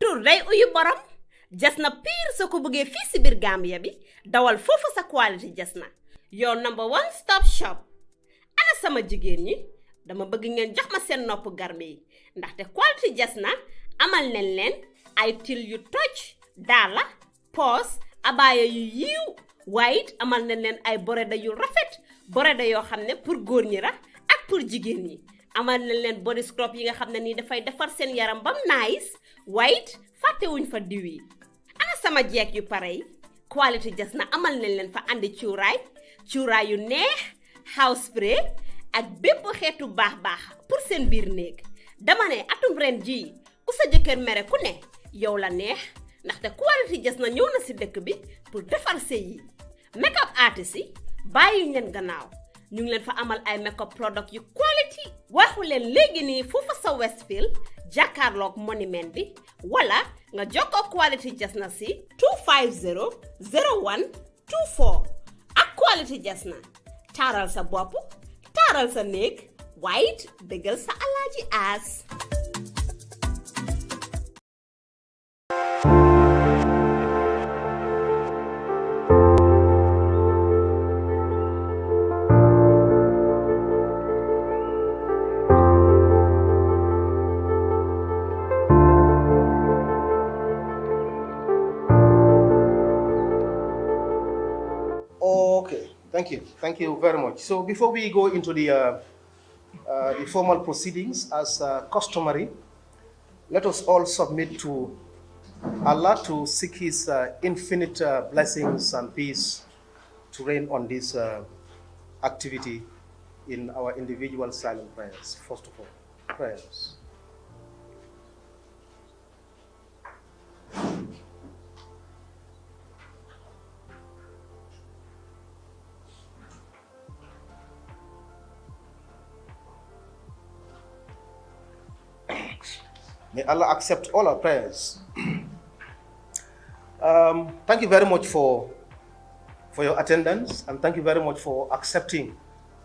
tur day uyu borom Jasna pire soo ko bëggee fii si biir Gambia bi dawal foofu sa quality Jasna your number one stop shop ana sama jigéen ñi dama bëgg ngeen jox ma seen nopp garme yi ndaxte quality Jasna amal nañ leen ay til yu toj daala poos abaya yu yiiw waaye it amal nañ leen ay boreda yu rafet boreda yoo xam ne pour góor ñi la ak pour jigéen ñi amal nañ leen body scrub yi nga xam ne nii dafay defar seen yaram bam nice waaye it fàttewuñ fa diw yi ana sama jeeg yu pare yi quality Jasna amal nañ leen fa andi cuuraay yu neex house spray ak bépp xeetu baax pour seen biir néeg dama ne atum ren jii ku sa jëkkër mere ku ne yow la neex ndaxte quality Jasna ñëw na si dëkk bi pour defar sëy yi make up artist yi bàyyi leen gannaaw ñu ngi leen fa amal ay make up product yu quality waxu leen léegi nii foofa sa Westfield jàkkaarloog monument bi wala nga jokkoo quality Jasna si 250 01 24 ak quality Jasna taaral sa bopp taaral sa néeg waaye it bégal sa alaaji aas. Thank you very much. So before we go into the formal proceedings as customary, let us all submit to Allah to seek His infinite blessings and peace to reign on this activity in our individual silent prayers. First of all, prayers. May Allah accept all our prayers. Thank you very much for your attendance, and thank you very much for accepting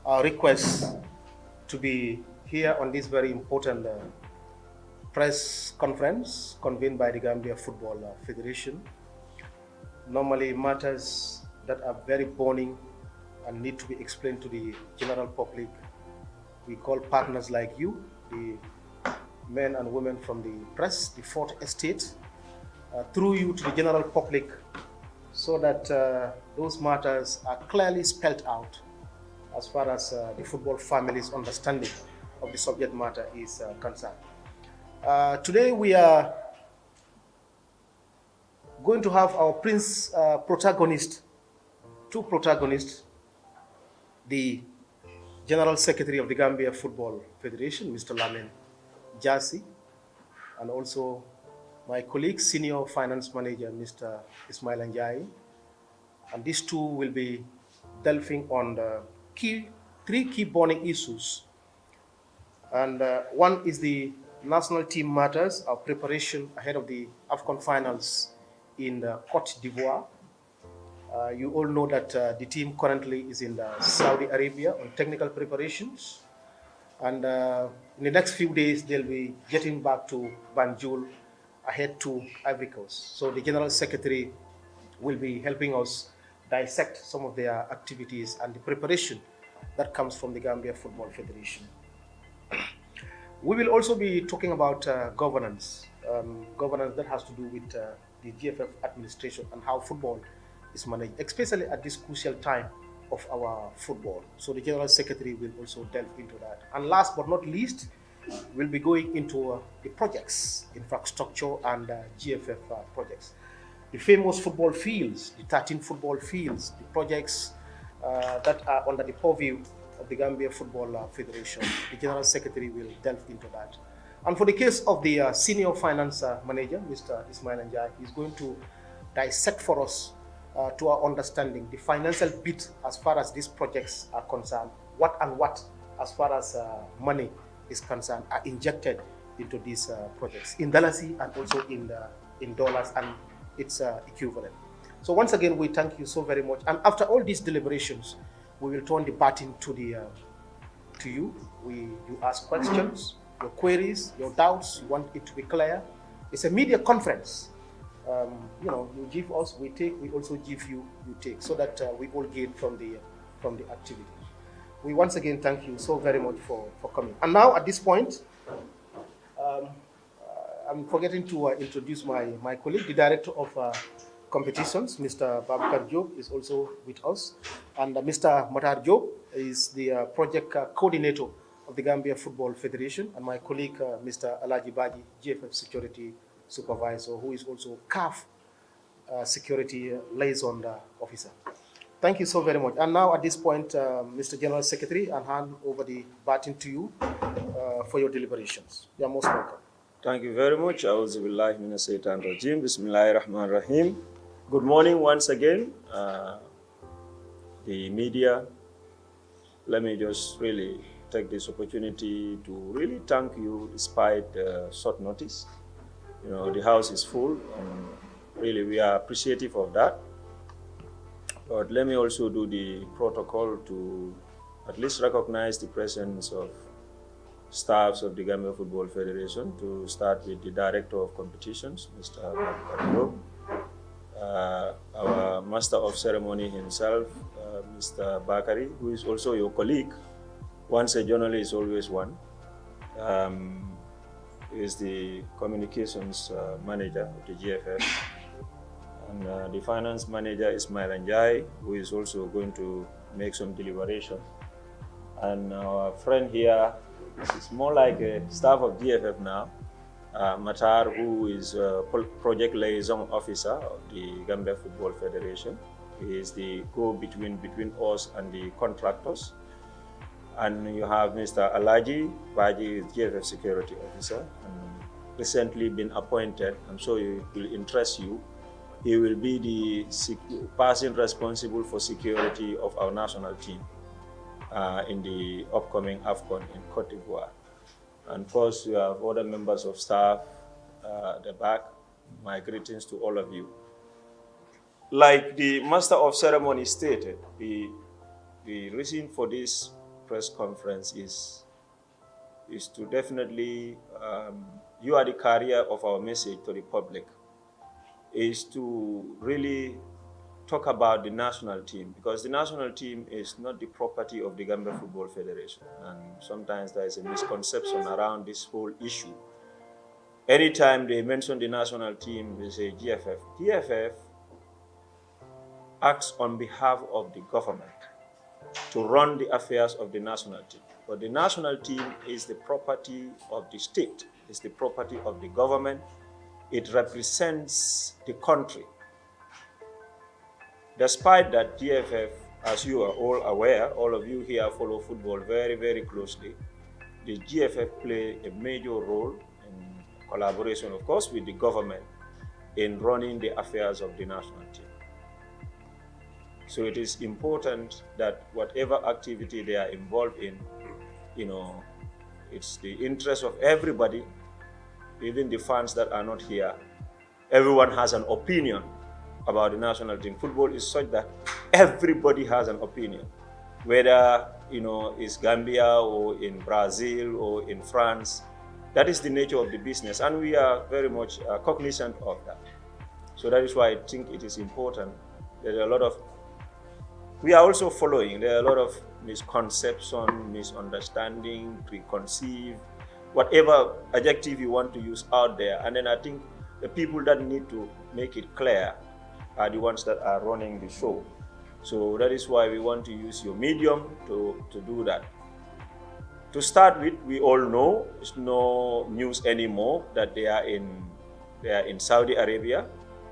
our request to be here on this very important press conference convened by the Gambia Football Federation. Normally matters that are very burning and need to be explained to the general public, we call partners like you, the men and women from the press, the fourth estate, through you to the general public, so that those matters are clearly spelled out as far as the football family's understanding of the subject matter is concerned. Today we are going to have our two protagonists, the General Secretary of the Gambia Football Federation, Mr. Lamin Jassy, and also my colleague, Senior Finance Manager, Mr. Ismail Njai. And these two will be delving on the three key burning issues. And one is the national team matters, our preparation ahead of the AFCON finals in Cote d'Ivoire. You all know that the team currently is in Saudi Arabia on technical preparations. And in the next few days, they'll be getting back to Banjul ahead to Ivory Coast. So the General Secretary will be helping us dissect some of their activities and the preparation that comes from the Gambia Football Federation. We will also be talking about governance that has to do with the GFF administration and how football is managed, especially at this crucial time of our football. So the General Secretary will also delve into that. And last but not least, we'll be going into the projects, infrastructure and GFF projects. The famous football fields, the 13 football fields, the projects that are under the purview of the Gambia Football Federation. The General Secretary will delve into that. And for the case of the Senior Finance Manager, Mr. Ismail Njai, he's going to dissect for us to our understanding the financial bit as far as these projects are concerned, what as far as money is concerned are injected into these projects in Dalasi and also in dollars and its equivalent. So once again, we thank you so very much. And after all these deliberations, we will turn the baton to you. You ask questions, your queries, your doubts. You want it to be clear. it's a media conference. You give us, we take, we also give you, you take, so that we all gain from the activity. We once again thank you so very much for coming. And now at this point, I'm forgetting to introduce my colleague, the Director of Competitions, Mr. Babakar Job, is also with us. And Mr. Matar Job is the Project Coordinator of the Gambia Football Federation. And my colleague, Mr. Alaji Baji, GFF Security Supervisor, who is also CAF Security Liaison Officer. Thank you so very much. And now at this point, Mr. General Secretary, I'll hand over the baton to you for your deliberations. You are most welcome. Thank you very much. A'udhu billahi minash shaitanir rajim. Bismillahir rahmanir rahim. Good morning once again, the media. Let me just really take this opportunity to really thank you despite short notice. You know, the house is full and really we are appreciative of that. But let me also do the protocol to at least recognize the presence of staffs of the Gambia Football Federation, to start with the Director of Competitions, Mr. Babakar, our Master of Ceremony himself, Mr. Bakari, who is also your colleague. Once a journalist, always one. Is the Communications Manager of the GFF. And the Finance Manager is Njai, who is also going to make some deliberation. And our friend here, it's more like a staff of GFF now, Matar, who is Project Liaison Officer of the Gambia Football Federation. He is the go-between between us and the contractors. And you have Mr. Alaji Baji, GFF Security Officer, and recently been appointed. I'm sure it will interest you. He will be the person responsible for security of our national team in the upcoming AFCON in Cote d'Ivoire. And of course, you have other members of staff at the back. My greetings to all of you. Like the Master of Ceremony stated, the reason for this press conference is to definitely, you are the carrier of our message to the public, is to really talk about the national team, because the national team is not the property of the Gambia Football Federation. And sometimes there is a misconception around this whole issue. Anytime they mention the national team, they say GFF. GFF acts on behalf of the government to run the affairs of the national team. But the national team is the property of the state, it's the property of the government. It represents the country. Despite that, GFF, as you are all aware, all of you here follow football very, very closely, the GFF play a major role in collaboration, of course, with the government in running the affairs of the national team. So it is important that whatever activity they are involved in, you know, it's the interest of everybody, even the fans that are not here. Everyone has an opinion about the national team. Football is such that everybody has an opinion, whether, you know, it's Gambia or in Brazil or in France. That is the nature of the business, and we are very much cognizant of that. So that is why I think it is important. There are a lot of, we are also following, there are a lot of misconception, misunderstanding, preconceived, whatever adjective you want to use out there. And then I think the people that need to make it clear are the ones that are running the show. So that is why we want to use your medium to do that. To start with, we all know it's no news anymore that they are in Saudi Arabia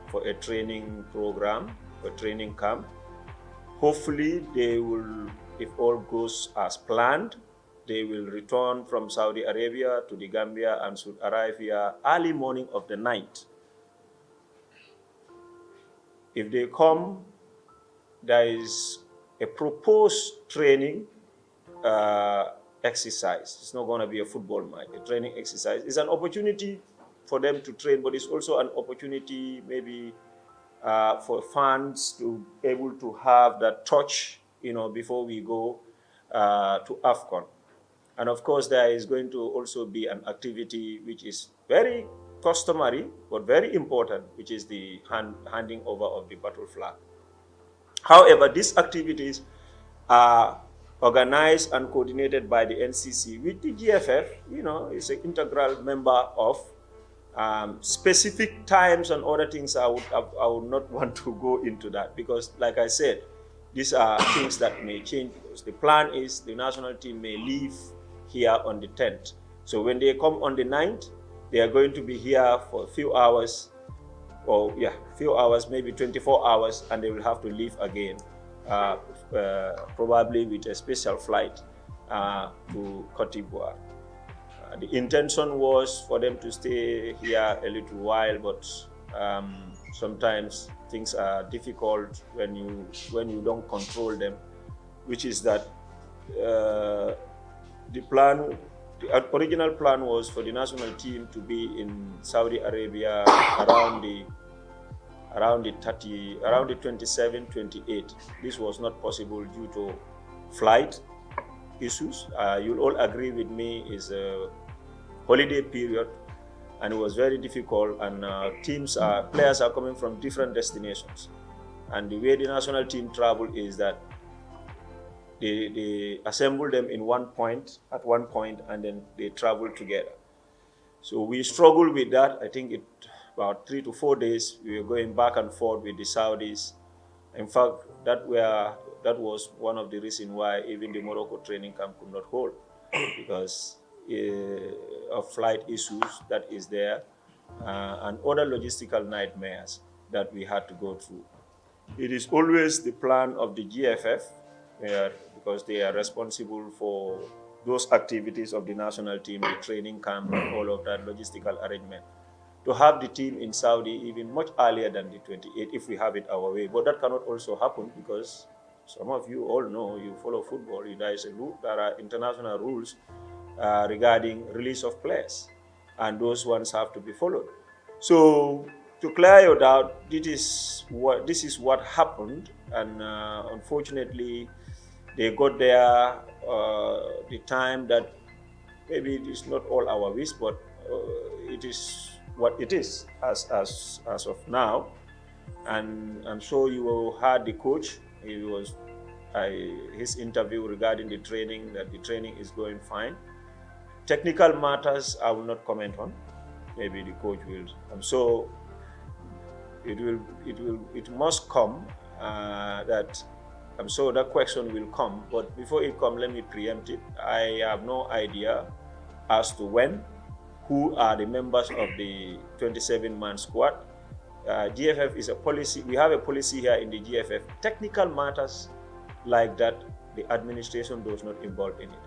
for a training program, a training camp. Hopefully they will, if all goes as planned, they will return from Saudi Arabia to the Gambia and should arrive here early morning of the night. If they come, there is a proposed training exercise. It's not going to be a football match, a training exercise. It's an opportunity for them to train, but it's also an opportunity maybe for fans to be able to have that touch, you know, before we go to AFCON. And of course, there is going to also be an activity which is very customary but very important, which is the handing over of the battle flag. However, these activities are organized and coordinated by the NCC, which the GFF, is an integral member of. Specific times and other things, I would not want to go into that, because, like I said, these are things that may change. Because the plan is the national team may leave here on the 10th. So when they come on the 9th, they are going to be here for a few hours, maybe 24 hours, and they will have to leave again, probably with a special flight to Cote d'Ivoire. The intention was for them to stay here a little while, but sometimes things are difficult when you don't control them, which is that the original plan was for the national team to be in Saudi Arabia around the 27, 28. This was not possible due to flight issues. You'll all agree with me, is a holiday period, and it was very difficult, and players are coming from different destinations, and the way the national team travel is that they assemble them at one point, and then they travel together. So we struggled with that. I think about 3 to 4 days we were going back and forth with the Saudis. In fact, that was one of the reasons why even the Morocco training camp could not hold, because of flight issues that is there, and other logistical nightmares that we had to go through. It is always the plan of the GFF, because they are responsible for those activities of the national team, the training camp, and all of that logistical arrangement, to have the team in Saudi even much earlier than the 28th if we have it our way. But that cannot also happen, because some of you all know, you follow football, there are international rules regarding release of players, and those ones have to be followed. So to clear your doubt, this is what happened, and unfortunately they got there the time that maybe it is not all our wish, but it is what it is as of now. And I'm sure you heard the coach. His interview regarding the training, that the training is going fine. Technical matters I will not comment on. Maybe the coach will. So it must come. That I'm sure that question will come. But before it comes, let me preempt it. I have no idea as to when, who are the members of the 27-man squad. GFF is a policy. We have a policy here in the GFF. Technical matters like that, the administration does not involve in it.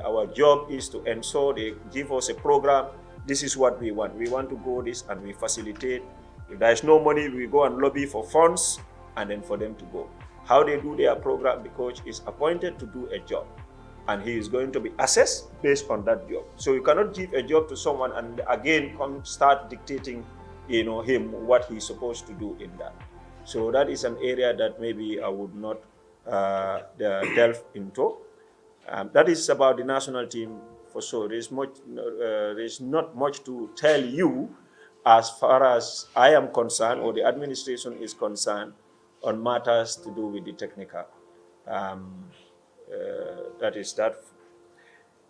Our job is to ensure they give us a program. This is what we want. We want to go this, and we facilitate. If there is no money, we go and lobby for funds, and then for them to go. How they do their program, the coach is appointed to do a job, and he is going to be assessed based on that job. So you cannot give a job to someone and again start dictating, him what he's supposed to do in that. So that is an area that maybe I would not delve into. That is about the national team for sure. There's not much to tell you as far as I am concerned, or the administration is concerned, on matters to do with the technical. That is that.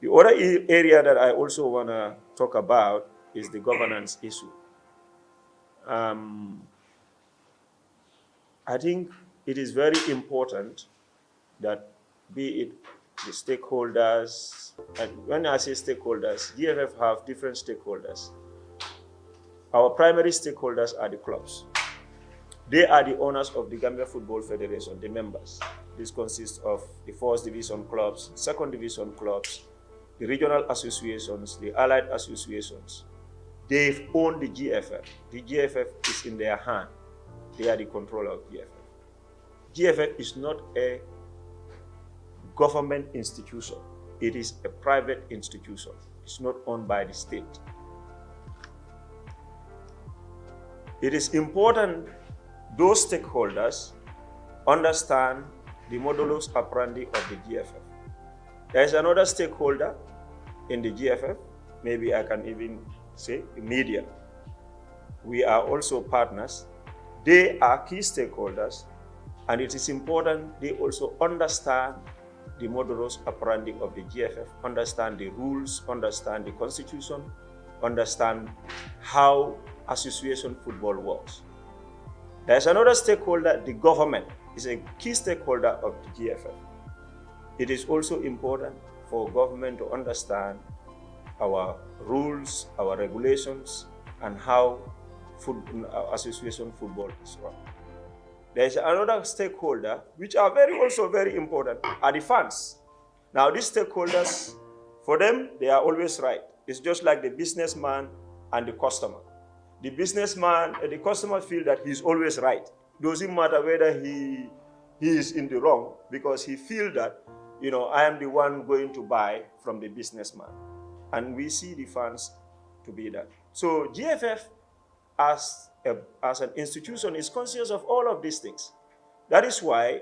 The other area that I also want to talk about is the governance issue. I think it is very important that, be it the stakeholders, and when I say stakeholders, GFF have different stakeholders. Our primary stakeholders are the clubs. They are the owners of the Gambia Football Federation, the members. This consists of the first division clubs, second division clubs, the regional associations, the allied associations. They own the GFF. The GFF is in their hand. They are the controller of GFF. GFF is not a government institution. It is a private institution. It's not owned by the state. It is important those stakeholders understand the modulus operandi of the GFF. There is another stakeholder in the GFF. Maybe I can even say, the media. We are also partners. They are key stakeholders, and it is important they also understand the modus operandi of the GFF, understand the rules, understand the constitution, understand how association football works. There's another stakeholder, the government is a key stakeholder of the GFF. It is also important for government to understand our rules, our regulations, and how association football is run. There's another stakeholder, which are also very important, are the fans. Now, these stakeholders, for them, they are always right. It's just like the businessman and the customer. The businessman and the customer feel that he's always right. Doesn't matter whether he is in the wrong, because he feels that, I am the one going to buy from the businessman. And we see the fans to be that. So GFF, as an institution, is conscious of all of these things. That is why,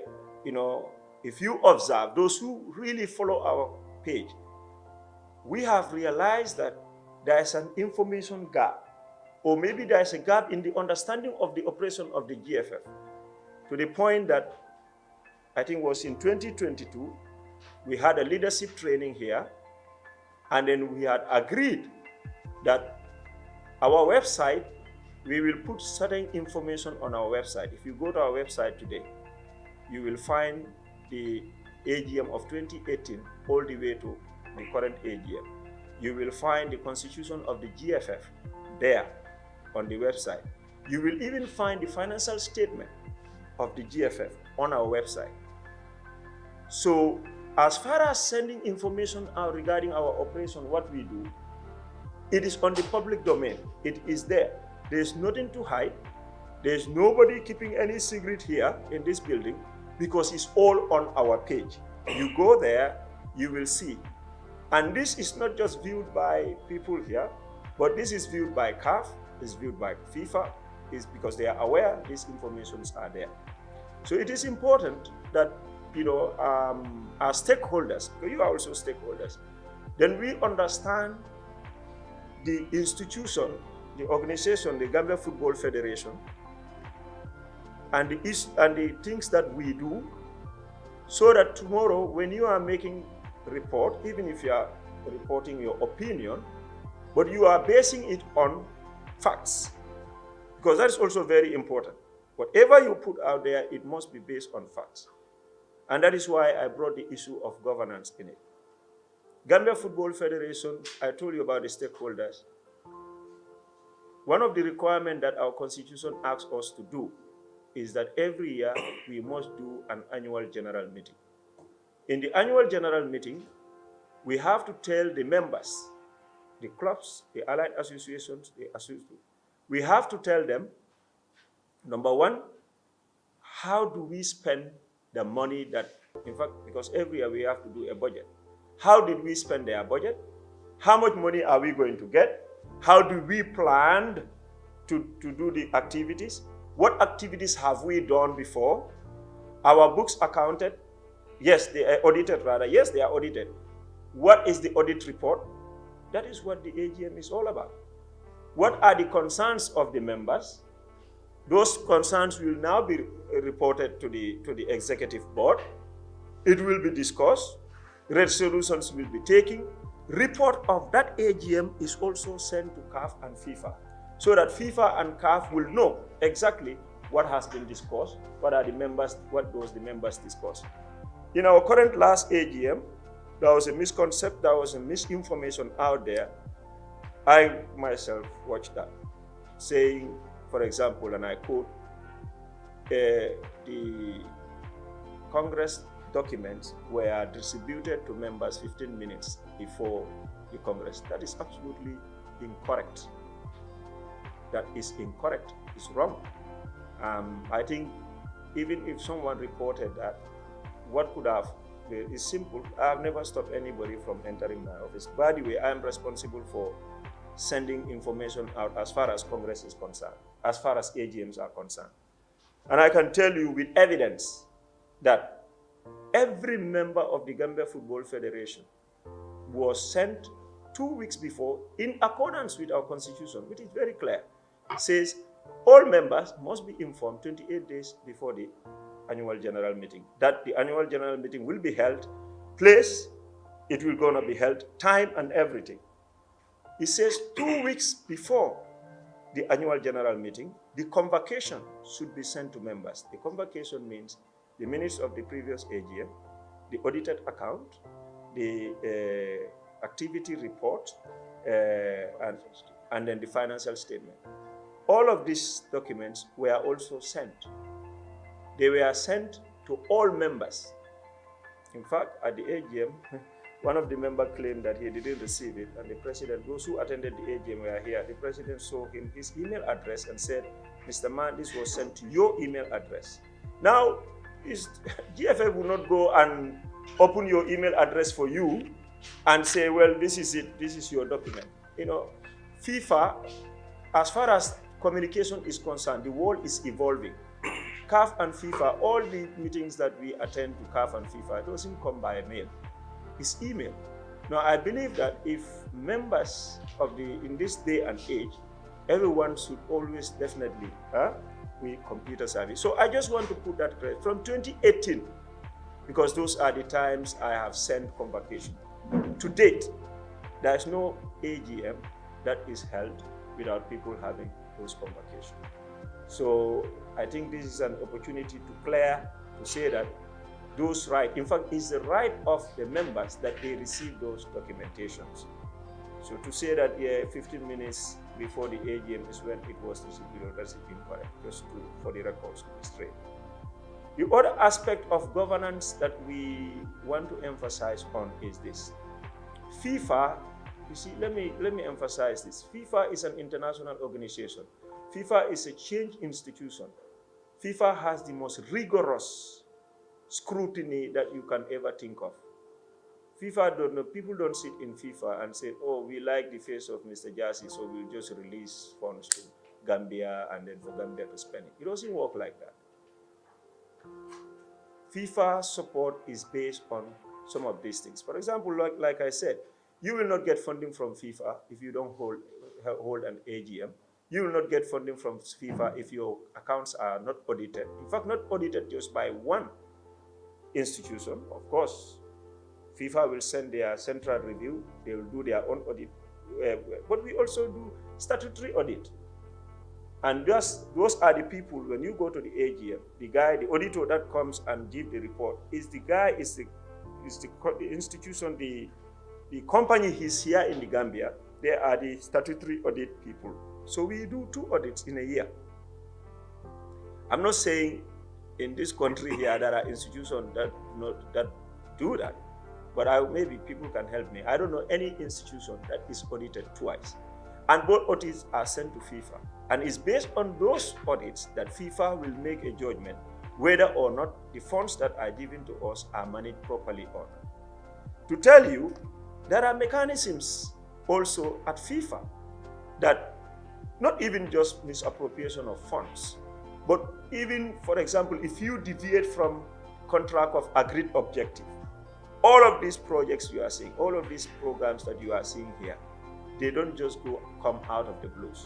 if you observe, those who really follow our page, we have realized that there is an information gap, or maybe there is a gap in the understanding of the operation of the GFF, to the point that I think it was in 2022, we had a leadership training here, and then we had agreed that our website, we will put certain information on our website. If you go to our website today, you will find the AGM of 2018 all the way to the current AGM. You will find the constitution of the GFF there on the website. You will even find the financial statement of the GFF on our website. So as far as sending information out regarding our operation, what we do, it is on the public domain. It is there. There's nothing to hide. There's nobody keeping any secret here in this building, because it's all on our page. You go there, you will see. And this is not just viewed by people here, but this is viewed by CAF, it's viewed by FIFA, is because they are aware these informations are there. So it is important that, our stakeholders, you are also stakeholders, then we understand the institution, the organization, the Gambia Football Federation, and the things that we do, so that tomorrow when you are making report, even if you are reporting your opinion, but you are basing it on facts, because that is also very important. Whatever you put out there, it must be based on facts. And that is why I brought the issue of governance in it. Gambia Football Federation, I told you about the stakeholders. One of the requirements that our constitution asks us to do is that every year we must do an annual general meeting. In the annual general meeting, we have to tell the members, the clubs, the allied associations, we have to tell them, number one, how do we spend the money that, in fact, because every year we have to do a budget. How did we spend their budget? How much money are we going to get? How do we plan to do the activities? What activities have we done before? Our books accounted? Yes, they are audited rather. Yes, they are audited. What is the audit report? That is what the AGM is all about. What are the concerns of the members? Those concerns will now be reported to the executive board. It will be discussed. Resolutions will be taken. Report of that AGM is also sent to CAF and FIFA, so that FIFA and CAF will know exactly what has been discussed, what the members discuss. In our current last AGM, there was a misconception, there was a misinformation out there. I myself watched that, saying, for example, and I quote, the Congress documents were distributed to members 15 minutes before the Congress. That is absolutely incorrect. That is incorrect. It's wrong. I think even if someone reported that, what could have, it's simple. I have never stopped anybody from entering my office. By the way, I am responsible for sending information out as far as Congress is concerned, as far as AGMs are concerned. And I can tell you with evidence that every member of the Gambia Football Federation was sent 2 weeks before, in accordance with our constitution, which is very clear, says all members must be informed 28 days before the annual general meeting that the annual general meeting will be held, place it will gonna be held, time and everything. It says 2 weeks before the annual general meeting, the convocation should be sent to members. The convocation means the minutes of the previous AGM, the audited account, the activity report, and then the financial statement. All of these documents were also sent. They were sent to all members. In fact, at the AGM, one of the members claimed that he didn't receive it, and the president, those who attended the AGM were here, the president saw him his email address and said, Mr. Man, this was sent to your email address. Now, GFF will not go and open your email address for you and say, well, this is it, this is your document. You know, FIFA, as far as communication is concerned, the world is evolving. CAF and FIFA, all the meetings that we attend to CAF and FIFA, it doesn't come by mail. It's email. Now, I believe that if members of in this day and age, everyone should always definitely be computer savvy. So I just want to put that clear. From 2018, because those are the times I have sent convocation. To date, there is no AGM that is held without people having those convocations. So I think this is an opportunity to clear, to say that those rights, in fact, it's the right of the members that they receive those documentations. So to say that 15 minutes before the AGM is when it was received, that's incorrect, just for the records to be straight. The other aspect of governance that we want to emphasize on is this. FIFA, you see, let me emphasize this. FIFA is an international organization. FIFA is a change institution. FIFA has the most rigorous scrutiny that you can ever think of. People don't sit in FIFA and say, oh, we like the face of Mr. Jassy, so we'll just release funds to Gambia and then for Gambia to spend it. It doesn't work like that. FIFA support is based on some of these things. For example, like I said, you will not get funding from FIFA if you don't hold an AGM. You will not get funding from FIFA if your accounts are not audited. In fact, not audited just by one institution. Of course, FIFA will send their central review. They will do their own audit. But we also do statutory audit. And those are the people, when you go to the AGM, the auditor that comes and gives the report, is the institution, the company he's here in the Gambia. They are the statutory audit people. So we do 2 audits in a year. I'm not saying in this country here there are institutions that do that, but maybe people can help me. I don't know any institution that is audited twice. And both audits are sent to FIFA. And it's based on those audits that FIFA will make a judgment whether or not the funds that are given to us are managed properly or not. To tell you, there are mechanisms also at FIFA that not even just misappropriation of funds, but even, for example, if you deviate from contract of agreed objective, all of these projects you are seeing, all of these programs that you are seeing here, they don't just come out of the blues.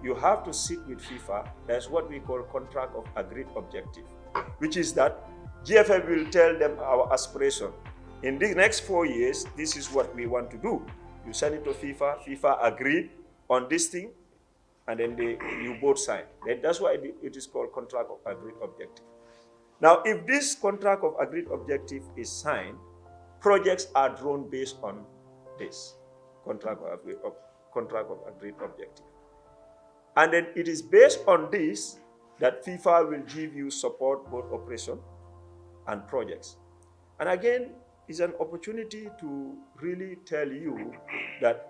You have to sit with FIFA. That's what we call contract of agreed objective, which is that GFF will tell them our aspiration. In the next 4 years, this is what we want to do. You send it to FIFA, FIFA agreed on this thing, and then you both sign. That's why it is called contract of agreed objective. Now, if this contract of agreed objective is signed, projects are drawn based on this contract of agreed objective. And then it is based on this that FIFA will give you support both operation and projects. And again, it's an opportunity to really tell you that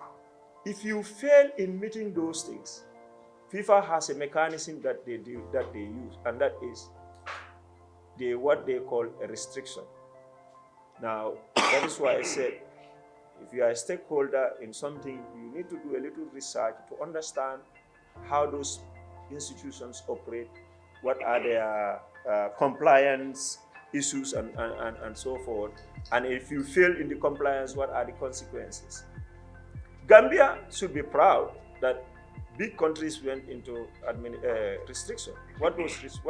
if you fail in meeting those things, FIFA has a mechanism that they use, and that is what they call a restriction. Now, that is why I said, if you are a stakeholder in something, you need to do a little research to understand how those institutions operate, what are their compliance issues and so forth. And if you fail in the compliance, what are the consequences? Gambia should be proud that big countries went into restriction. What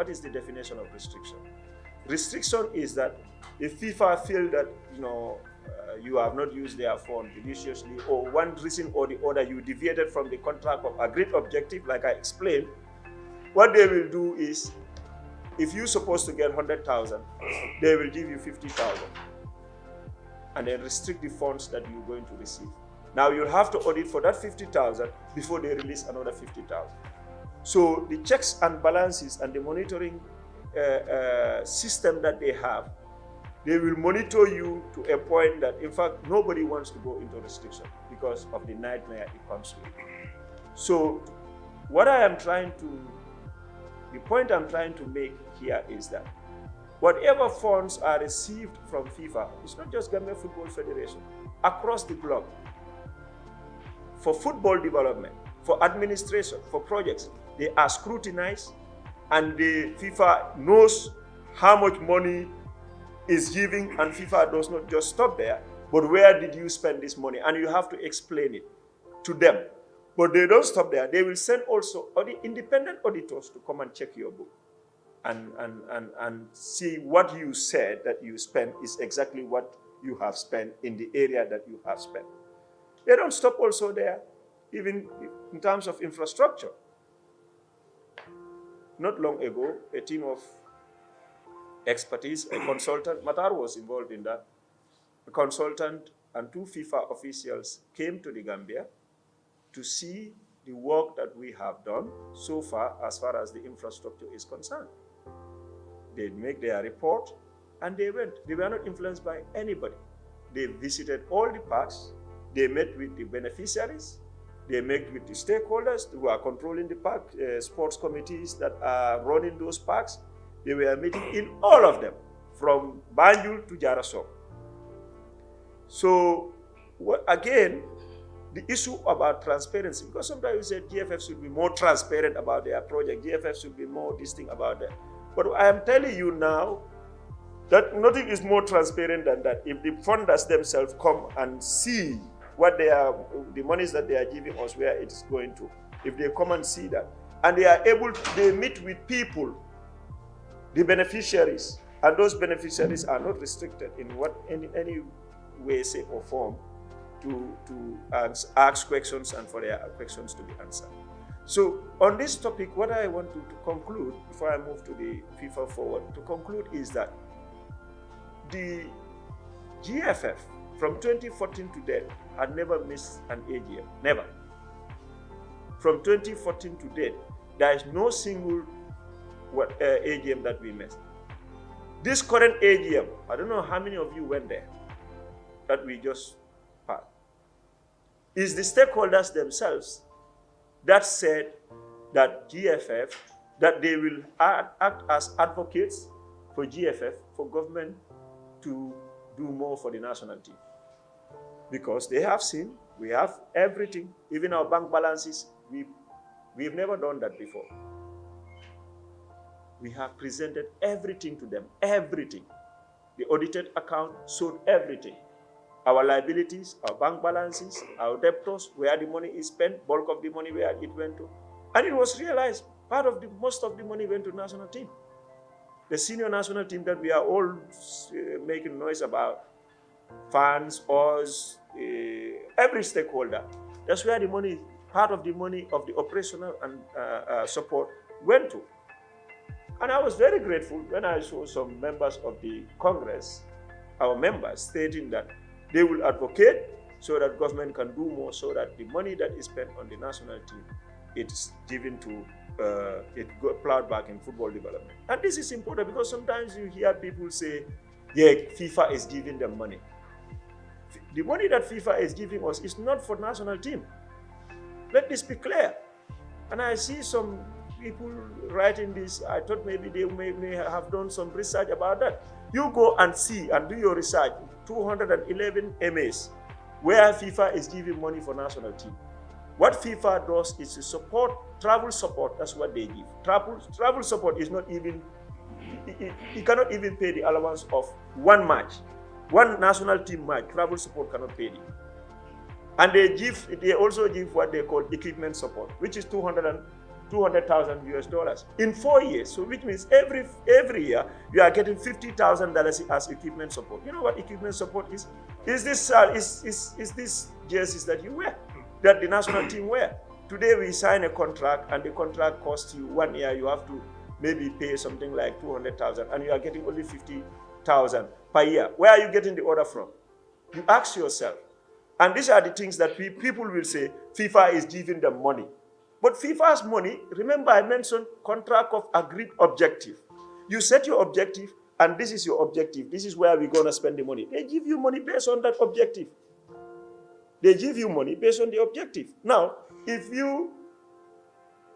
is the definition of restriction? Restriction is that if FIFA feel that you have not used their fund judiciously, or one reason or the other you deviated from the contract of agreed objective, like I explained, what they will do is, if you're supposed to get 100,000, they will give you 50,000, and then restrict the funds that you're going to receive. Now you'll have to audit for that 50,000 before they release another 50,000. So the checks and balances and the monitoring system that they have, they will monitor you to a point that, in fact, nobody wants to go into restriction because of the nightmare it comes with. So the point I'm trying to make here is that whatever funds are received from FIFA, it's not just Gambia Football Federation, across the globe, for football development, for administration, for projects, they are scrutinized, and the FIFA knows how much money is giving, and FIFA does not just stop there, but where did you spend this money? And you have to explain it to them. But they don't stop there. They will send also independent auditors to come and check your book and see what you said that you spent is exactly what you have spent in the area that you have spent. They don't stop also there, even in terms of infrastructure. Not long ago, a team of expertise, a consultant, Matar was involved in that, a consultant and 2 FIFA officials came to the Gambia to see the work that we have done so far as the infrastructure is concerned. They make their report and they went. They were not influenced by anybody. They visited all the parks. They met with the beneficiaries. They met with the stakeholders who are controlling the park, sports committees that are running those parks. They were meeting in all of them, from Banjul to Jarasok. So, again, the issue about transparency, because sometimes you say GFF should be more transparent about their project, GFF should be more distinct about that. But I am telling you now that nothing is more transparent than that. If the funders themselves come and see what the monies that they are giving us, where it is going to, if they come and see that, and they meet with people, the beneficiaries, and those beneficiaries are not restricted in any way, shape, or form to ask questions and for their questions to be answered. So on this topic, what I want to conclude, before I move to the FIFA Forward, to conclude is that the GFF from 2014 to date had never missed an AGM, never. From 2014 to date, there is no single AGM that we missed. This current AGM, I don't know how many of you went there, that we just passed. Is the stakeholders themselves that said that GFF, that they will act as advocates for GFF, for government to do more for the national team. Because they have seen, we have everything, even our bank balances, we've never done that before. We have presented everything to them, everything. The audited account showed everything. Our liabilities, our bank balances, our debtors, where the money is spent, bulk of the money where it went to. And it was realized most of the money went to national team. The senior national team that we are all making noise about, fans, us, every stakeholder. That's where the money, part of the money of the operational and support went to. And I was very grateful when I saw some members of the Congress, our members, stating that they will advocate so that government can do more, so that the money that is spent on the national team, it's given to, plowed back in football development. And this is important because sometimes you hear people say, yeah, FIFA is giving them money. The money that FIFA is giving us is not for national team. Let this be clear. And I see some people writing this. I thought maybe they may have done some research about that. You go and see and do your research. 211 MAs where FIFA is giving money for national team. What FIFA does is to support travel support. That's what they give. Travel support is not even, it cannot even pay the allowance of one match. One national team match, travel support cannot pay it. And they also give what they call equipment support, which is 200,000 US dollars in 4 years. So which means every year you are getting $50,000 as equipment support. You know what equipment support is? Is this jerseys that you wear, that the national team wear? Today we sign a contract and the contract costs you 1 year. You have to maybe pay something like 200,000 and you are getting only 50,000 per year. Where are you getting the order from? You ask yourself. And these are the things that people will say, FIFA is giving them money. But FIFA's money, remember I mentioned contract of agreed objective. You set your objective and this is your objective. This is where we're going to spend the money. They give you money based on that objective. They give you money based on the objective. Now, if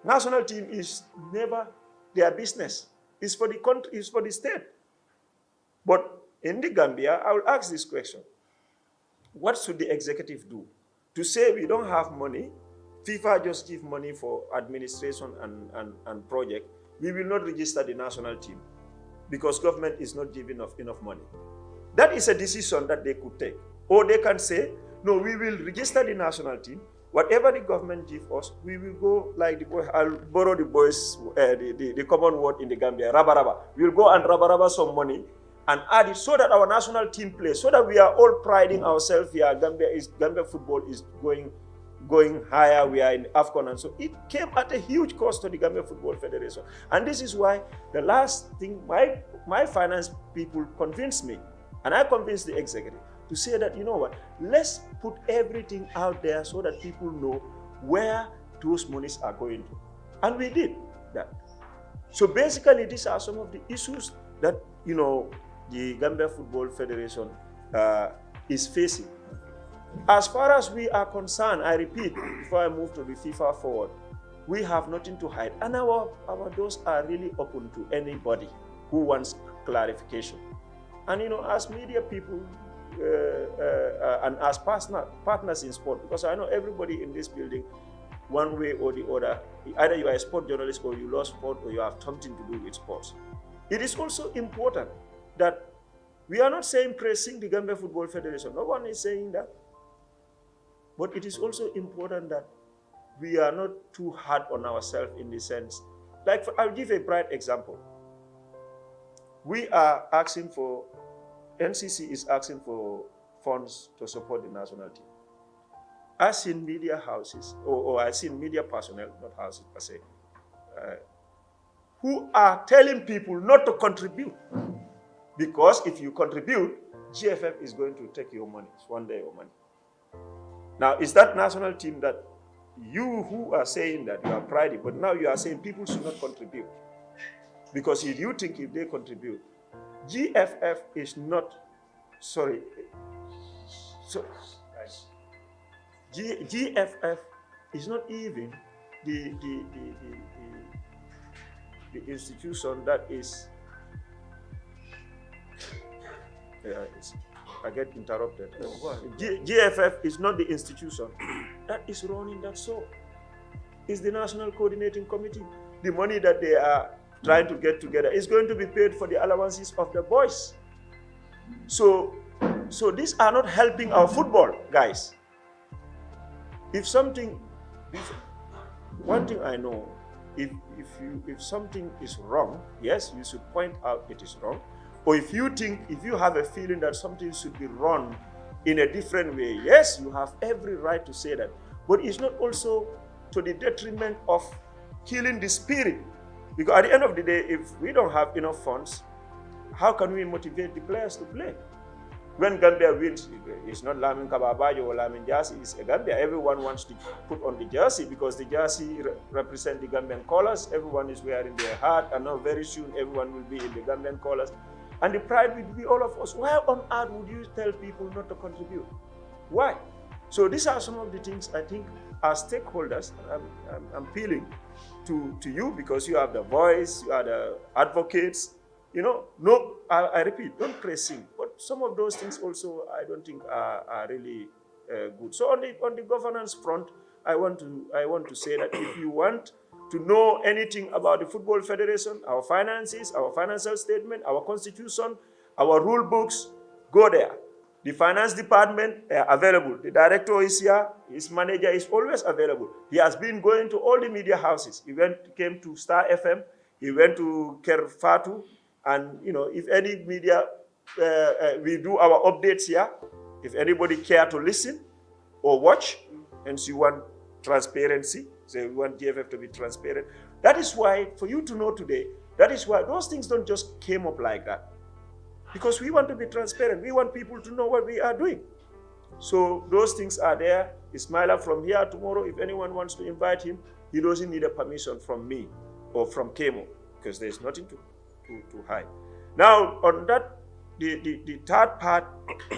national team is never their business. It's for the country, it's for the state. But in the Gambia, I will ask this question. What should the executive do? To say we don't have money, FIFA just give money for administration and project, we will not register the national team because government is not giving enough money. That is a decision that they could take. Or they can say, no, we will register the national team. Whatever the government gives us, we will go like the boy. I'll borrow the boys, the common word in the Gambia, raba. We'll go and raba some money and add it so that our national team plays, so that we are all priding ourselves here. Gambia football is going higher. We are in AFCON, and so it came at a huge cost to the Gambia Football Federation. And this is why the last thing my finance people convinced me, and I convinced the executive to say that, you know what, let's put everything out there so that people know where those monies are going to. And we did that. So basically, these are some of the issues that, you know, the Gambia Football Federation is facing. As far as we are concerned, I repeat, before I move to the FIFA Forward, we have nothing to hide. And our doors are really open to anybody who wants clarification. And, you know, as media people, and as partners in sport, because I know everybody in this building, one way or the other, either you are a sport journalist or you love sport or you have something to do with sports. It is also important that we are not saying praising the Gambia Football Federation. No one is saying that. But it is also important that we are not too hard on ourselves in the sense. Like, I'll give a bright example. We are asking for NCC is asking for funds to support the national team. I've seen media houses, or I've seen media personnel, not houses per se, who are telling people not to contribute. Because if you contribute, GFF is going to take your money. It's 1 day your money. Now, is that national team that you who are saying that you are pridey, but now you are saying people should not contribute? Because if you think if they contribute, GFF is not, GFF is not even the institution that is, I get interrupted. GFF is not the institution that is running that show. It's the National Coordinating Committee. The money that they are trying to get together is going to be paid for the allowances of the boys. So these are not helping our football, guys. One thing I know, if something is wrong, yes, you should point out it is wrong. Or if you have a feeling that something should be run in a different way, yes, you have every right to say that. But it's not also to the detriment of killing the spirit. Because at the end of the day, if we don't have enough funds, how can we motivate the players to play? When Gambia wins, it's not Lamin Kababayo or Lamin Jersey, it's a Gambia. Everyone wants to put on the jersey because the jersey represents the Gambian colors. Everyone is wearing their hat, and now very soon everyone will be in the Gambian colors. And the pride will be all of us. Why on earth would you tell people not to contribute? Why? So these are some of the things I think as stakeholders, I'm appealing to you because you have the voice, you are the advocates. You know, no, I repeat, don't praise him. But some of those things also I don't think are really good. So on the governance front, I want to say that if you want to know anything about the Football Federation, our finances, our financial statement, our constitution, our rule books, go there. The finance department available. The director is here. His manager is always available. He has been going to all the media houses. He came to Star FM. He went to Kerfatu. And, if any media, we do our updates here. If anybody care to listen or watch, and you want transparency, so we want GFF to be transparent. That is why, for you to know today, that is why those things don't just came up like that. Because we want to be transparent. We want people to know what we are doing. So those things are there. Ismaila from here tomorrow, if anyone wants to invite him, he doesn't need a permission from me or from Kemo, because there's nothing to hide. Now, on that, the third part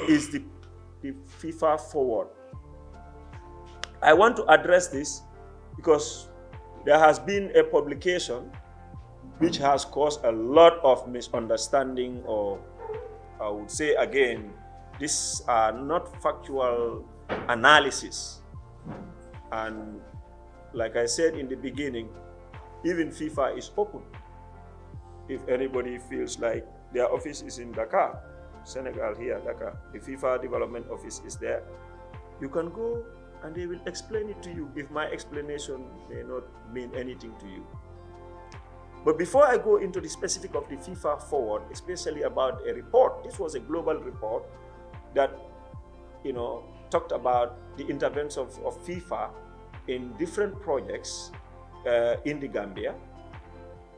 is the FIFA Forward. I want to address this because there has been a publication which has caused a lot of misunderstanding, or I would say again, these are not factual analysis. And like I said in the beginning, even FIFA is open. If anybody feels like their office is in Dakar, Senegal here, Dakar, the FIFA development office is there, you can go and they will explain it to you if my explanation may not mean anything to you. But before I go into the specific of the FIFA Forward, especially about a report, this was a global report that, talked about the intervention of FIFA in different projects in the Gambia.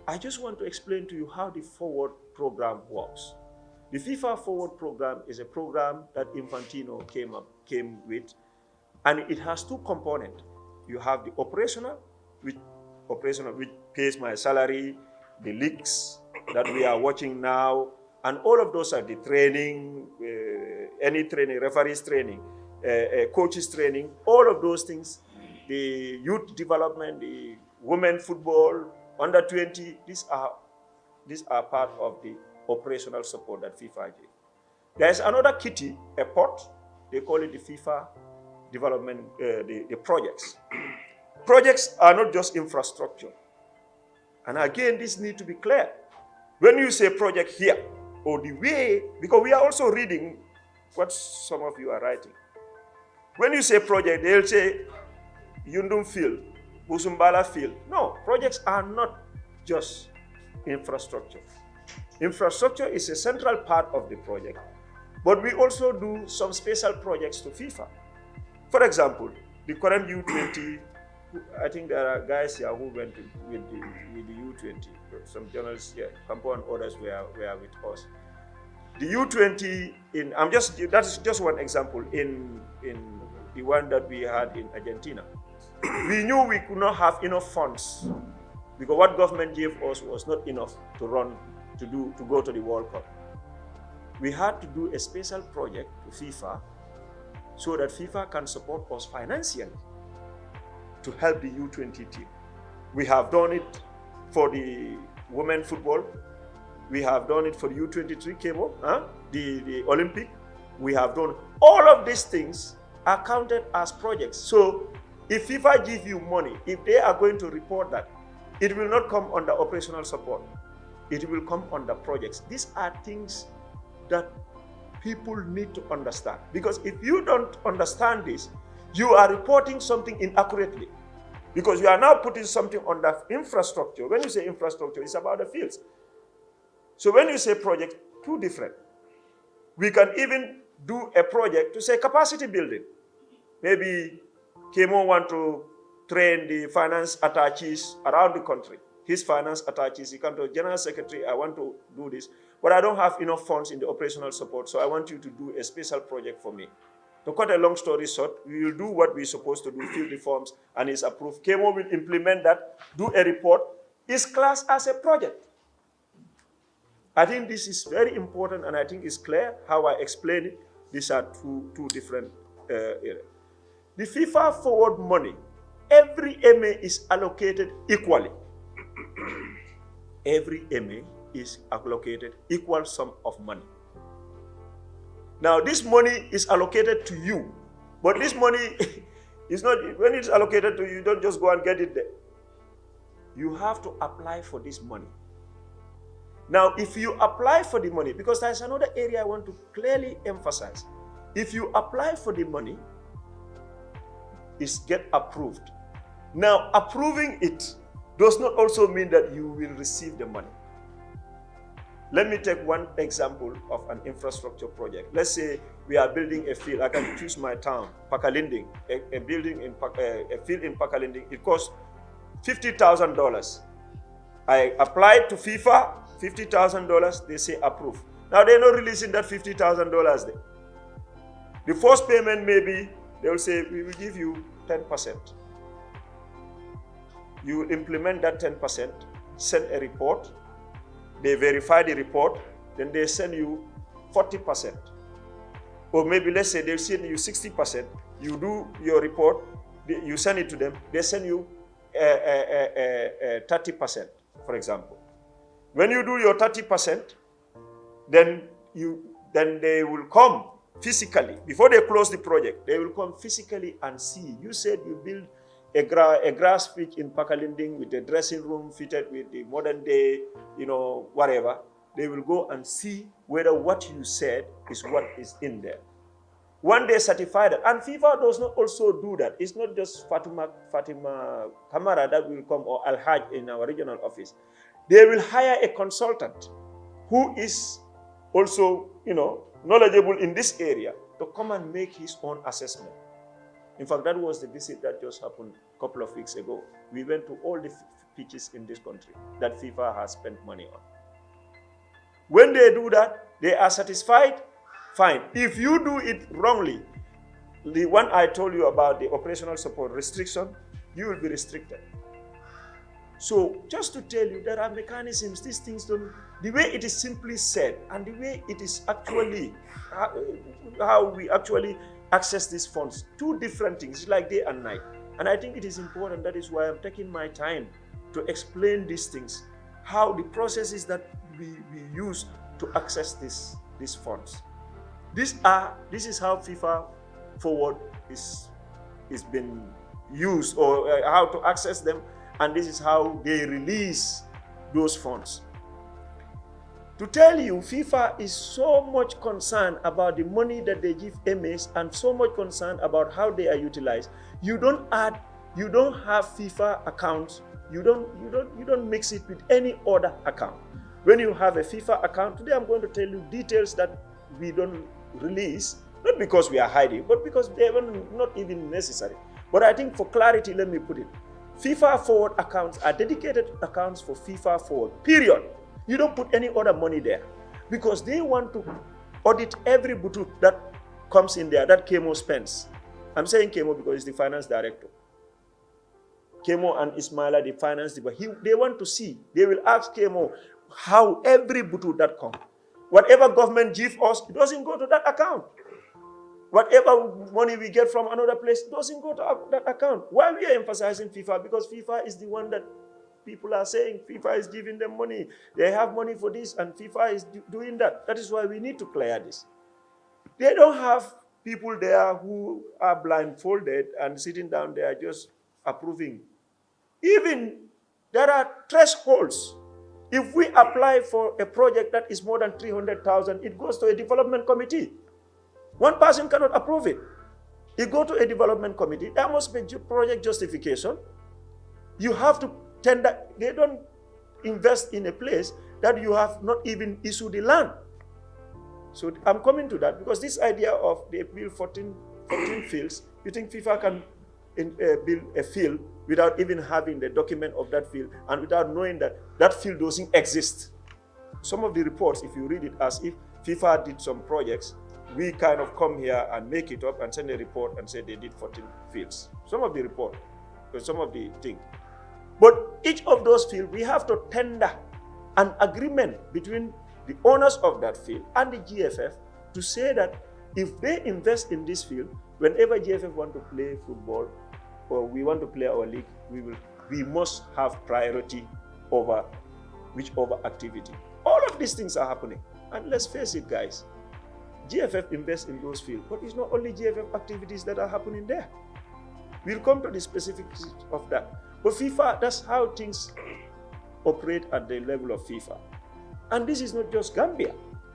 I just want to explain to you how the Forward program works. The FIFA Forward program is a program that Infantino came with, and it has two components. You have the operational, which pays my salary, the leagues that we are watching now, and all of those are the training, any training, referees training, coaches training, all of those things, the youth development, the women football, under 20, these are part of the operational support that FIFA gave. There's another kitty, a pot, they call it the FIFA development, the projects. Projects are not just infrastructure. And again, this needs to be clear. When you say project here, or the way, because we are also reading what some of you are writing. When you say project, they'll say Yundum Field, Busumbala Field. No, projects are not just infrastructure. Infrastructure is a central part of the project, but we also do some special projects to FIFA. For example, the current U20, I think there are guys here who went with the U20, some journalists here, Campo and others were with us. The U20 that is just one example in the one that we had in Argentina. We knew we could not have enough funds because what government gave us was not enough to go to the World Cup. We had to do a special project to FIFA so that FIFA can support us financially to help the U20 team. We have done it for the women football. We have done it for the U23 cable, the Olympic. We have done all of these things are counted as projects. So if FIFA give you money, if they are going to report that, it will not come under operational support. It will come under projects. These are things that people need to understand. Because if you don't understand this, you are reporting something inaccurately. Because you are now putting something under infrastructure. When you say infrastructure, it's about the fields. So when you say project, two different. We can even do a project to say capacity building. Maybe Kemo want to train the finance attaches around the country. His finance attaches, he come to General Secretary, I want to do this, but I don't have enough funds in the operational support, so I want you to do a special project for me. To cut a long story short, we will do what we're supposed to do, fill the forms, and it's approved. Kemo will implement that, do a report. It's classed as a project. I think this is very important, and I think it's clear how I explain it. These are two different areas. The FIFA Forward money, every MA is allocated equally. Every MA is allocated equal sum of money. Now, this money is allocated to you, but this money is not, when it's allocated to you, you don't just go and get it there. You have to apply for this money. Now, if you apply for the money, because there's another area I want to clearly emphasize. If you apply for the money, it's get approved. Now, approving it does not also mean that you will receive the money. Let me take one example of an infrastructure project. Let's say we are building a field. I can choose my town, Pakalinding, a building in a field in Pakalinding. It costs $50,000. I applied to FIFA, $50,000. They say approve. Now they're not releasing that $50,000 there. The first payment maybe they will say we will give you 10%. You implement that 10%, send a report. They verify the report, then they send you 40%. Or maybe let's say they send you 60%. You do your report, you send it to them, they send you 30%, for example. When you do your 30%, then they will come physically. Before they close the project, they will come physically and see. You said you build a grass pitch in Pakalinding with a dressing room fitted with the modern day, whatever. They will go and see whether what you said is what is in there. When they certify that, and FIFA does not also do that. It's not just Fatima Kamara that will come or Al-Haj in our regional office. They will hire a consultant who is also, knowledgeable in this area to come and make his own assessment. In fact, that was the visit that just happened a couple of weeks ago. We went to all the pitches in this country that FIFA has spent money on. When they do that, they are satisfied, fine. If you do it wrongly, the one I told you about, the operational support restriction, you will be restricted. So just to tell you, there are mechanisms, these things don't, the way it is simply said and the way it is actually, how we actually access these funds, two different things, like day and night. And I think it is important, that is why I'm taking my time to explain these things, how the processes that we use to access these funds. This is how FIFA Forward is been used, or how to access them, and this is how they release those funds. To tell you, FIFA is so much concerned about the money that they give MAs and so much concerned about how they are utilized. You don't have FIFA accounts. You don't mix it with any other account. When you have a FIFA account, today I'm going to tell you details that we don't release, not because we are hiding, but because they were not even necessary. But I think for clarity, let me put it. FIFA Forward accounts are dedicated accounts for FIFA Forward, period. You don't put any other money there because they want to audit every butut that comes in there, that Kemo spends. I'm saying Kemo because he's the finance director. Kemo and Ismaila, the finance director, they want to see. They will ask Kemo how every butut that comes. Whatever government gives us, it doesn't go to that account. Whatever money we get from another place, it doesn't go to that account. Why we are emphasizing FIFA? Because FIFA is the one that people are saying FIFA is giving them money. They have money for this and FIFA is doing that. That is why we need to clear this. They don't have people there who are blindfolded and sitting down there just approving. Even there are thresholds. If we apply for a project that is more than 300,000, it goes to a development committee. One person cannot approve it. It goes to a development committee. There must be project justification. You have to tender. They don't invest in a place that you have not even issued the land. So I'm coming to that because this idea of they build 14 fields, you think FIFA can build a field without even having the document of that field and without knowing that that field doesn't exist. Some of the reports, if you read it as if FIFA did some projects, we kind of come here and make it up and send a report and say they did 14 fields. Some of the report, some of the thing. But each of those fields, we have to tender an agreement between the owners of that field and the GFF to say that if they invest in this field, whenever GFF want to play football or we want to play our league, we must have priority over whichever activity. All of these things are happening. And let's face it, guys, GFF invests in those fields, but it's not only GFF activities that are happening there. We'll come to the specifics of that. But FIFA, that's how things operate at the level of FIFA. And this is not just Gambia.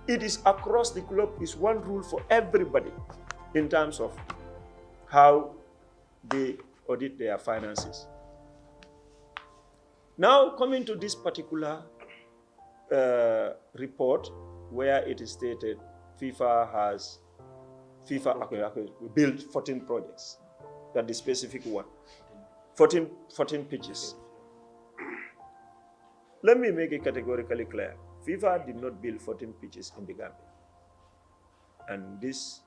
it is across the globe, is one rule for everybody in terms of how they audit their finances. Now, coming to this particular report where it is stated FIFA built 14 projects, that the specific one, 14 pitches. Let me make it categorically clear. FIFA did not build 14 pitches in the Gambia. And this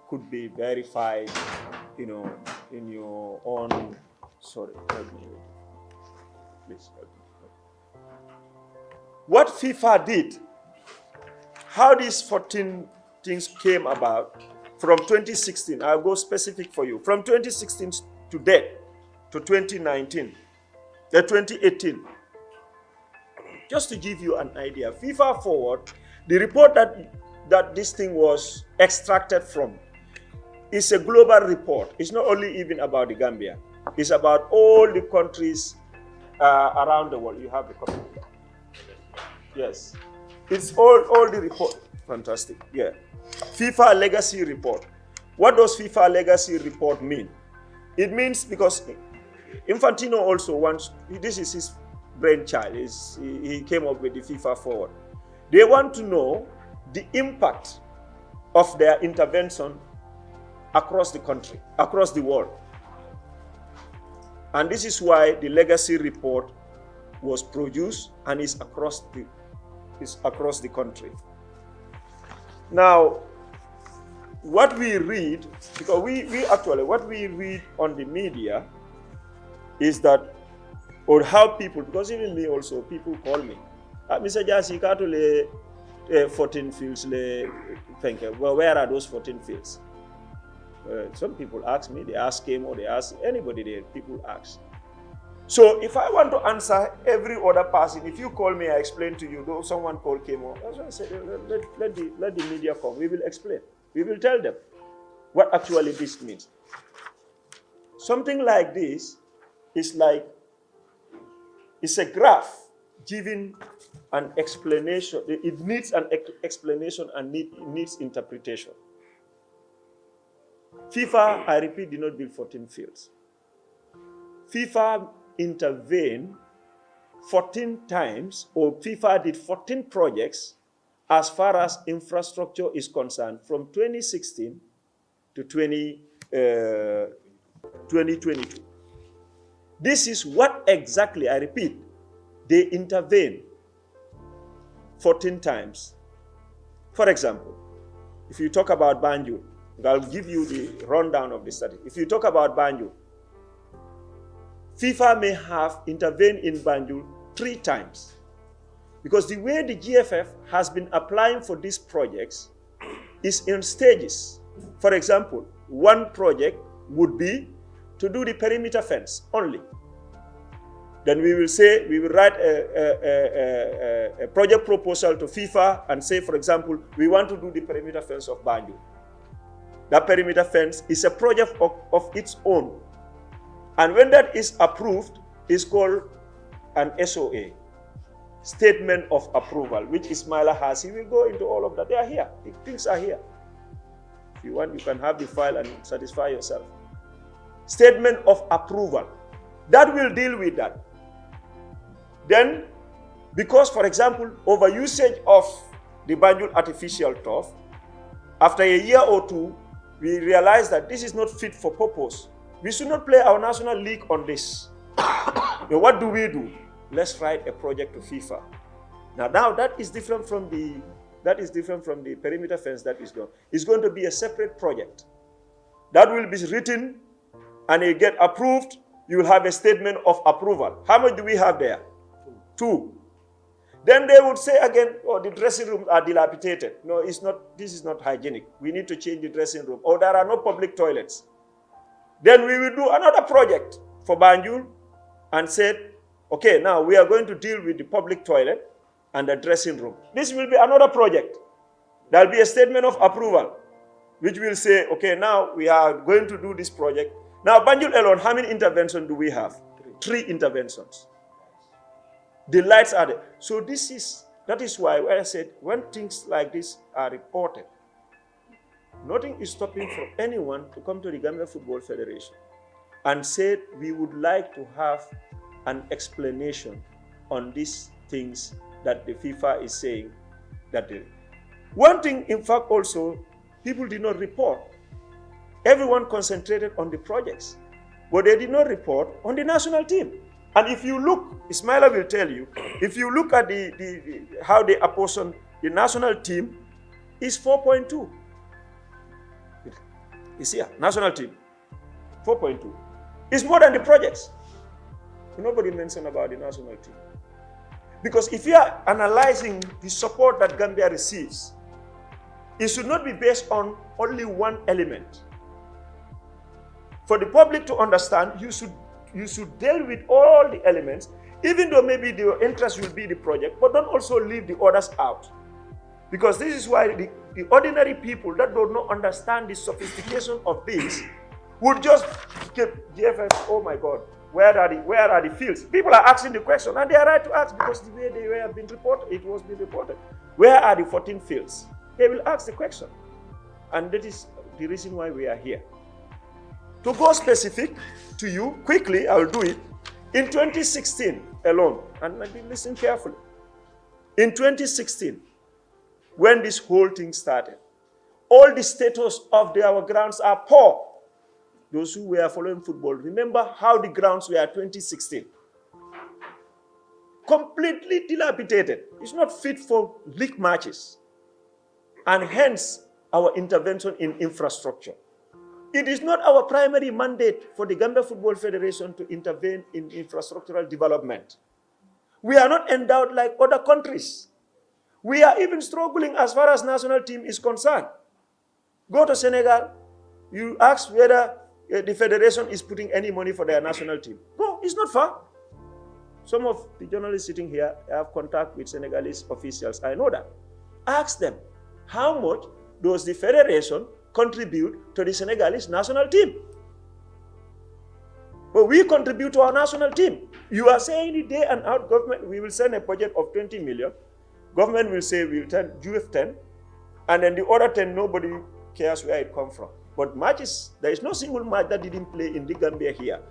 could be verified, in your own, sorry, help me, please help me. What FIFA did, how these 14 things came about from 2016, I'll go specific for you, from 2016 to date, to 2019, 2018. Just to give you an idea, FIFA Forward, the report that this thing was extracted from, is a global report. It's not only even about the Gambia. It's about all the countries around the world. You have the copy. Yes. It's all the report. Fantastic. Yeah. FIFA Legacy Report. What does FIFA Legacy Report mean? It means, because Infantino also wants, this is his brainchild, he came up with the FIFA Forward. They want to know the impact of their intervention across the country, across the world. And this is why the legacy report was produced and is across the country. Now, what we read, because we actually, what we read on the media is that, or how people, because even me also, people call me, Mr. Jasi, you got 14 fields, well, where are those 14 fields? Some people ask me, they ask him, or they ask anybody there, people ask. So if I want to answer every other person, if you call me, I explain to you, though someone called came on, that's why I said, let the media come, we will explain. We will tell them what actually this means. Something like this is like, it's a graph giving an explanation. It needs an explanation and it needs interpretation. FIFA, I repeat, did not build 14 fields. FIFA intervened 14 times, or FIFA did 14 projects as far as infrastructure is concerned from 2016 to 2022. This is what exactly, I repeat, they intervene 14 times. For example, if you talk about Banjul, I'll give you the rundown of the study. If you talk about Banjul, FIFA may have intervened in Banjul 3 times. Because the way the GFF has been applying for these projects is in stages. For example, one project would be to do the perimeter fence only. Then we will say, we will write a project proposal to FIFA and say, for example, we want to do the perimeter fence of Banjul. That perimeter fence is a project of its own. And when that is approved, it's called an SOA, Statement of Approval, which Ismaila has. He will go into all of that. They are here. The things are here. If you want, you can have the file and satisfy yourself. Statement of Approval. That will deal with that. Then, because, for example, overusage of the Banjul artificial turf, after a year or two, we realize that this is not fit for purpose. We should not play our national league on this. Now, what do? Let's write a project to FIFA. Now that is different from the perimeter fence that is done. It's going to be a separate project. That will be written and it get approved. You will have a statement of approval. How much do we have there? 2. Then they would say again, oh, the dressing rooms are dilapidated. No, it's not. This is not hygienic. We need to change the dressing room. Or there are no public toilets. Then we will do another project for Banjul and said, okay, now we are going to deal with the public toilet and the dressing room. This will be another project. There will be a statement of approval, which will say, okay, now we are going to do this project. Now, Banjul alone, how many interventions do we have? 3 interventions. The lights are there. So that That is why I said when things like this are reported, nothing is stopping for anyone to come to the Gambia Football Federation and say we would like to have an explanation on these things that the FIFA is saying. One thing, in fact, also, people did not report. Everyone concentrated on the projects, but they did not report on the national team. And if you look, Ismaila will tell you, if you look at how they apportion the national team, is 4.2. It's here, national team, 4.2. It's more than the projects. Nobody mentioned about the national team. Because if you are analyzing the support that Gambia receives, it should not be based on only one element. For the public to understand, you should deal with all the elements, even though maybe the interest will be the project, but don't also leave the others out. Because this is why the ordinary people that do not understand the sophistication of this would just keep GFF, oh my God, where are the fields? People are asking the question, and they are right to ask because the way they were being reported, it was being reported. Where are the 14 fields? They will ask the question. And that is the reason why we are here. To go specific to you, quickly, I will do it. In 2016 alone, and listen carefully. In 2016, when this whole thing started, all the status of our grounds are poor. Those who were following football, remember how the grounds were 2016. Completely dilapidated. It's not fit for league matches. And hence, our intervention in infrastructure. It is not our primary mandate for the Gambia Football Federation to intervene in infrastructural development. We are not endowed like other countries. We are even struggling as far as national team is concerned. Go to Senegal, you ask whether the federation is putting any money for their national team. No, it's not far. Some of the journalists sitting here have contact with Senegalese officials. I know that. Ask them, how much does the federation contribute to the Senegalese national team? But we contribute to our national team. You are saying it day and out, government, we will send a budget of 20 million. Government will say we'll give 10. And then the other 10, nobody cares where it comes from. But matches, there is no single match that didn't play in the Gambia here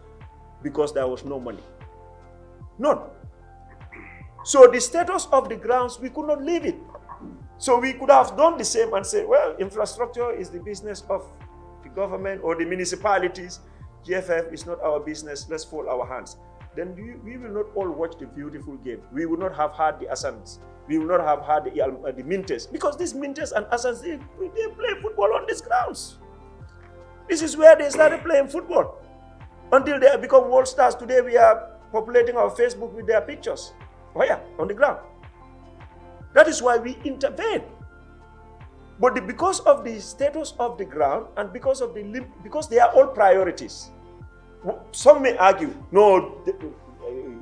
because there was no money. None. So the status of the grounds, we could not leave it. So we could have done the same and say, well, infrastructure is the business of the government or the municipalities. GFF is not our business. Let's fold our hands. Then we will not all watch the beautiful game. We will not have had the Assans. We will not have had the Mintes. Because these Mintes and Assans, they play football on these grounds. This is where they started playing football. Until they become world stars. Today we are populating our Facebook with their pictures. Oh yeah, on the ground. That is why we intervene. But because of the status of the ground and because they are all priorities. Some may argue, no,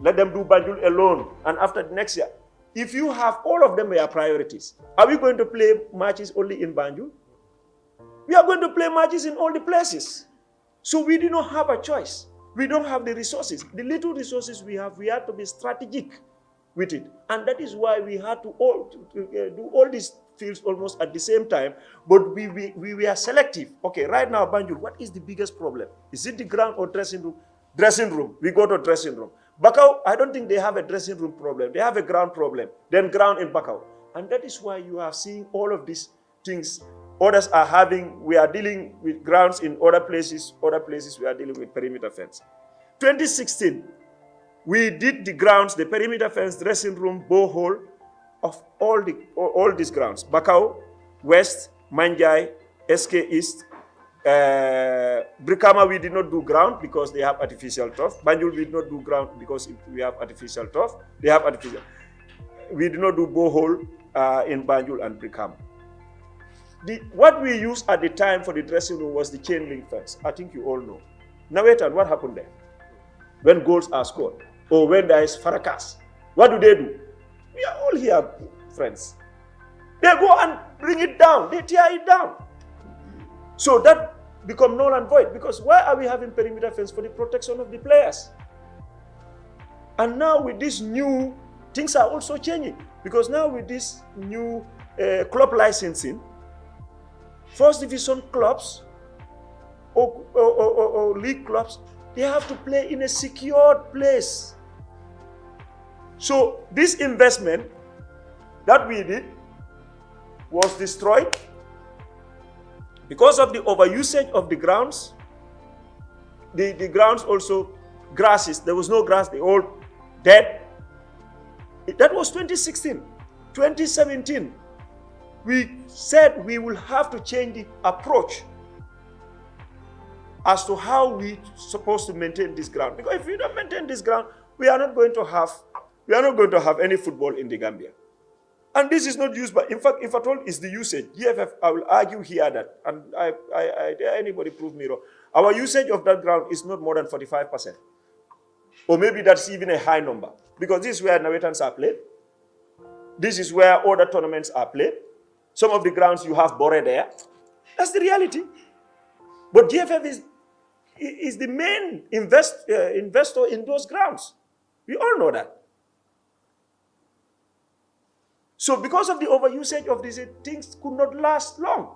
let them do Banjul alone and after the next year. If you have all of them are priorities, are we going to play matches only in Banjul? We are going to play matches in all the places. So we do not have a choice. We don't have the resources. The little resources we have to be strategic with it. And that is why we had to do all these fields almost at the same time. But we were selective. Okay, right now, Banjul, what is the biggest problem? Is it the ground or dressing room? Dressing room. We go to dressing room. Bakau, I don't think they have a dressing room problem. They have a ground problem. Then ground in Bakau. And that is why you are seeing all of these things. Others are we are dealing with grounds in other places we are dealing with perimeter fence. 2016, we did the grounds, the perimeter fence, dressing room, borehole of all these grounds. Bakau, West, Manjai, SK East, Brikama we did not do ground because they have artificial turf. Banjul we did not do ground because we have artificial turf. They have artificial. We did not do borehole in Banjul and Brikama. What we used at the time for the dressing room was the chain link fence. I think you all know. Now wait, and what happened there? When goals are scored or when there is fracas, what do? We are all here, friends. They go and bring it down. They tear it down. So that become null and void because why are we having perimeter fence? For the protection of the players. And now with this new, things are also changing. Because now with this new club licensing, first division clubs or league clubs, they have to play in a secured place. So this investment that we did was destroyed because of the overusage of the grounds. The grounds also, grasses, there was no grass, they all dead. That was 2016. 2017, we said we will have to change the approach as to how we supposed to maintain this ground. Because if we don't maintain this ground, we are not going to have any football in the Gambia. And this is not used by, in fact, if at all, it's the usage. GFF, I will argue here that, and I dare anybody prove me wrong, our usage of that ground is not more than 45%. Or maybe that's even a high number. Because this is where Nawetans are played. This is where other tournaments are played. Some of the grounds you have Bore there. That's the reality. But GFF is the main investor in those grounds. We all know that. So because of the overusage of these things could not last long.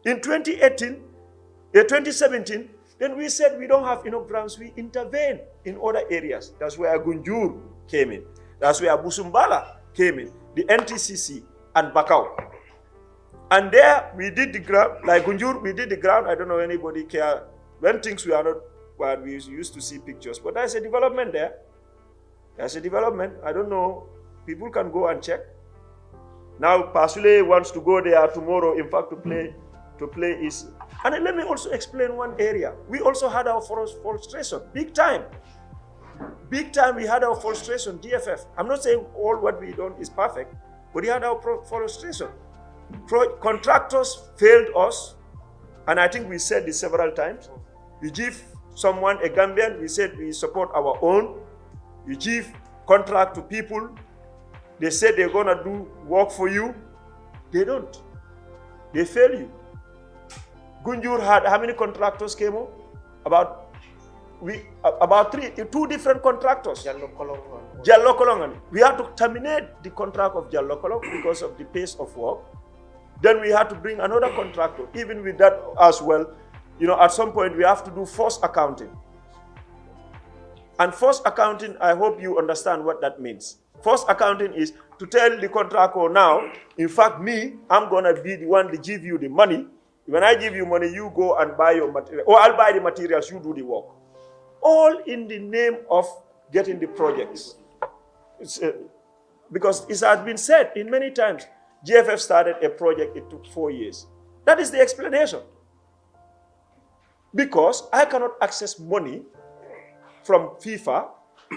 In 2017, then we said we don't have enough grounds. We intervened in other areas. That's where Gunjur came in. That's where Busumbala came in. The NTCC and Bakau. And there we did the ground, like Gunjur, we did the ground. I don't know anybody care. When things were not what we used to see pictures. But there's a development there. There's a development. I don't know. People can go and check. Now Pasule wants to go there tomorrow, in fact, to play is. And let me also explain one area. We also had our frustration, big time. Big time we had our frustration, GFF. I'm not saying all what we done is perfect, but we had our frustration. Contractors failed us, and I think we said this several times. You give someone, a Gambian, we said we support our own. You give contract to people. They said they're going to do work for you. They don't. They fail you. Gunjur had, how many contractors came on? About two different contractors. Jallo Kolongan. We had to terminate the contract of Jallo Kolong because of the pace of work. Then we had to bring another contractor. Even with that as well, at some point we have to do forced accounting. And forced accounting, I hope you understand what that means. Forced accounting is to tell the contractor now, in fact, I'm going to be the one to give you the money. When I give you money, you go and buy your material, or I'll buy the materials, you do the work. All in the name of getting the projects. Because it has been said in many times, GFF started a project, it took 4 years. That is the explanation. Because I cannot access money from FIFA.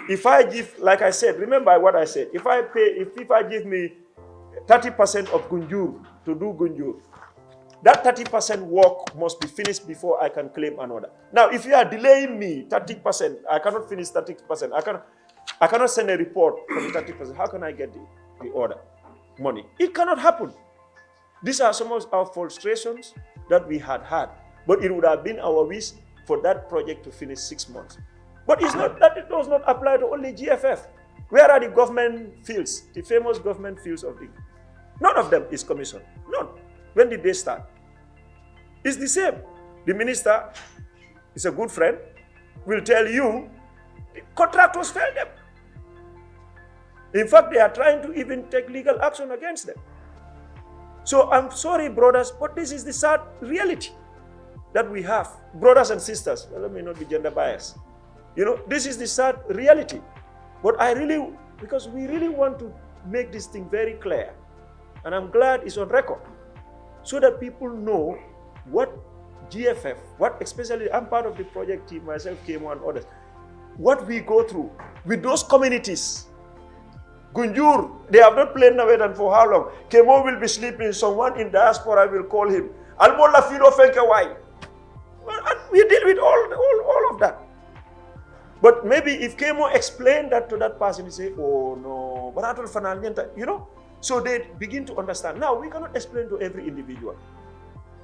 If I give, like I said, remember what I said, if FIFA give me 30% of Gunjur to do Gunjur, that 30% work must be finished before I can claim another. Now, if you are delaying me 30%, I cannot finish 30%. I cannot send a report for the 30%. How can I get the order, money? It cannot happen. These are some of our frustrations that we had. But it would have been our wish for that project to finish 6 months. But it's not that it does not apply to only GFF. Where are the government fields, the famous government fields of the... None of them is commissioned. None. When did they start? It's the same. The minister is a good friend, will tell you the contractors failed them. In fact, they are trying to even take legal action against them. So I'm sorry, brothers, but this is the sad reality that we have. Brothers and sisters, well, let me not be gender biased. This is the sad reality. But because we really want to make this thing very clear, and I'm glad it's on record, so that people know what GFF, especially I'm part of the project team, myself, Kemo and others, what we go through with those communities. Gunjur, they have not played Navedan for how long? Kemo will be sleeping, someone in diaspora will call him. Almola Filo Fenkawai. And we deal with all of that. But maybe if Kemo explained that to that person, he say, oh no, but I don't final, So they begin to understand. Now, we cannot explain to every individual.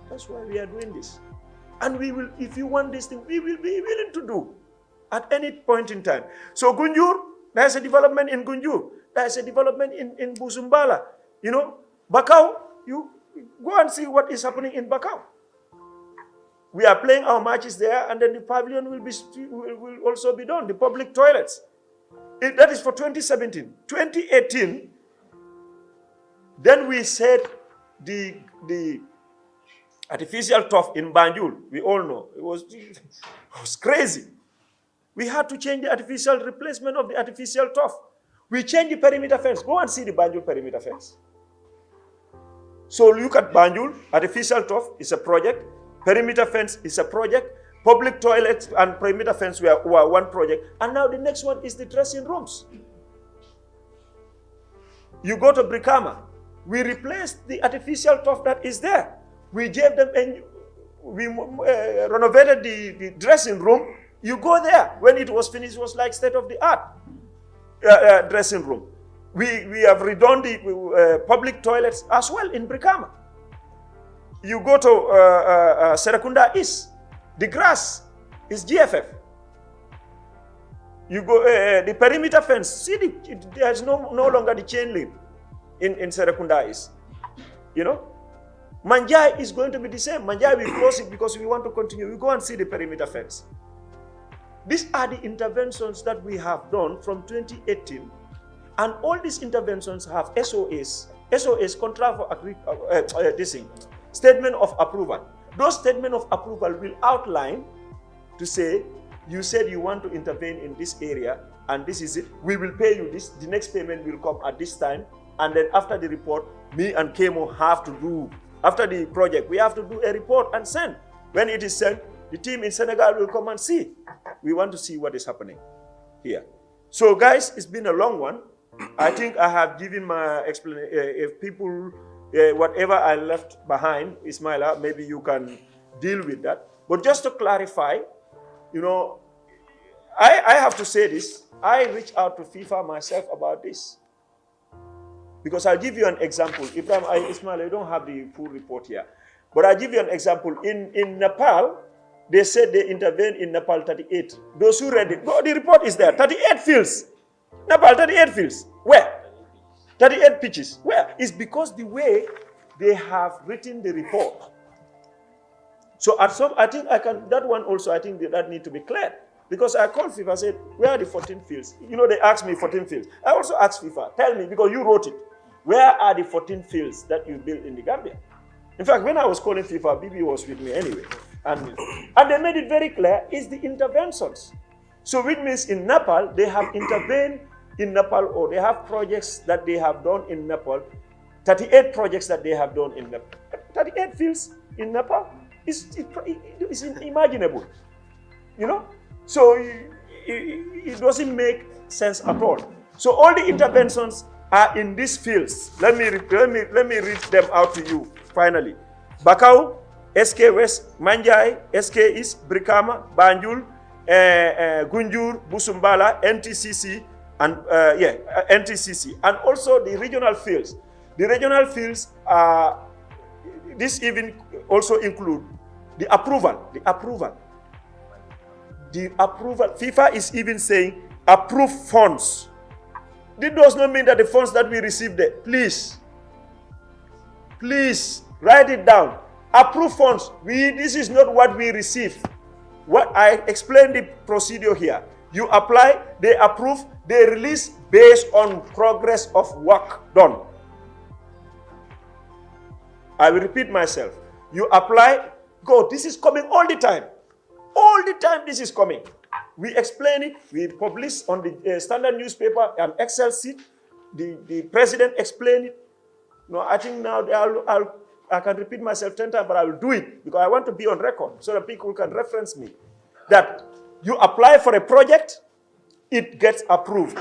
That's why we are doing this. And we will, if you want this thing, we will be willing to do at any point in time. So Gunjur, there's a development in Gunjur. There's a development in Busumbala. You know, Bakau, you go and see what is happening in Bakau. We are playing our matches there, and then the pavilion will also be done, the public toilets. That is for 2017. 2018, then we said the artificial turf in Banjul, we all know, it was crazy. We had to change the artificial replacement of the artificial turf. We changed the perimeter fence. Go and see the Banjul perimeter fence. So look at Banjul, artificial turf is a project, perimeter fence is a project, public toilets and perimeter fence were one project, and now the next one is the dressing rooms. You go to Brikama, we replaced the artificial turf that is there. We gave them, and we renovated the dressing room. You go there, when it was finished, it was like state-of-the-art dressing room. We have redone the public toilets as well in Brikama. You go to Serakunda East, the grass is GFF. You go, the perimeter fence, see, there's no longer the chain link in Serakunda East. You know? Manjai is going to be the same. Manjai, we close it because we want to continue. We go and see the perimeter fence. These are the interventions that we have done from 2018. And all these interventions have SOAs, contract for statement of approval. Those statement of approval will outline to say, you said you want to intervene in this area, and this is it. We will pay you this. The next payment will come at this time. And then after the report, me and Kemo have to do, after the project, we have to do a report and send. When it is sent, the team in Senegal will come and see. We want to see what is happening here. So guys, it's been a long one. I think I have given my explanation. If people, whatever I left behind, Ismaila, maybe you can deal with that. But just to clarify, you know, I have to say this. I reached out to FIFA myself about this. Because I'll give you an example. Ismaila, you don't have the full report here. But I'll give you an example. In Nepal, they said they intervened in Nepal 38. Those who read it, the report is there. 38 fields. Nepal, 38 fields. Where? 38 pitches. Where? It's because the way they have written the report. So I think that one also, I think that need to be cleared. Because I called FIFA, I said, where are the 14 fields? You know, they asked me 14 fields. I also asked FIFA, tell me, because you wrote it, where are the 14 fields that you built in the Gambia? In fact, when I was calling FIFA, Bibi was with me anyway. And they made it very clear, it's the interventions. So which means in Nepal, they have intervened in Nepal, or they have projects that they have done in Nepal, 38 projects that they have done in Nepal. 38 fields in Nepal is unimaginable, you know? So it doesn't make sense at all. So all the interventions are in these fields. Let me read them out to you finally. Bakau, SK West, Manjai, SK East, Brikama, Banjul, Gunjur, Busumbala, NTCC, and NTCC, and also the regional fields. The regional fields are, this even also include the approval. FIFA is even saying approve funds. This does not mean that the funds that we received there, please write it down. Approve funds. This is not what we receive. What I explained the procedure here. You apply, they approve, they release based on progress of work done. I will repeat myself. You apply, go. This is coming all the time. All the time this is coming. We explain it. We publish on the standard newspaper, an Excel sheet. The president explained it. No, I think now I can repeat myself 10 times, but I will do it because I want to be on record so that people can reference me. That you apply for a project, it gets approved.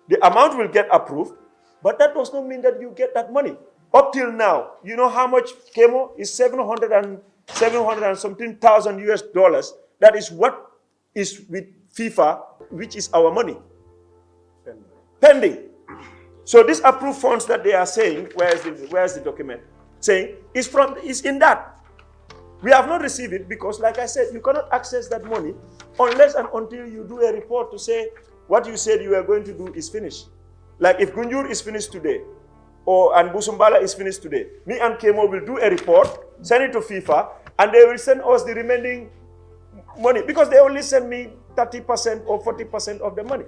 The amount will get approved, but that does not mean that you get that money. Up till now, you know how much chemo is? 700 and something thousand US dollars. That is what is with FIFA, which is our money. Pending. So these approved funds that they are saying, where's the document? Saying is in that. We have not received it because, like I said, you cannot access that money unless and until you do a report to say what you said you were going to do is finished. Like if Gunjur is finished today, and Busumbala is finished today, me and Kemo will do a report, send it to FIFA, and they will send us the remaining money, because they only send me 30% or 40% of the money.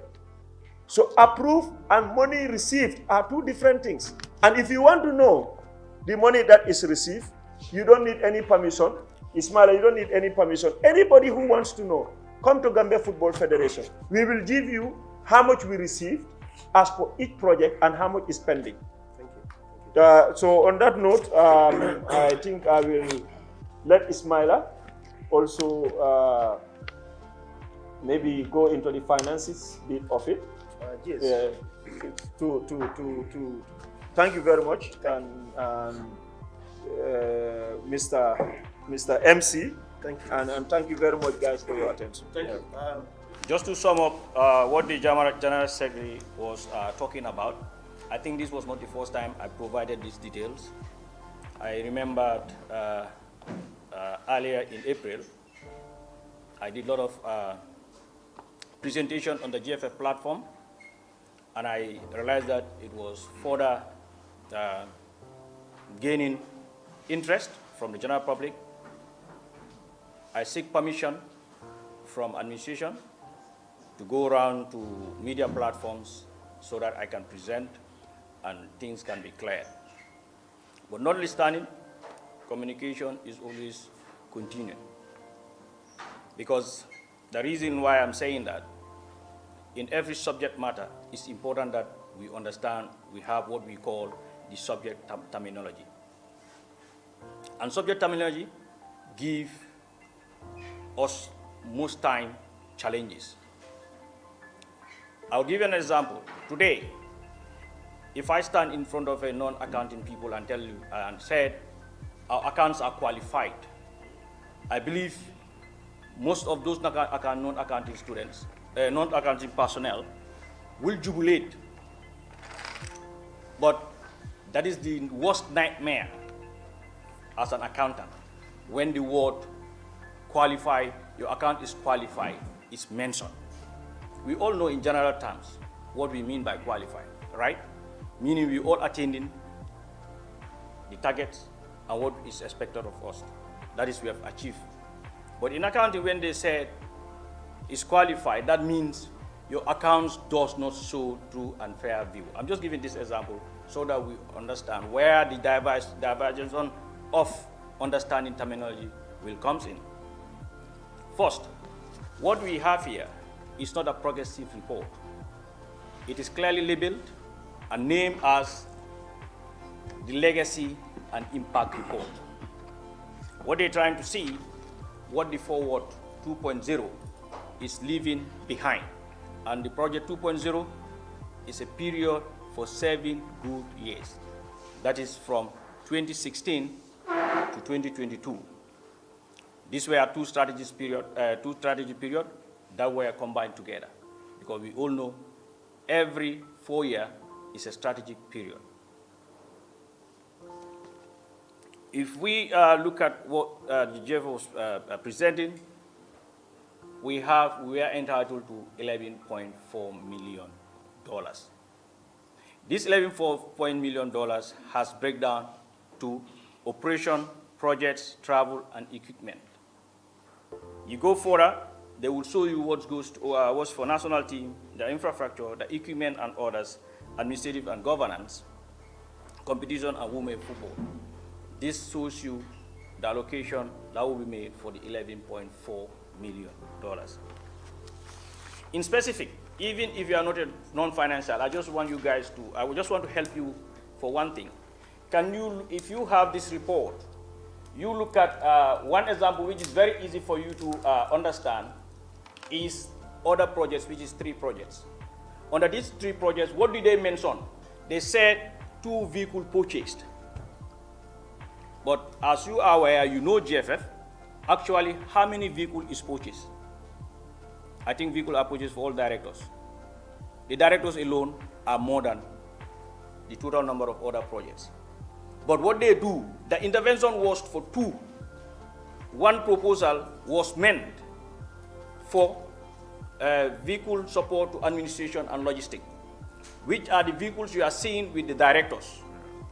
So approved and money received are two different things. And if you want to know the money that is received, you don't need any permission. Ismaila, you don't need any permission. Anybody who wants to know, come to Gambia Football Federation. We will give you how much we received as for each project and how much is pending. Thank you. So on that note, I think I will let Ismaila also maybe go into the finances bit of it. Yes. Thank you very much, and Mr. MC. Thank you. And thank you very much, guys, for your attention. Thank you. Just to sum up what the General Secretary was talking about, I think this was not the first time I provided these details. I remembered earlier in April, I did a lot of presentation on the GFF platform, and I realized that it was further gaining interest from the general public. I seek permission from administration to go around to media platforms so that I can present and things can be cleared. But notwithstanding, communication is always continuing. Because the reason why I'm saying that, in every subject matter, it's important that we understand we have what we call the subject terminology. And subject terminology give us most time challenges. I'll give you an example. Today, if I stand in front of a non-accounting people and tell you and said our accounts are qualified, I believe most of those non-accounting students, non-accounting personnel will jubilate. But that is the worst nightmare as an accountant. When the word qualify, your account is qualified, is mentioned. We all know in general terms what we mean by qualified, right? Meaning we all attending the targets and what is expected of us. That is we have achieved. But in accounting, when they said is qualified, that means your accounts does not show true and fair view. I'm just giving this example so that we understand where the divergence of understanding terminology will comes in. First, what we have here is not a progressive report. It is clearly labeled and named as the Legacy and Impact Report. What they're trying to see, what the Forward 2.0 is leaving behind. And the Project 2.0 is a period for 7 good years. That is from 2016 to 2022. These were two strategy periods that were combined together, because we all know every 4 years is a strategic period. If we look at what the GF was presenting, we are entitled to $11.4 million. This $11.4 million has breakdown to operation, projects, travel, and equipment. You go further, they will show you what goes to, what's for national team, the infrastructure, the equipment and others, administrative and governance, competition and women football. This shows you the allocation that will be made for the $11.4 million. In specific, even if you are not a non-financial, I just want you guys to, I would just want to help you for one thing. Can you, if you have this report, you look at one example which is very easy for you to understand is other projects, which is 3 projects. Under these 3 projects, what did they mention? They said 2 vehicles purchased. But as you are aware, you know GFF, actually how many vehicles is purchased? I think vehicles are purchased for all directors. The directors alone are more than the total number of other projects. But what they do, the intervention was for 2. One proposal was meant for vehicle support to administration and logistics. which are the vehicles you are seeing with the directors.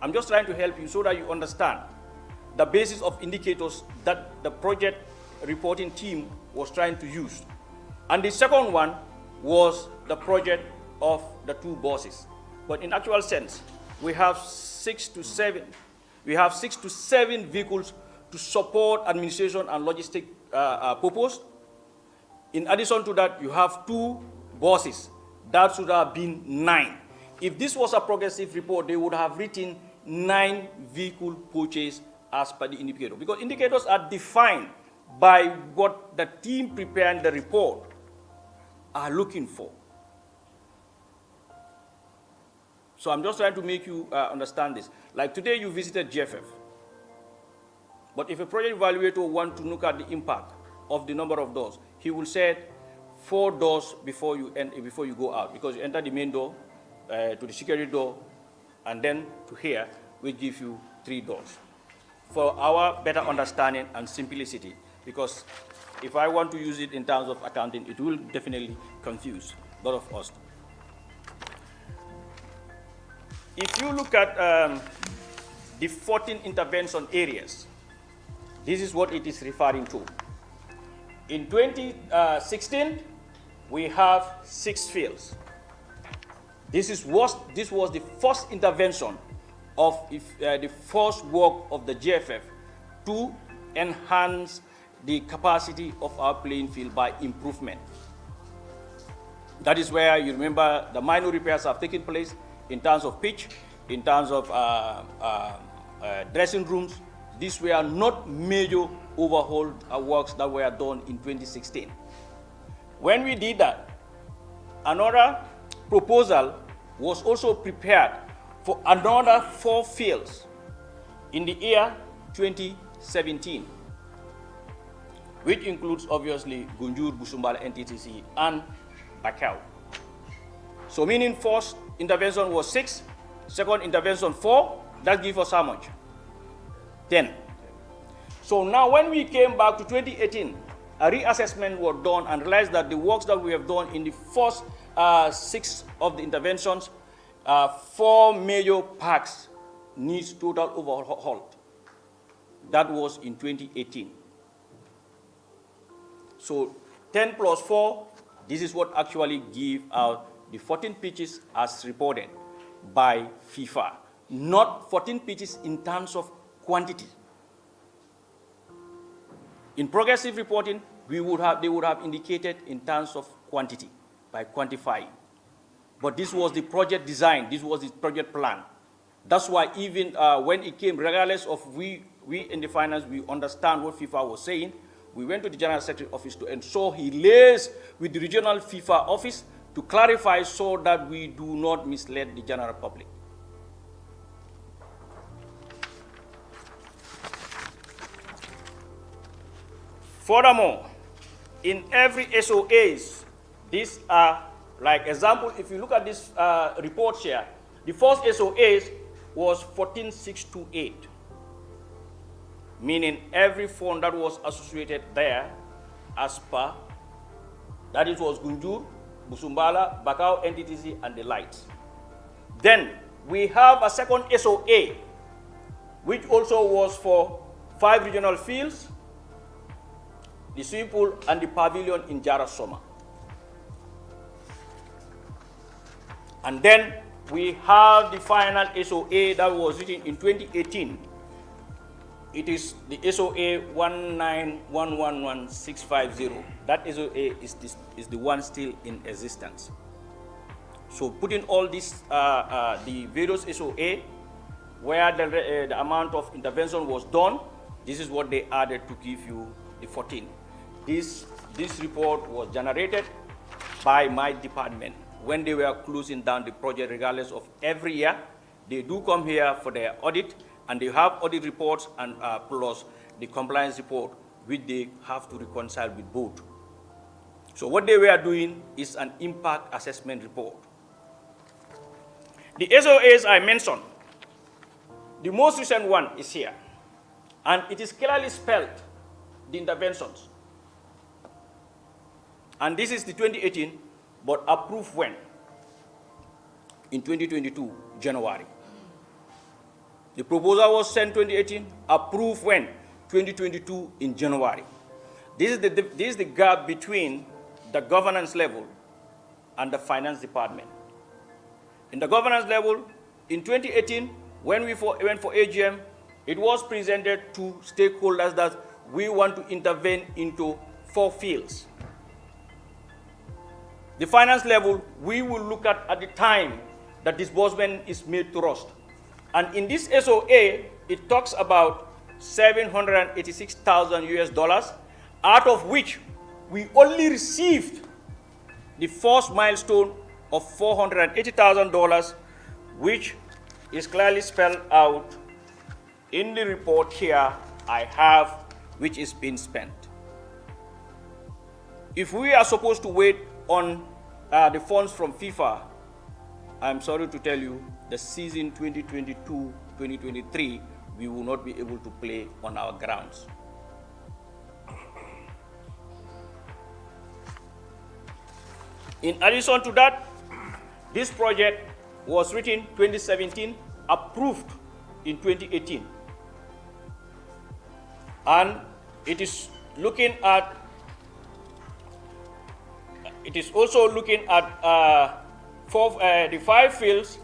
I'm just trying to help you so that you understand the basis of indicators that the project reporting team was trying to use. And the second one was the project of the two buses. But in actual sense, we have 6 to 7 vehicles to support administration and logistic purpose. In addition to that, you have 2 buses. That should have been 9. If this was a progressive report, they would have written 9 vehicle purchase as per the indicator. Because indicators are defined by what the team preparing the report are looking for. So I'm just trying to make you understand this. Like today you visited GFF. But if a project evaluator wants to look at the impact of the number of doors, he will set 4 doors before you go out, because you enter the main door, to the security door, and then to here, we give you 3 doors. For our better understanding and simplicity, because if I want to use it in terms of accounting, it will definitely confuse a lot of us. If you look at the 14 intervention areas, this is what it is referring to. In 2016, we have 6 fields. This was the first intervention of the first work of the GFF to enhance the capacity of our playing field by improvement. That is where you remember the minor repairs have taken place in terms of pitch, in terms of dressing rooms. These were not major overhaul works that were done in 2016. When we did that, another proposal was also prepared for another 4 fields in the year 2017, which includes obviously Gunjur, Busumbala, NTTC, and Bakau. So meaning first intervention was 6, second intervention 4, that gives us how much? 10. So now when we came back to 2018, a reassessment was done and realized that the works that we have done in the first 6 of the interventions, 4 major parks needs total overhaul. That was in 2018. So 10 plus 4, this is what actually give out the 14 pitches as reported by FIFA. Not 14 pitches in terms of quantity. In progressive reporting, they would have indicated in terms of quantity by quantifying. But this was the project design, this was the project plan. That's why even when it came, regardless of we in the finance, we understand what FIFA was saying, we went to the General Secretary office to ensure he liaised with the regional FIFA office to clarify so that we do not mislead the general public. Furthermore, in every SOAs, these are like example, if you look at this report here, the first SOAs was 14628, meaning every fund that was associated there as per, that it was Gunjur, Busumbala, Bakau, NTTC, and the lights. Then we have a second SOA, which also was for 5 regional fields, the swimming pool, and the pavilion in Jarasoma. And then we have the final SOA that was written in 2018. It is the SOA 191111650. That SOA is the one still in existence. So putting all this, the various SOA, where the amount of intervention was done, this is what they added to give you the 14. This report was generated by my department when they were closing down the project. Regardless of every year, they do come here for their audit, and they have audit reports and plus the compliance report, which they have to reconcile with both. So what they were doing is an impact assessment report. The SOAs I mentioned, the most recent one is here, and it is clearly spelled, the interventions. And this is the 2018, but approved when? in 2022, January. The proposal was sent 2018, approved when? 2022 in January. This is the gap between the governance level and the finance department. In the governance level, in 2018, when we went for AGM, it was presented to stakeholders that we want to intervene into 4 fields. The finance level, we will look at the time that disbursement is made to us. And in this SOA, it talks about 786,000 US dollars, out of which we only received the first milestone of $480,000, which is clearly spelled out in the report here I have, which is being spent. If we are supposed to wait on the funds from FIFA, I'm sorry to tell you, the season 2022-2023, we will not be able to play on our grounds. In addition to that, this project was written 2017, approved in 2018. And it is also looking at the 5 fields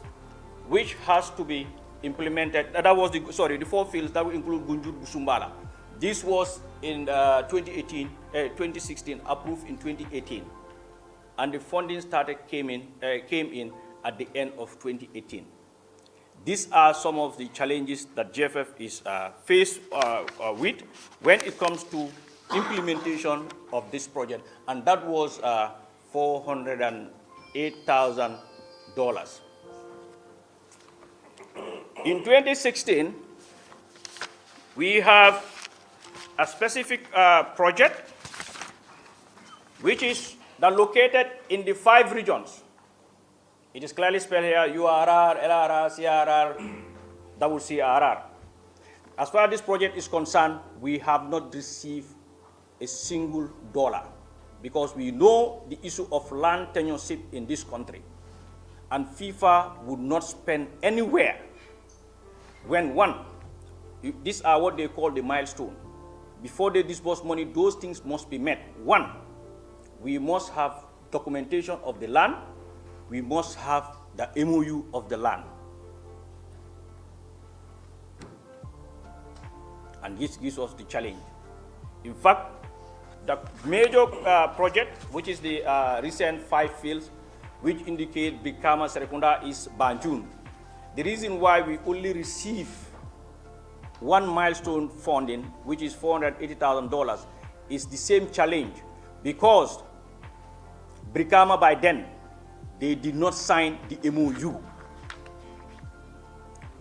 which has to be implemented. That was the 4 fields that will include Gunjur Busumbala. This was in 2016, approved in 2018. And the funding came in at the end of 2018. These are some of the challenges that GFF is faced with when it comes to implementation of this project, and that was $408,000. In 2016, we have a specific project which is located in the 5 regions. It is clearly spelled here, URR, LRR, CRR, WCRR. As far as this project is concerned, we have not received a single dollar because we know the issue of land tenureship in this country. And FIFA would not spend anywhere when these are what they call the milestone. Before they disburse money, those things must be met. 1, we must have documentation of the land. We must have the MOU of the land. And this gives us the challenge. In fact, the major project, which is the recent 5 fields, which indicate Brikama Serekunda is Banjul. The reason why we only receive 1 milestone funding, which is $480,000, is the same challenge because Brikama by then, they did not sign the MOU.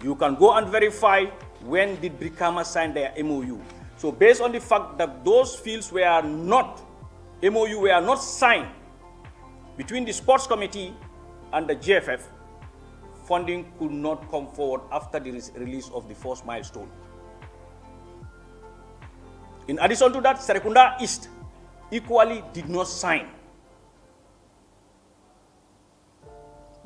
You can go and verify when did Brikama sign their MOU. So based on the fact that those fields were not, MOU were not signed between the sports committee and the GFF, funding could not come forward after the release of the first milestone. In addition to that, Serekunda East equally did not sign.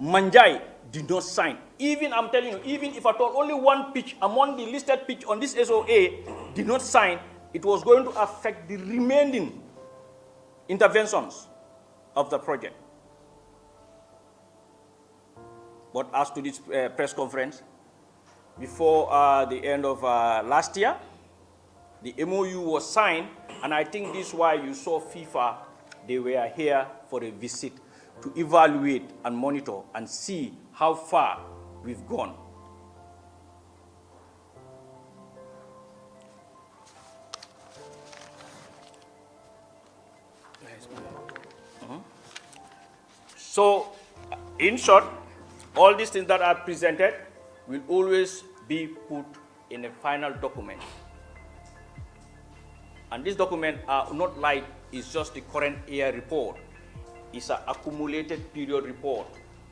Manjai did not sign. Even, I'm telling you, even if at all only 1 pitch among the listed pitch on this SOA did not sign, it was going to affect the remaining interventions of the project. But as to this press conference, before the end of last year, the MOU was signed, and I think this is why you saw FIFA, they were here for a visit to evaluate and monitor and see how far we've gone. So, in short, all these things that are presented will always be put in a final document. And this document are not like it's just the current year report. It's an accumulated period report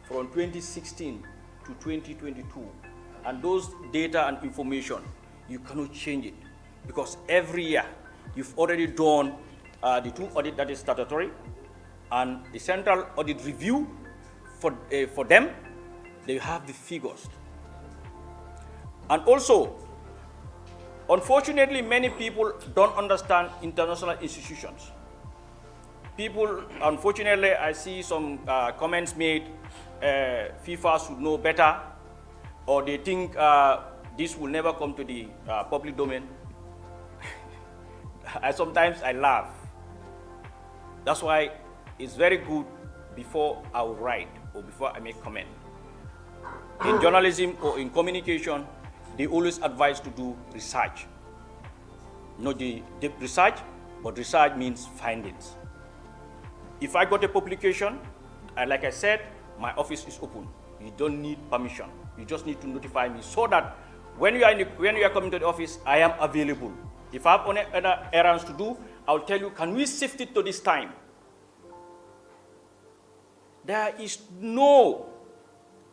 from 2016 to 2022. And those data and information, you cannot change it because every year you've already done the 2 audit that is statutory and the central audit review for them. They have the figures. And also, unfortunately, many people don't understand international institutions. People, unfortunately, I see some comments made, FIFA should know better, or they think this will never come to the public domain. Sometimes I laugh. That's why it's very good before I will write or before I make comment. In journalism or in communication, they always advise to do research. Not the deep research, but research means findings. If I got a publication, like I said, my office is open. You don't need permission. You just need to notify me so that when you are coming to the office, I am available. If I have other errands to do, I'll tell you, can we shift it to this time? There is no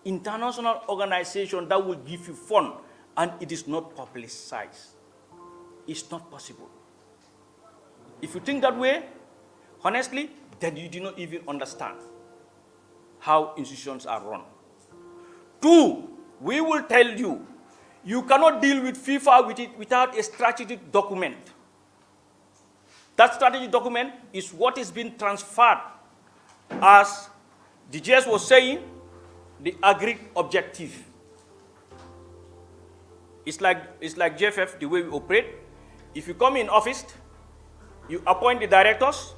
international organization that will give you fund and it is not publicized. It's not possible. If you think that way, honestly, then you do not even understand how institutions are run. 2, we will tell you, you cannot deal with FIFA without a strategic document. That strategic document is what is being transferred as the GS was saying, the agreed objective. It's like GFF, the way we operate. If you come in office, you appoint the directors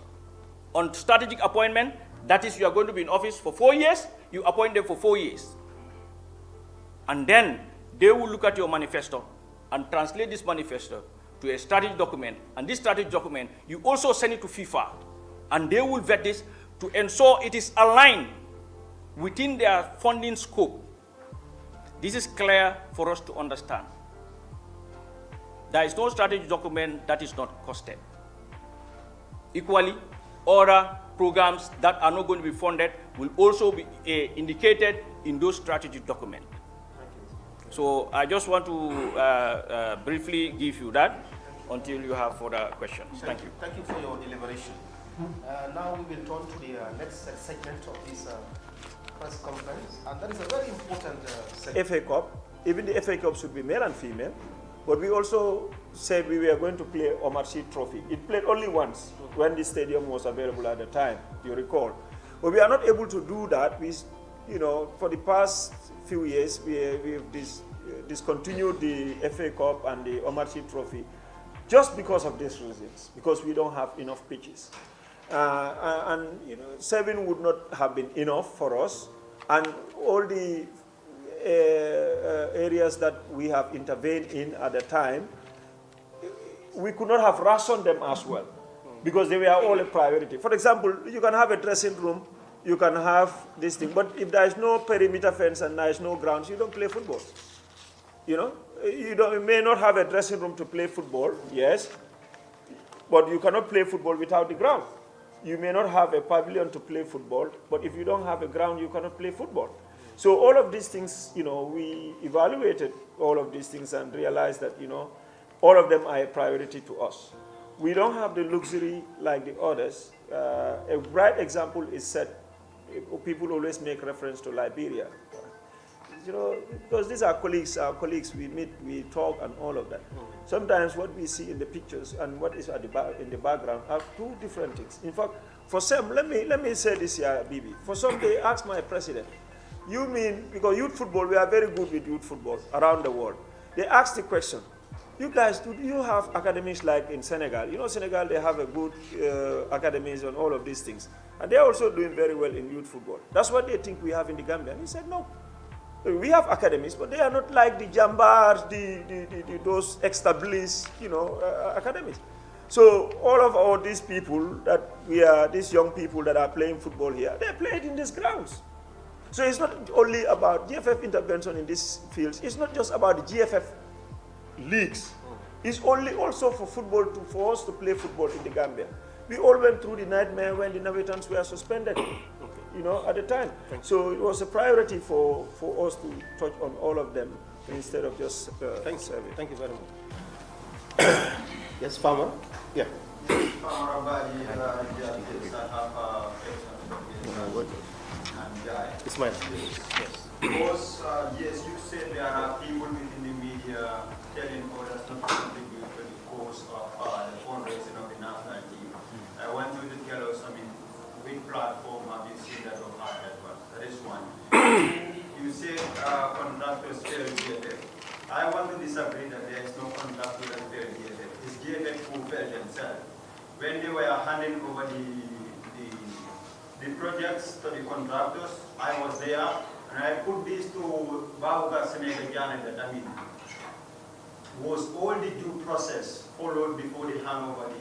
on strategic appointment. That is, you are going to be in office for 4 years, you appoint them for 4 years. And then they will look at your manifesto and translate this manifesto to a strategic document. And this strategic document, you also send it to FIFA. And they will vet this to ensure it is aligned within their funding scope. This is clear for us to understand. There is no strategic document that is not costed. Equally, other programs that are not going to be funded will also be indicated in those strategic documents. So I just want to briefly give you that until you have further questions. Thank you. Thank you for your deliberation. Now we will turn to the next segment of this press conference, and that is a very important segment. FA Cup, even the FA Cup should be male and female, but we also said we were going to play Omar Sy Trophy. It played only once when the stadium was available at the time, you recall. But we are not able to do that. We, for the past few years, we've discontinued the FA Cup and the Omar Sy Trophy just because of these reasons, because we don't have enough pitches. And 7 would not have been enough for us, and all the areas that we have intervened in at the time, we could not have rationed them as well, because they were all a priority. For example, you can have a dressing room, you can have this thing, but if there is no perimeter fence and there is no grounds, you don't play football. You may not have a dressing room to play football, yes, but you cannot play football without the ground. You may not have a pavilion to play football, but if you don't have a ground, you cannot play football. So all of these things, we evaluated all of these things and realized that, all of them are a priority to us. We don't have the luxury like the others. A bright example is set, people always make reference to Liberia. Because these are colleagues, we meet, we talk, and all of that. Sometimes what we see in the pictures and what is in the background are two different things. In fact, for some, let me say this here, Bibi. For some, they ask my president, you mean, because youth football, we are very good with youth football around the world. They ask the question, you guys, do you have academies like in Senegal? Senegal, they have a good academies and all of these things. And they're also doing very well in youth football. That's what they think we have in the Gambia. And he said, no. We have academies, but they are not like the Jambars, those established, academies. So all of these people these young people that are playing football here, they play it in these grounds. So it's not only about GFF intervention in these fields. It's not just about the GFF leagues. It's also for us to play football in the Gambia. We all went through the nightmare when the Navetans were suspended. At the time. So it was a priority for us to touch on all of them instead of just Thank you very much. Yes, Farmer? Yeah. Ismail. Yes. Because, yes, you said there are people within the media telling others not to contribute to the cause of the fundraising of the national team. I want you to tell us, which platform have you seen that or had that one? That is one. You said contractors fail GFF. I want to disagree that there is no contractor that failed GFF. It's GFF who failed themselves. When they were handing over the projects to the contractors, I was there, and I put this to Bahuga Senega Janet that was all the due process followed before they hand over the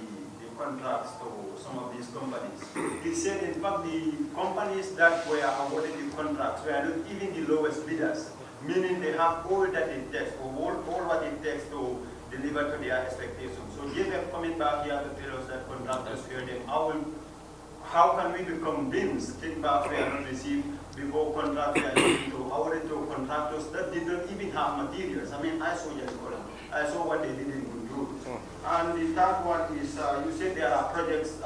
contracts to some of these companies. He said, in fact, the companies that were awarded the contracts were not even the lowest bidders, meaning they have all that it takes, or all what it takes to deliver to their expectations. So GFF coming back here to tell us that contractors fail them. How can we be convinced kickbacks were not received before contracts were awarded to contractors that did not even have materials? I saw just I saw what they did in Gunjur. And the third one is, you said there are projects,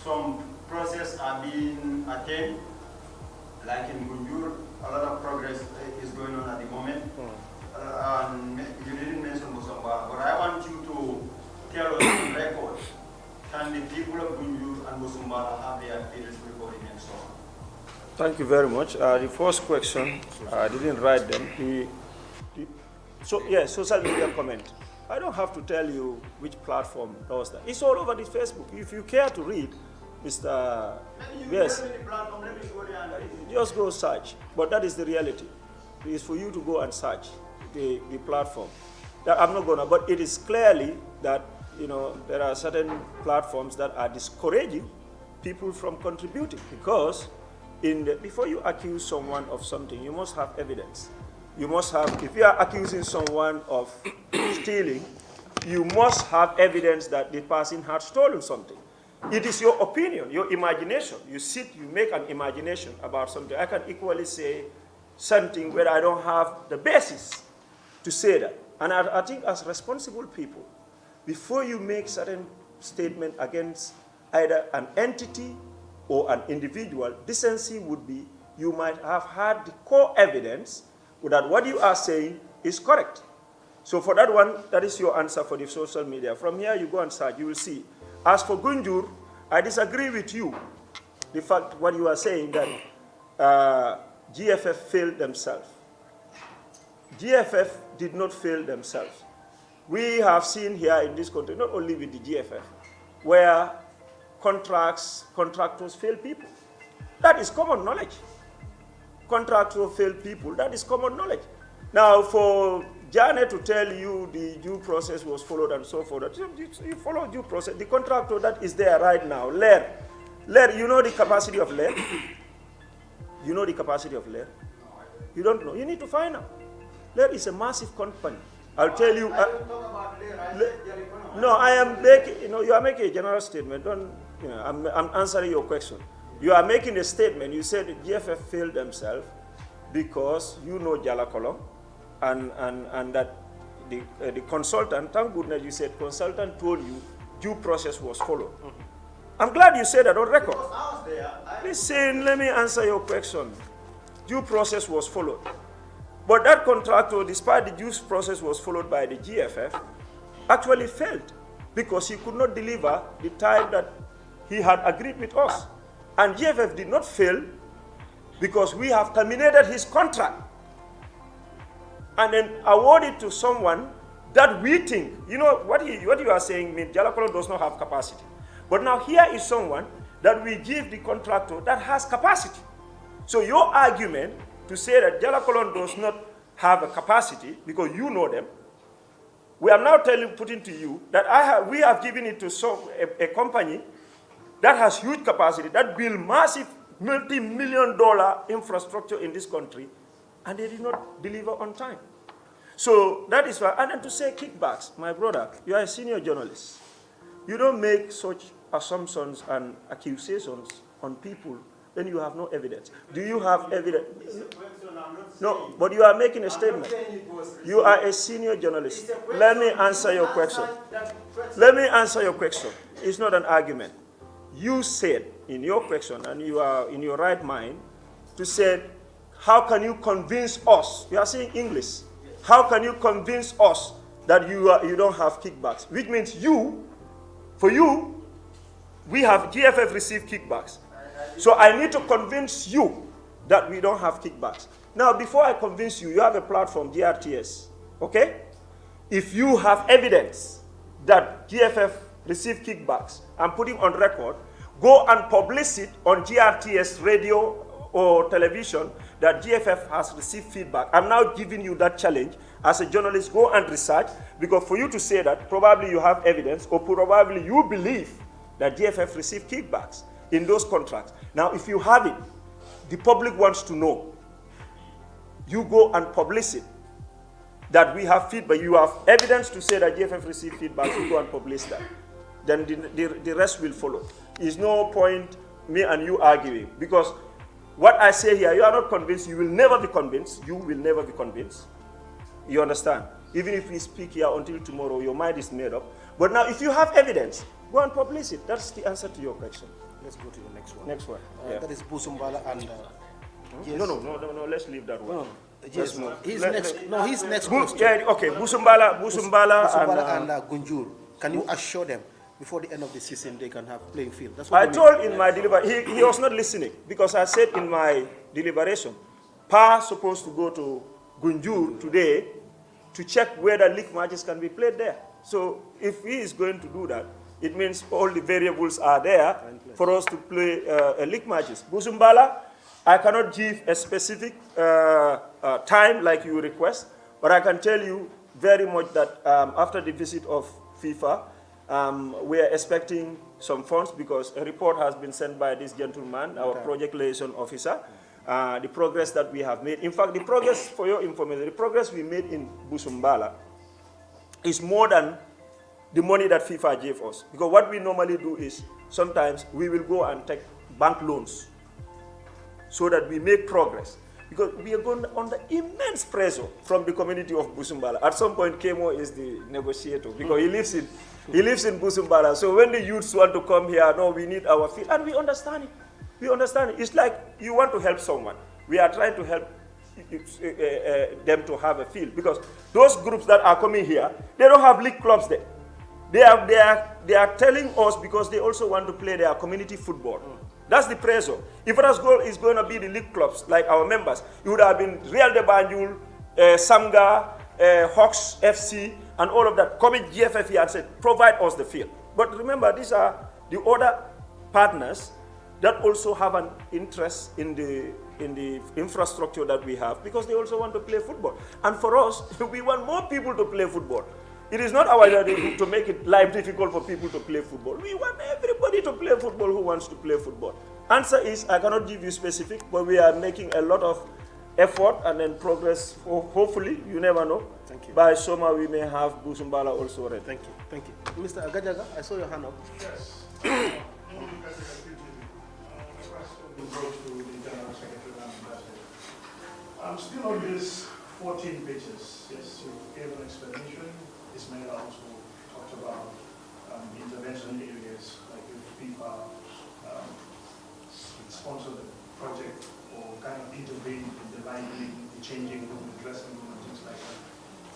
some process are being attained, like in Gunjur, a lot of progress is going on at the moment. And you didn't mention Musamba, but I want you to tell us on record, can the people of Gunjur and Musumbala have their fields before the next summer? Thank you very much. The first question, I didn't write them. Social media comment. I don't have to tell you which platform does that. It's all over the Facebook. If you care to read, Mr. Yes, just go search. But that is the reality. It is for you to go and search the platform. That I'm not gonna, but it is clearly that there are certain platforms that are discouraging people from contributing, because before you accuse someone of something, you must have evidence. You must have, if you are accusing someone of stealing, you must have evidence that the person had stolen something. It is your opinion, your imagination. You make an imagination about something. I can equally say something where I don't have the basis to say that. And I think as responsible people, before you make certain statement against either an entity or an individual, decency would be you might have had the core evidence that what you are saying is correct. So for that one, that is your answer for the social media. From here, you go and search, you will see. As for Gunjur, I disagree with you. The fact what you are saying that GFF failed themselves. GFF did not fail themselves. We have seen here in this country, not only with the GFF, where contractors fail people. That is common knowledge. Contractors fail people, that is common knowledge. Now, for Janet to tell you the due process was followed and so forth, you follow due process. The contractor that is there right now, Lair, you know the capacity of Lair? You know the capacity of Lair? You don't know. You need to find out. Lair is a massive company. I'll tell you. I don't talk about Lair. No, I am making, you are making a general statement. I'm answering your question. You are making a statement. You said the GFF failed themselves because you know Jalakolong and that the consultant, thank goodness you said consultant told you due process was followed. I'm glad you said that on record. Because I was there. Listen, let me answer your question. Due process was followed. But that contractor, despite the due process was followed by the GFF, actually failed because he could not deliver the time that he had agreed with us. And GFF did not fail because we have terminated his contract and then awarded to someone that we think, what you are saying means Jalakolo does not have capacity. But now here is someone that we give the contractor that has capacity. So your argument to say that Jalakolo does not have a capacity because you know them, we are now putting to you that we have given it to a company that has huge capacity, that build massive multi-million-dollar infrastructure in this country, and they did not deliver on time. So that is why, and then to say kickbacks, my brother, you are a senior journalist. You don't make such assumptions and accusations on people when you have no evidence. Do you have evidence? No, but you are making a statement. You are a senior journalist. Let me answer your question. Let me answer your question. It's not an argument. You said in your question, and you are in your right mind, to say how can you convince us? You are saying English. How can you convince us that you don't have kickbacks? Which means for you, we have GFF received kickbacks. So I need to convince you that we don't have kickbacks. Now, before I convince you, you have a platform, GRTS, okay? If you have evidence that GFF received kickbacks, I'm putting on record, go and publish it on GRTS radio or television that GFF has received feedback. I'm now giving you that challenge. As a journalist, go and research, because for you to say that, probably you have evidence, or probably you believe that GFF received kickbacks in those contracts. Now, if you have it, the public wants to know. You go and publish it, that we have feedback. You have evidence to say that GFF received feedback, you go and publish that. Then the rest will follow. There's no point me and you arguing, because what I say here, you are not convinced, you will never be convinced. You will never be convinced. You understand? Even if we speak here until tomorrow, your mind is made up. But now, if you have evidence, go and publish it. That's the answer to your question. Let's go to the next one. Next one. That is Busumbala and... yes. No, let's leave that one. No, yes, he's next. Yeah, okay, Busumbala and Gunjur. Can you assure them before the end of the season they can have playing field? That's I what told in my deliberation, he was not listening, because I said in my deliberation, Pa supposed to go to Gunjur today to check whether league matches can be played there. So if he is going to do that, it means all the variables are there for us to play league matches. Busumbala, I cannot give a specific time like you request, but I can tell you very much that after the visit of FIFA, we are expecting some funds, because a report has been sent by this gentleman, our project liaison officer, the progress that we have made. In fact, the progress, for your information, the progress we made in Busumbala is more than the money that FIFA gave us. Because what we normally do is, sometimes we will go and take bank loans so that we make progress. Because we are going under immense pressure from the community of Busumbala. At some point, Kemo is the negotiator, because he lives in Busumbala. So when the youths want to come here, no, we need our field. And we understand it. We understand it. It's like you want to help someone. We are trying to help them to have a field. Because those groups that are coming here, they don't have league clubs there. They are telling us, because they also want to play their community football. That's the pressure. If our goal is going to be the league clubs, like our members, it would have been Real de Banjul, Samga, Hawks FC, and all of that. Coming GFF here and said, provide us the field. But remember, these are the other partners that also have an interest in the infrastructure that we have, because they also want to play football. And for us, we want more people to play football. It is not our idea to make it life difficult for people to play football. We want everybody to play football who wants to play football. Answer is, I cannot give you specific, but we are making a lot of effort and then progress. Hopefully, you never know. Thank you. By summer, we may have Busumbala also ready. Thank you. Mr. Agajaga, I saw your hand up. Yes. The question to the General Secretary and Ambassador. I'm still on this 14 pages. Yes, you gave an explanation. Ismail also talked about intervention areas, like if FIFA sponsor the project or kind of intervene in the lighting, the changing room, the dressing room, and things like that.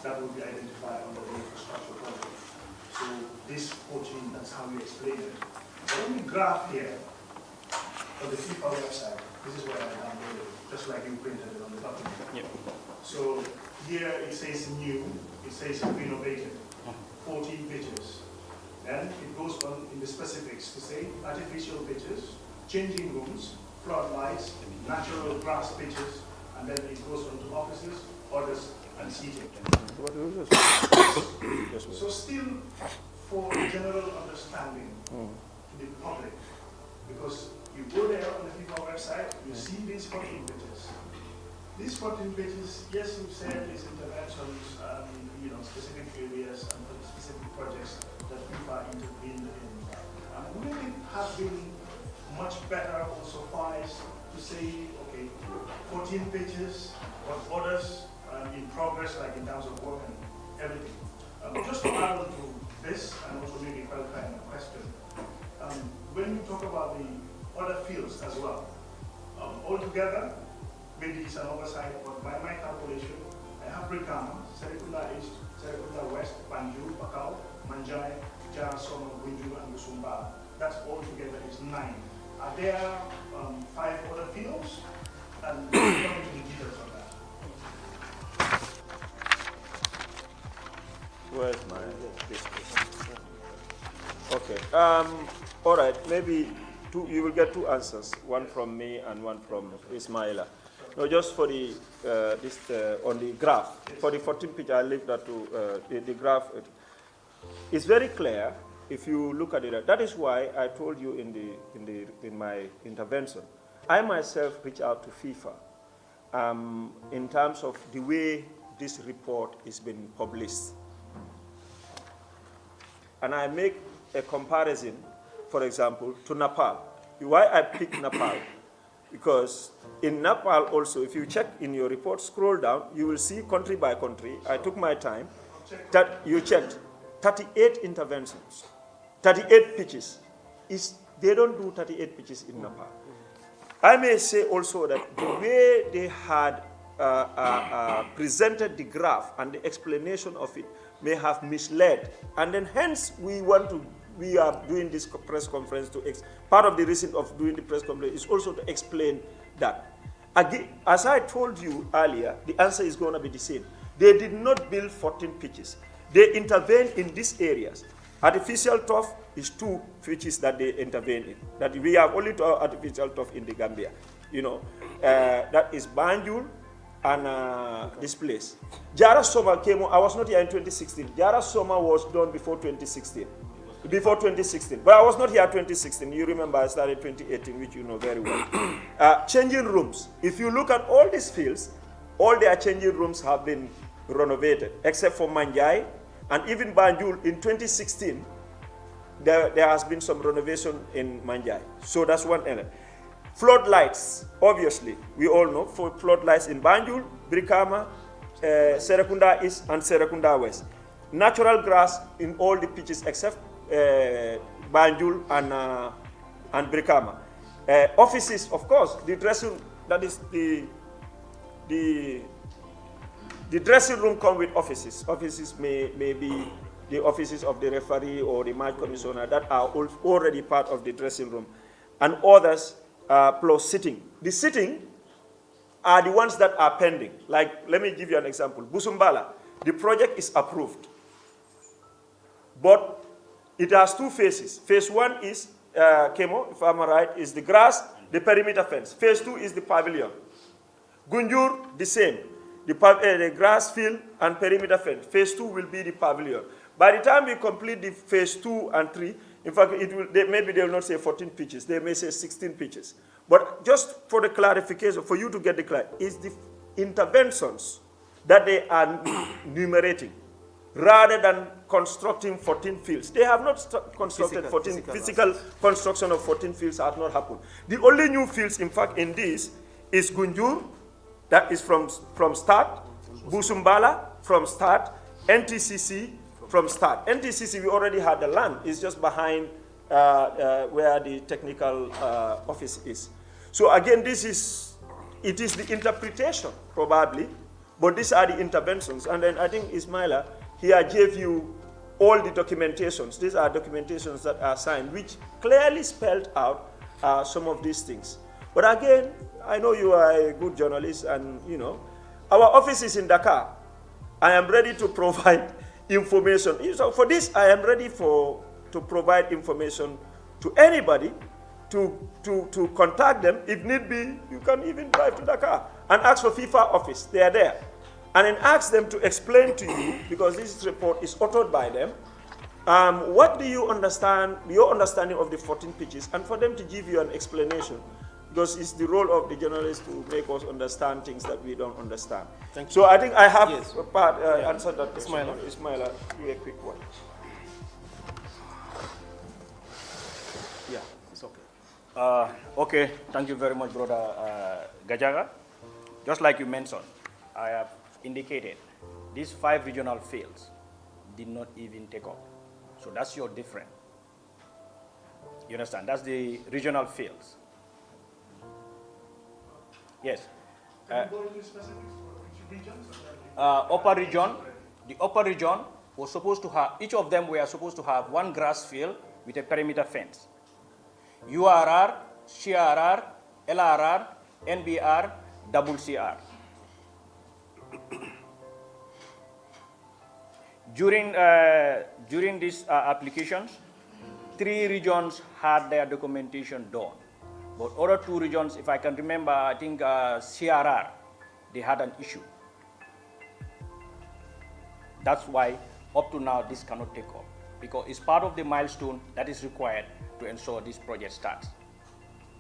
That will be identified under the infrastructure project. So this 14, that's how we explain it. The only graph here on the FIFA website, this is what I downloaded, just like you printed it on the document. Yep. So here it says new, it says renovated, 14 pitches. And it goes on in the specifics to say artificial pitches, changing rooms, floodlights, natural grass pitches, and then it goes on to offices, orders, and seating. So still for general understanding to the public, because you go there on the FIFA website, you see these 14 pitches. These 14 pages, yes, you said is interventions, specific areas and specific projects that FIFA intervened in. Would it have been much better or suffice to say, okay, 14 pages, but orders in progress, like in terms of work and everything. Just to add on to this, and also maybe clarifying a question, when you talk about the other fields as well, altogether, maybe it's an oversight, but by my calculation, I have Brikama, Serekunda East, Serekunda West, Banjul, Bakau, Manjai, Jara, Sono, Gunjur, and Lusumbala. That's all together is 9. Are there 5 other fields? And come into the details of that. Where's my this? Okay. All right. Maybe you will get 2 answers. One from me and one from Ismaila. No, just for the on the graph for the 14 picture, I leave that to the graph. It's very clear if you look at it. That is why I told you in my intervention. I myself reached out to FIFA in terms of the way this report is being published. And I make a comparison, for example, to Nepal. Why I picked Nepal? Because in Nepal also, if you check in your report, scroll down, you will see country by country. I took my time. That you checked 38 interventions, 38 pitches. They don't do 38 pitches in Nepal. I may say also that the way they had presented the graph and the explanation of it may have misled, and then hence we are doing this press conference part of the reason of doing the press conference is also to explain that. Again, as I told you earlier, the answer is going to be the same. They did not build 14 pitches. They intervened in these areas. Artificial turf is 2 pitches that they intervene in. That we have only 2 artificial turf in the Gambia. You know, that is Banjul and this place. Jara Soma came on, I was not here in 2016. Jara Soma was done before 2016. Before 2016. But I was not here in 2016. You remember I started 2018, which you know very well. Changing rooms. If you look at all these fields, all their changing rooms have been renovated, except for Manjai and even Banjul in 2016. There has been some renovation in Manjai. So that's one element. Floodlights, obviously, we all know, for floodlights in Banjul, Brikama, Serekunda East, and Serekunda West. Natural grass in all the pitches except Banjul and Brikama. Offices, of course, the dressing, that is the dressing room come with offices. Offices may be the offices of the referee or the match commissioner that are already part of the dressing room, and others plus sitting. The sitting are the ones that are pending. Like, let me give you an example. Busumbala, the project is approved, but it has 2 phases. Phase 1 is, Kemo, if I'm right, is the grass, the perimeter fence. Phase 2 is the pavilion. Gunjur, the same. The grass field and perimeter fence. Phase 2 will be the pavilion. By the time we complete the phase 2 and 3, in fact, maybe they will not say 14 pitches. They may say 16 pitches. But just for the clarification, for you to get the clarity, is the interventions that they are numerating rather than constructing 14 fields. They have not constructed 14, physical construction of 14 fields has not happened. The only new fields, in fact, in this is Gunjur, that is from start, Busumbala from start, NTCC from start. NTCC, we already had the land. It's just behind where the technical office is. So again, it is the interpretation, probably, but these are the interventions. And then I think Ismaila here gave you all the documentations. These are documentations that are signed, which clearly spelled out some of these things. But again, I know you are a good journalist, and you know, our office is in Dakar. I am ready to provide information. So for this, I am ready to provide information to anybody, to contact them. If need be, you can even drive to Dakar and ask for FIFA office. They are there. And then ask them to explain to you, because this report is authored by them, what do you understand, your understanding of the 14 pitches, and for them to give you an explanation. Because it's the role of the journalist to make us understand things that we don't understand. So I think I have answered that question. Ismaila, do a quick one. Yeah, it's okay. Okay, thank you very much, Brother Gajaga. Just like you mentioned, I have indicated these 5 regional fields did not even take up. So that's your difference. You understand? That's the regional fields. Yes. Can you go into specifics for which regions? Upper region, the upper region was supposed to have, each of them were supposed to have one grass field with a perimeter fence. URR, CRR, LRR, NBR, CCR. During these applications, 3 regions had their documentation done. But other 2 regions, if I can remember, I think CRR, they had an issue. That's why up to now this cannot take off, because it's part of the milestone that is required to ensure this project starts.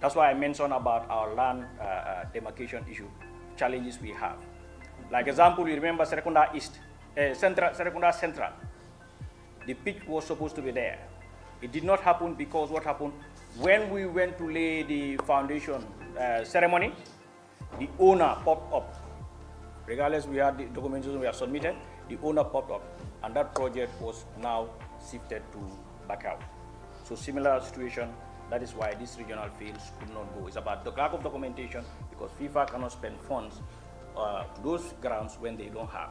That's why I mentioned about our land demarcation issue, challenges we have. Like example, you remember Serekunda East, Serekunda Central. The pitch was supposed to be there. It did not happen because what happened, when we went to lay the foundation ceremony, the owner popped up. Regardless, we had the documentation we have submitted, the owner popped up, and that project was now shifted to back out. So similar situation, that is why these regional fields could not go. It's about the lack of documentation, because FIFA cannot spend funds to those grounds when they don't have.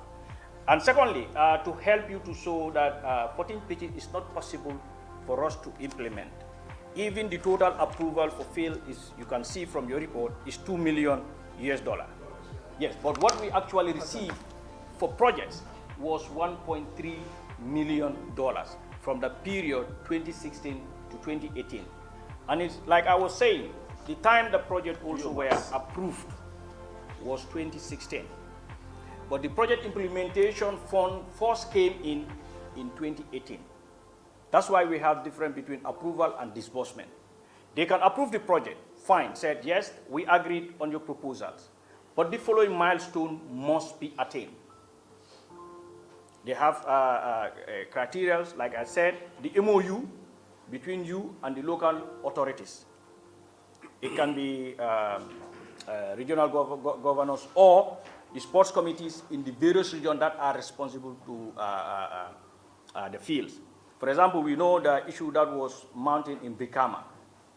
And secondly, to help you to show that 14 pitches is not possible for us to implement. Even the total approval for field is, you can see from your report, is $2 million. Yes, but what we actually received for projects was $1.3 million from the period 2016 to 2018. And it's like I was saying, the time the project also were approved was 2016. But the project implementation fund first came in 2018. That's why we have difference between approval and disbursement. They can approve the project, fine, said yes, we agreed on your proposals, but the following milestone must be attained. They have criteria, like I said, the MOU between you and the local authorities. It can be regional governors or the sports committees in the various regions that are responsible to the fields. For example, we know the issue that was mounted in Brikama.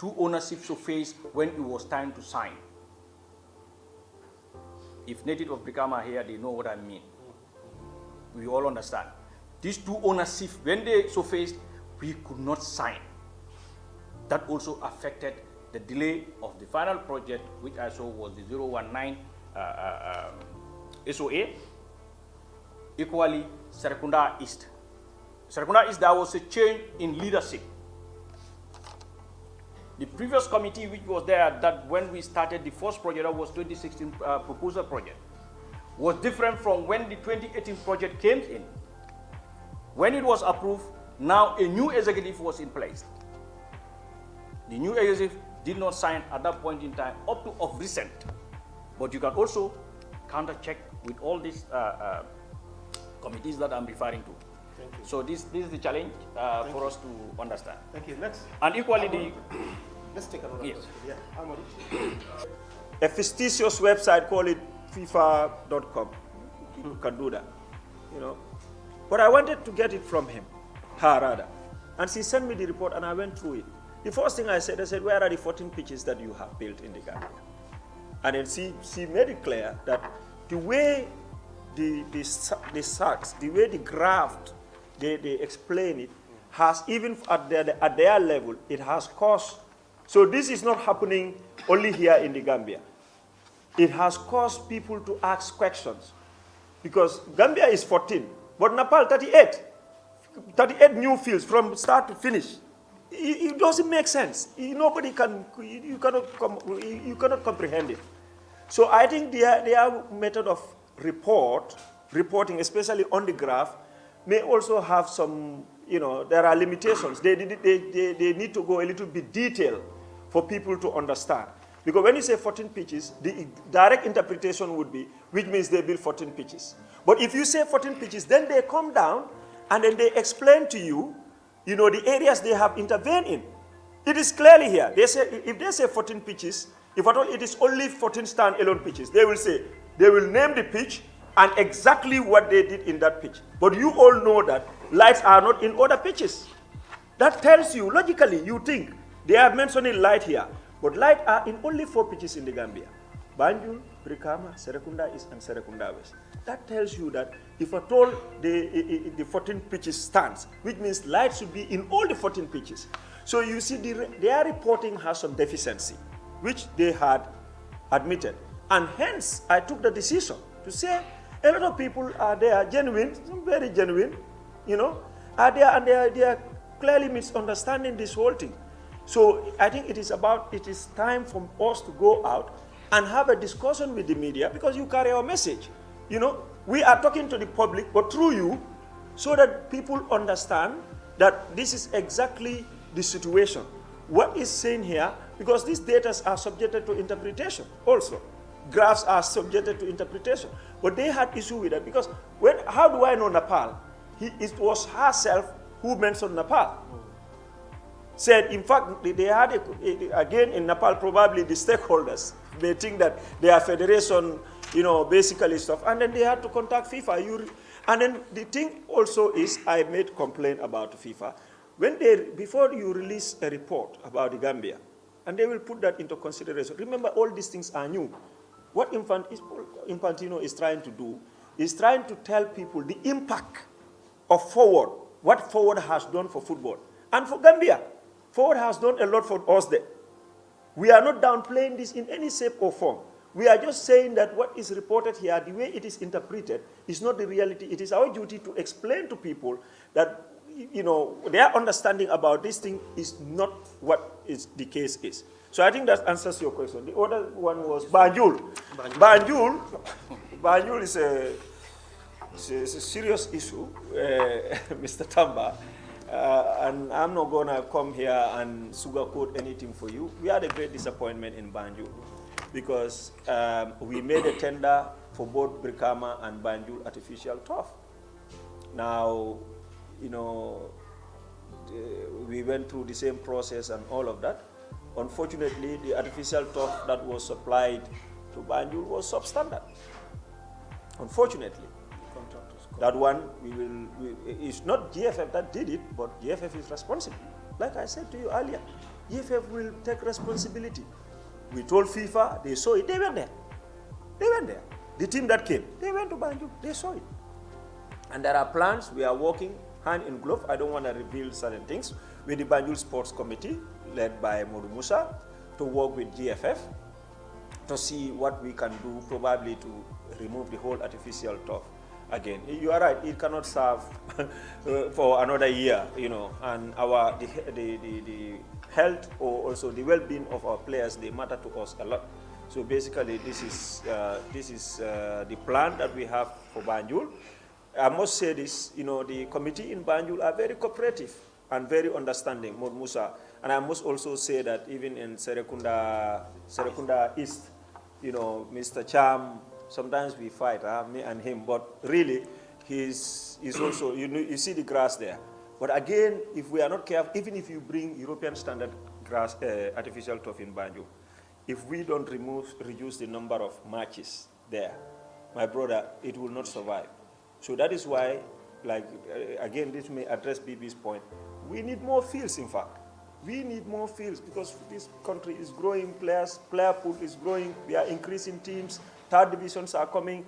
2 ownerships surfaced when it was time to sign. If native of Brikama are here, they know what I mean. We all understand. These 2 ownerships, when they surfaced, we could not sign. That also affected the delay of the final project, which I saw was the 019 SOA. Equally, Serekunda East. Serekunda East, there was a change in leadership. The previous committee which was there, that when we started the first project, that was 2016 proposal project, was different from when the 2018 project came in. When it was approved, now a new executive was in place. The new executive did not sign at that point in time, up to of recent. But you can also counter-check with all these committees that I'm referring to. Thank you. So this is the challenge for us to understand. Thank you. Next. And equally, Let's take another Yes. question. Yeah, Amadi. A fictitious website, call it FIFA.com. You can do that, you know. But I wanted to get it from him, her rather. And she sent me the report and I went through it. The first thing I said, where are the 14 pitches that you have built in the Gambia? And then she made it clear that the way the charts, the way the graph, they explain it, has, even at their level, it has caused. So this is not happening only here in the Gambia. It has caused people to ask questions. Because Gambia is 14, but Nepal 38. 38 new fields from start to finish. It doesn't make sense. Nobody can, you cannot comprehend it. So I think their method of reporting, especially on the graph, may also have some, there are limitations. They need to go a little bit detailed for people to understand. Because when you say 14 pitches, the direct interpretation would be, which means they build 14 pitches. But if you say 14 pitches, then they come down and then they explain to you, the areas they have intervened in. It is clearly here. They say, if they say 14 pitches, if at all it is only 14 stand-alone pitches, they will name the pitch and exactly what they did in that pitch. But you all know that lights are not in other pitches. That tells you, logically, you think they are mentioning light here, but light are in only 4 pitches in the Gambia: Banjul, Brikama, Serekunda East, and Serekunda West. That tells you that if at all the 14 pitches stands, which means light should be in all the 14 pitches. So you see their reporting has some deficiency, which they had admitted. And hence, I took the decision to say a lot of people are there, genuine, very genuine, are there, and they are clearly misunderstanding this whole thing. So I think it is time for us to go out and have a discussion with the media, because you carry our message. We are talking to the public, but through you, so that people understand that this is exactly the situation. What is saying here, because these data are subjected to interpretation also. Graphs are subjected to interpretation. But they had issue with that, because how do I know Nepal? It was herself who mentioned Nepal. Said, in fact, they had, again in Nepal, probably the stakeholders, they think that their federation, basically stuff, and then they had to contact FIFA. And then the thing also is, I made complaint about FIFA. Before you release a report about the Gambia, and they will put that into consideration. Remember, all these things are new. What Infantino is trying to do is trying to tell people the impact of Forward, what Forward has done for football. And for Gambia, Forward has done a lot for us there. We are not downplaying this in any shape or form. We are just saying that what is reported here, the way it is interpreted, is not the reality. It is our duty to explain to people that, their understanding about this thing is not what the case is. So I think that answers your question. The other one was Banjul. Banjul is a serious issue, Mr. Tamba. And I'm not going to come here and sugarcoat anything for you. We had a great disappointment in Banjul, because we made a tender for both Brikama and Banjul artificial turf. Now, we went through the same process and all of that. Unfortunately, the artificial turf that was supplied to Banjul was substandard. Unfortunately. That one, it's not GFF that did it, but GFF is responsible. Like I said to you earlier, GFF will take responsibility. We told FIFA, they saw it, they went there. The team that came, they went to Banjul, they saw it. And there are plans, we are working hand in glove. I don't want to reveal certain things, with the Banjul Sports Committee, led by Modu Musa, to work with GFF to see what we can do, probably to remove the whole artificial turf. Again, you are right, it cannot serve for another year, and the health or also the well-being of our players, they matter to us a lot. So basically, this is the plan that we have for Banjul. I must say this, the committee in Banjul are very cooperative and very understanding, Mod Musa. And I must also say that even in Serekunda East, Mr. Cham, sometimes we fight, me and him, but really, he's also, you see the grass there. But again, if we are not careful, even if you bring European standard grass, artificial turf in Banjul, if we don't reduce the number of matches there, my brother, it will not survive. So that is why, again, this may address BB's point, we need more fields, in fact. We need more fields, because this country is growing, player pool is growing, we are increasing teams, third divisions are coming,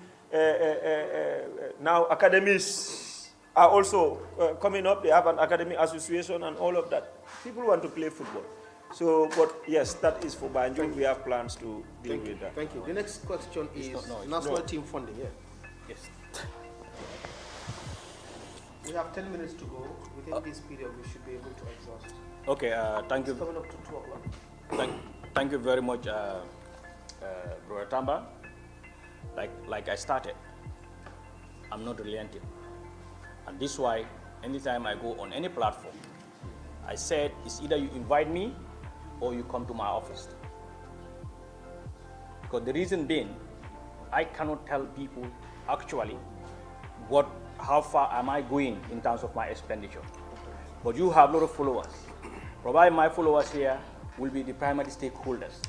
now academies are also coming up, they have an academy association and all of that. People want to play football. So, but yes, that is for Banjul. We have plans to deal with that. Thank you. The next question is national team funding. Yeah. Yes. We have 10 minutes to go. Within this period, we should be able to exhaust. Okay, thank you. It's coming up to 2 o'clock. Thank you very much, Brother Tamba. Like I started, I'm not relenting. And this is why anytime I go on any platform, I said it's either you invite me or you come to my office. Because the reason being, I cannot tell people actually how far am I going in terms of my expenditure. But you have a lot of followers. Probably my followers here will be the primary stakeholders.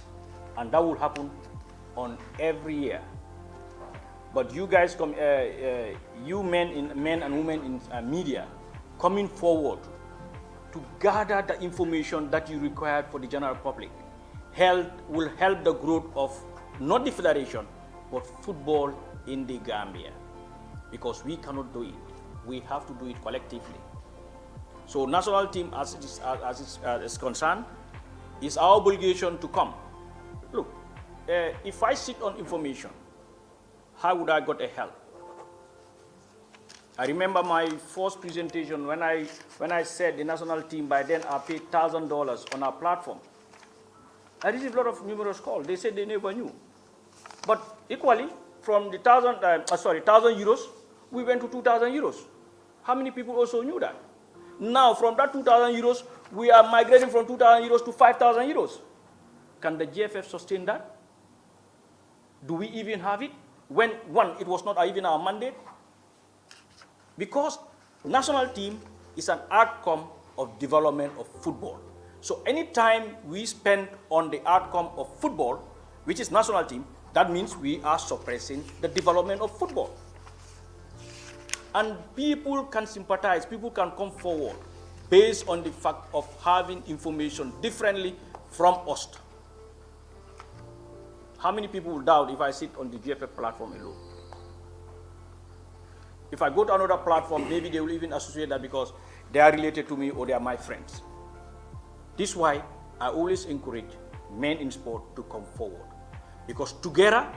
And that will happen on every year. But you guys, you men and women in media, coming forward to gather the information that you require for the general public, will help the growth of not the federation, but football in the Gambia, because we cannot do it. We have to do it collectively. So national team, as it is concerned, it's our obligation to come. Look, if I sit on information, how would I get a help? I remember my first presentation when I said the national team, by then I paid $1,000 on our platform. I received a lot of numerous calls. They said they never knew. But equally, from the 1,000 euros, we went to 2,000 euros. How many people also knew that? Now, from that 2,000 euros, we are migrating from 2,000 euros to 5,000 euros. Can the GFF sustain that? Do we even have it? When, one, it was not even our mandate. Because national team is an outcome of development of football. So anytime we spend on the outcome of football, which is national team, that means we are suppressing the development of football. And people can sympathize, people can come forward based on the fact of having information differently from us. How many people will doubt if I sit on the GFF platform alone? If I go to another platform, maybe they will even associate that because they are related to me or they are my friends. This is why I always encourage men in sport to come forward. Because together,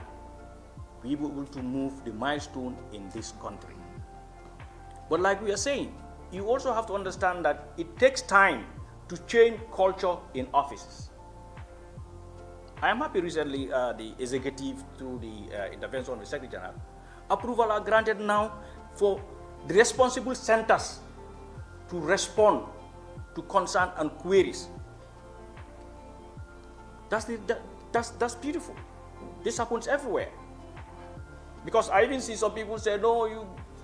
we will be able to move the milestone in this country. But like we are saying, you also have to understand that it takes time to change culture in offices. I am happy recently the executive, through the intervention of the Secretary General, approval are granted now for the responsible centers to respond to concern and queries. That's beautiful. This happens everywhere. Because I even see some people say, no,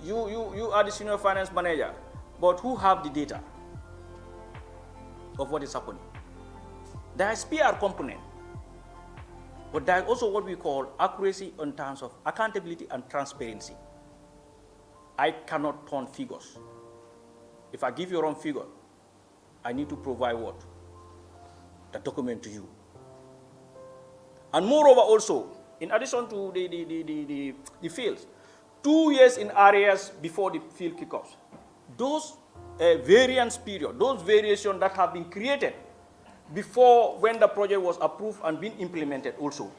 you are the senior finance manager, but who have the data of what is happening? There is PR component, but there is also what we call accuracy in terms of accountability and transparency. I cannot turn figures. If I give you a wrong figure, I need to provide what? The document to you. And moreover also, in addition to the fields, 2 years in areas before the field kickoffs, those variance period, those variations that have been created before when the project was approved and been implemented also,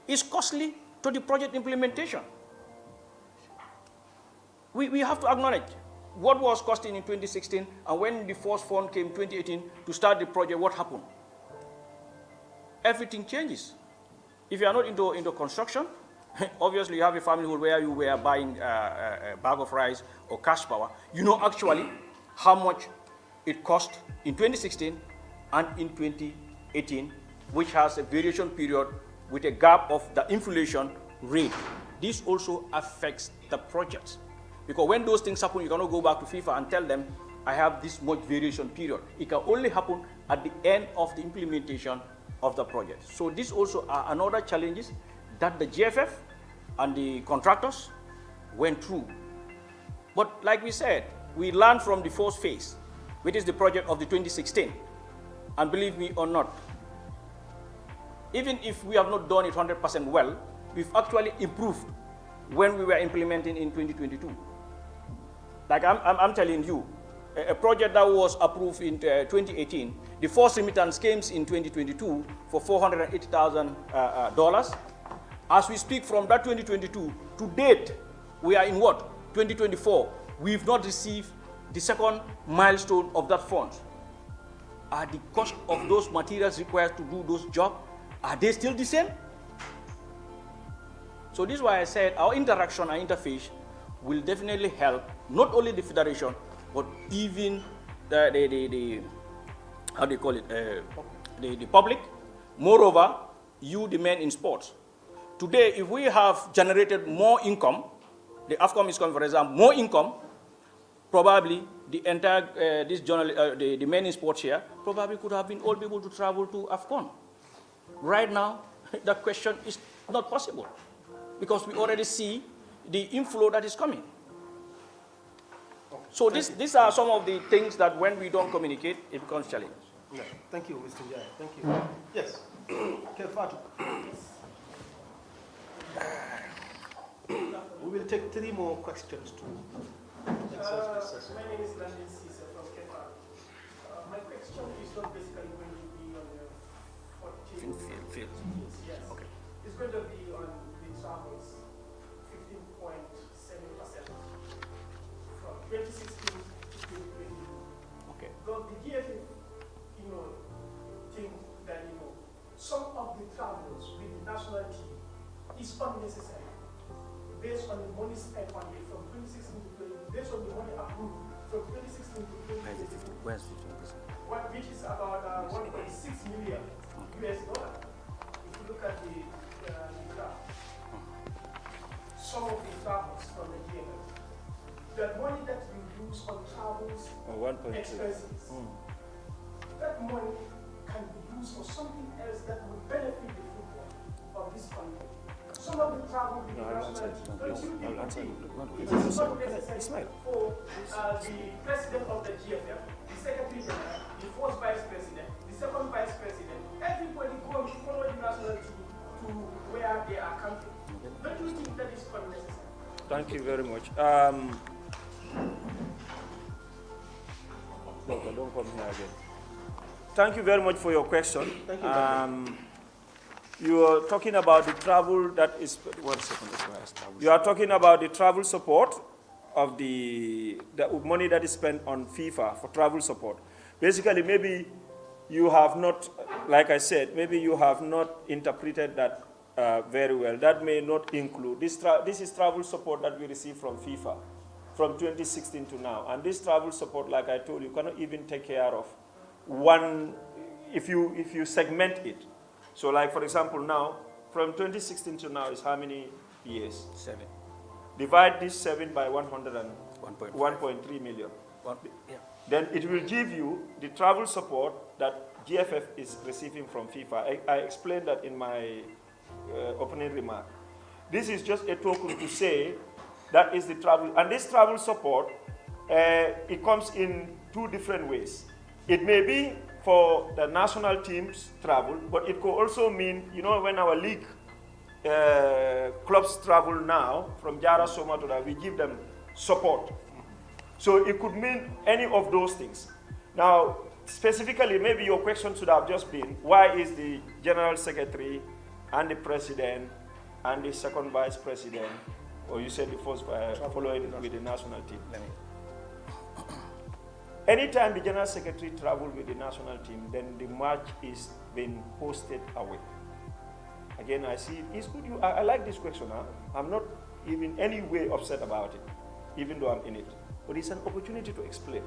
is costly to the project implementation. We have to acknowledge what was costing in 2016, and when the first fund came in 2018 to start the project, what happened? Everything changes. If you are not into construction, obviously you have a family where you were buying a bag of rice or cash power. You know actually how much it cost in 2016 and in 2018, which has a variation period with a gap of the inflation rate. This also affects the projects. Because when those things happen, you cannot go back to FIFA and tell them, I have this much variation period. It can only happen at the end of the implementation of the project. So these also are another challenges that the GFF and the contractors went through. But like we said, we learned from the first phase, which is the project of the 2016. And believe me or not, even if we have not done it 100% well, we've actually improved when we were implementing in 2022. Like I'm telling you, a project that was approved in 2018, the first remittance came in 2022 for $480,000. As we speak from that 2022 to date, we are in what? 2024. We've not received the second milestone of that fund. Are the cost of those materials required to do those jobs, are they still the same? So this is why I said our interaction and interface will definitely help not only the federation, but even the how do you call it, the public. Moreover, you, the men in sports. Today, if we have generated more income, the AFCOM is coming, for example, more income, probably the entire, the men in sports here, probably could have been all able to travel to AFCON. Right now, that question is not possible because we already see the inflow that is coming. So these are some of the things that when we don't communicate, it becomes challenging. Yeah. Thank you, Mr. Jaya. Thank you. Yes. Kelfatu. We will take 3 more questions to exhaust this session. My name is Landin Cisse from Kepa. My question is not basically going to be on the 14 Field. Yes. Okay. It's going to be on the travels, 15.7% from 2016 to 2022. Okay. Though the GFF, think that, some of the travels with the national team is unnecessary based on the money spent on it from 2016 to 20, based on the money approved from 2016 to 2022. Where's 15%? Which is about 1.6 million US dollar. If you look at the graph, some of the travels from the GFF, the money that you use on travels, 1.2. expenses, that money can be used for something else that will benefit the football of this country. Some of the travel with the national team, don't you think it is not necessary for the president of the GFF, the secretary general, the first vice president, the second vice president, everybody go and follow the national team to where they are coming? Don't you think that is unnecessary? Thank you very much. Doctor, don't come here again. Thank you very much for your question. Thank you. You are talking about the travel that is. 1 second, you are talking about the travel support of the money that is spent on FIFA for travel support. Basically, maybe you have not, like I said, maybe you have not interpreted that very well. That may not include this. This is travel support that we receive from FIFA from 2016 to now, and this travel support, like I told you, cannot even take care of one if you segment it. So, like for example, now from 2016 to now is how many years? 7. Divide this 7 by 1.3 million. Yeah. Then it will give you the travel support that GFF is receiving from FIFA. I explained that in my opening remark. This is just a token to say that is the travel, and this travel support, it comes in 2 different ways. It may be for the national team's travel, but it could also mean, when our league clubs travel now from Jara Soma to that, we give them support. So it could mean any of those things. Now, specifically, maybe your question should have just been, why is the general secretary and the president and the second vice president, or you said the first following with the national team? Anytime the general secretary travels with the national team, then the match is being hosted away. Again, I see it's good. I like this question. I'm not even any way upset about it, even though I'm in it. But it's an opportunity to explain.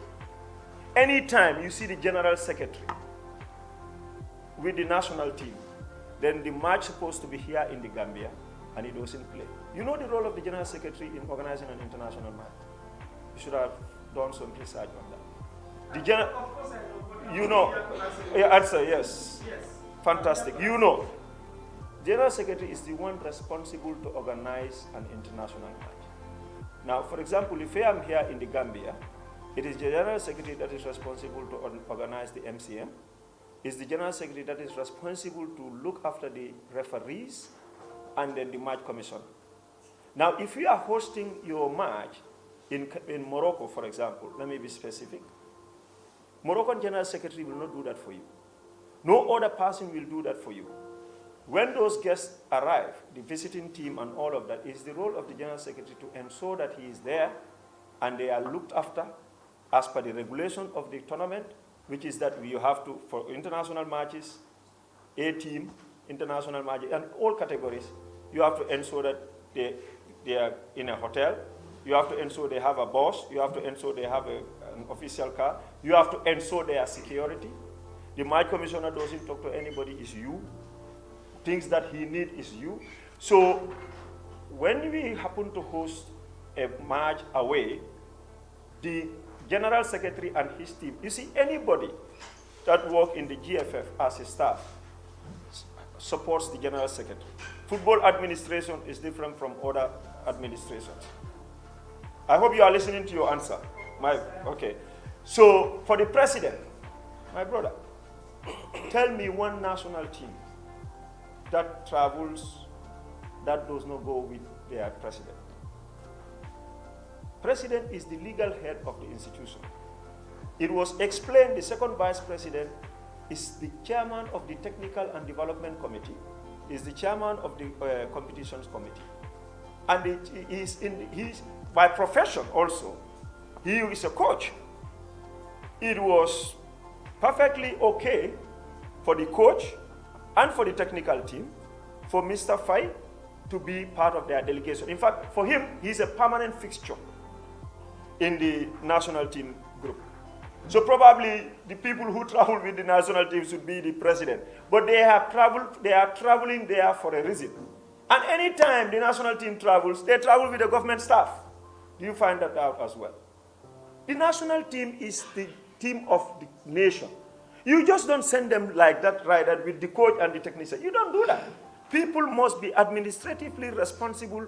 Anytime you see the general secretary with the national team, then the match is supposed to be here in the Gambia, and it doesn't play. You know the role of the general secretary in organizing an international match. You should have done some research on that. The general, Of course I know, but answer yes. Yes. Fantastic. General secretary is the one responsible to organize an international match. Now, for example, if I am here in the Gambia, it is the general secretary that is responsible to organize the MCM. It's the general secretary that is responsible to look after the referees and then the match commission. Now, if you are hosting your match in Morocco, for example, let me be specific. Moroccan General Secretary will not do that for you. No other person will do that for you. When those guests arrive, the visiting team and all of that, it's the role of the General Secretary to ensure that he is there and they are looked after as per the regulation of the tournament, which is that you have to, for international matches, A team, international matches, and all categories, you have to ensure that they are in a hotel. You have to ensure they have a bus. You have to ensure they have an official car. You have to ensure their security. The match commissioner doesn't talk to anybody, it's you. Things that he needs is you. So when we happen to host a match away, the general secretary and his team, you see, anybody that work in the GFF as a staff supports the general secretary. Football administration is different from other administrations. I hope you are listening to your answer. Okay. So for the president, my brother, tell me one national team that travels that does not go with their president. president is the legal head of the institution. It was explained the second vice president is the chairman of the technical and development committee, is the chairman of the competitions committee. And he's by profession also, he is a coach. It was perfectly okay for the coach and for the technical team for Mr. Fai to be part of their delegation. In fact, for him, he's a permanent fixture in the national team group. So probably the people who travel with the national team should be the president. But they are traveling there for a reason. And anytime the national team travels, they travel with the government staff. Do you find that out as well? The national team is the team of the nation. You just don't send them like that, right, with the coach and the technician. You don't do that. People must be administratively responsible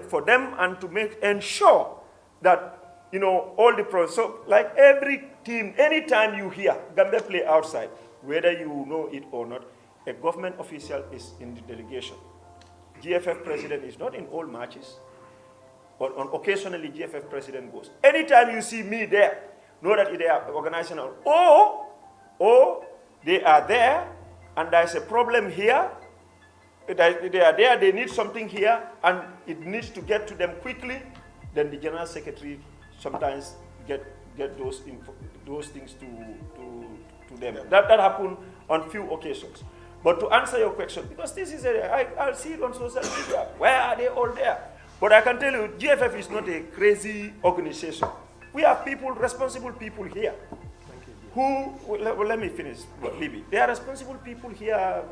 for them and to ensure that, you know, all the process. So like every team, anytime you hear Gambia play outside, whether you know it or not, a government official is in the delegation. GFF president is not in all matches, but occasionally GFF president goes. Anytime you see me there, know that they are organizing, or they are there and there's a problem here, they are there, they need something here, and it needs to get to them quickly, then the general secretary sometimes get those things to them. That happened on few occasions. But to answer your question, because this is I'll see it on social media, where are they all there? But I can tell you, GFF is not a crazy organization. We have people, responsible people here. Who, well, let me finish, Libby. They are responsible people here,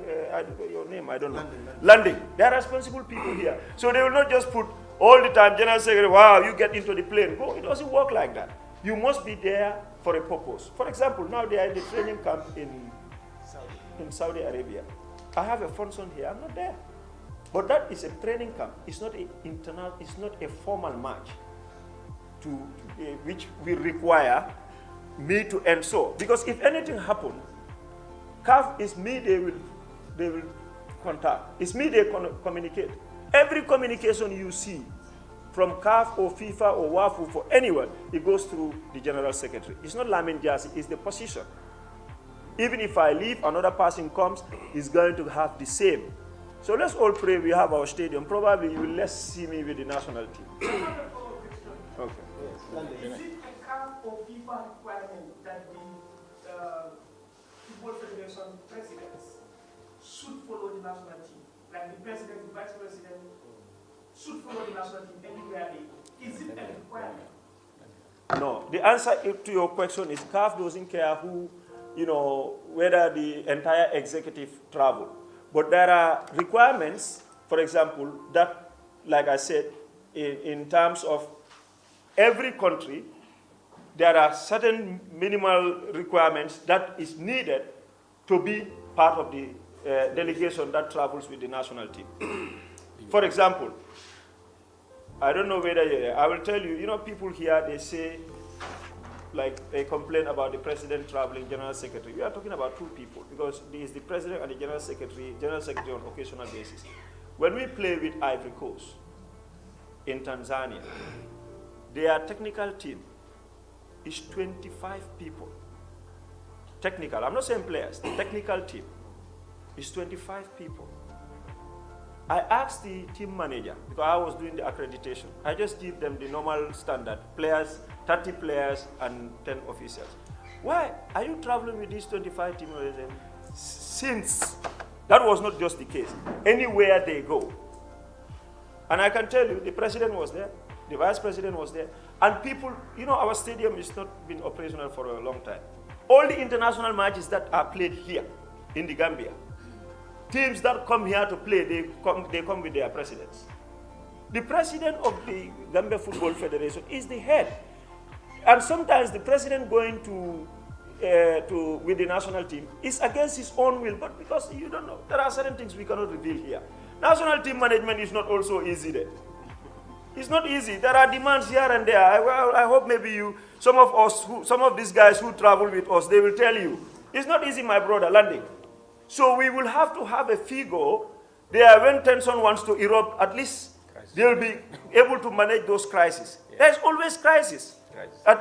your name, I don't know. Landing. They are responsible people here. So they will not just put all the time, General Secretary, wow, you get into the plane. Go, it doesn't work like that. You must be there for a purpose. For example, now they are in the training camp in Saudi Arabia. I have a function here, I'm not there. But that is a training camp. It's not it's not a formal match which will require me to end so. Because if anything happens, CAF is me they will contact. It's me they communicate. Every communication you see from CAF or FIFA or WAFU for anyone, it goes through the General Secretary. It's not Lamin Jassy, it's the position. Even if I leave, another person comes, is going to have the same. So let's all pray we have our stadium. Probably you will less see me with the national team. Okay. Is it a CAF or FIFA requirement that the Football Federation presidents should follow the national team? Like the president, the vice president should follow the national team anywhere they go. Is it a requirement? No. The answer to your question is CAF doesn't care who, you know, whether the entire executive travel. But there are requirements, for example, that, like I said, in terms of every country, there are certain minimal requirements that is needed to be part of the delegation that travels with the national team. For example, I don't know whether I will tell you, you know, people here, they say, like they complain about the president traveling, general secretary. We are talking about two people because there is the president and the general secretary on occasional basis. When we play with Ivory Coast in Tanzania, their technical team is 25 people. Technical, I'm not saying players, the technical team is 25 people. I asked the team manager, because I was doing the accreditation, I just give them the normal standard, players, 30 players and 10 officials. Why are you traveling with these 25 team managers? Since that was not just the case, anywhere they go. And I can tell you, the president was there, the vice president was there, and people, you know, our stadium has not been operational for a long time. All the international matches that are played here in the Gambia, teams that come here to play, they come with their presidents. The president of the Gambia Football Federation is the head. And sometimes the president going with the national team is against his own will, but because you don't know, there are certain things we cannot reveal here. National team management is not also easy there. It's not easy. There are demands here and there. I hope maybe some of these guys who travel with us, they will tell you. It's not easy, my brother, landing. So we will have to have a figure there when tension wants to erupt, at least they'll be able to manage those crises. There's always crisis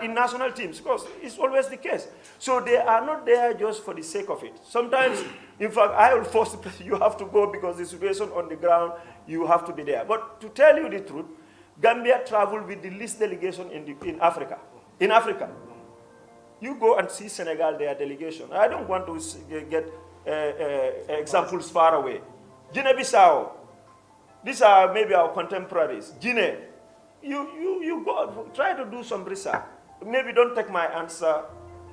in national teams, because it's always the case. So they are not there just for the sake of it. Sometimes, in fact, I will force the president, you have to go because the situation on the ground, you have to be there. But to tell you the truth, Gambia traveled with the least delegation in Africa. In Africa. You go and see Senegal, their delegation. I don't want to get examples far away. Guinea-Bissau, these are maybe our contemporaries. Guinea, you go, try to do some research. Maybe don't take my answer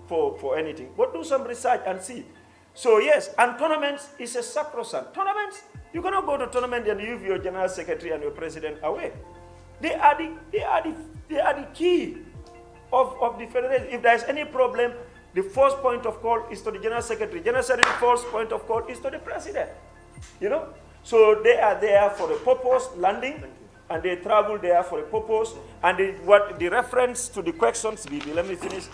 for anything, but do some research and see. So yes, and tournaments is a sacrosanct. Tournaments, you cannot go to tournament and leave your general secretary and your president away. They are the key of the federation. If there is any problem, the first point of call is to the general secretary. General secretary, first point of call is to the president. You know? So they are there for a purpose, landing, and they travel there for a purpose. And the reference to the questions, let me finish.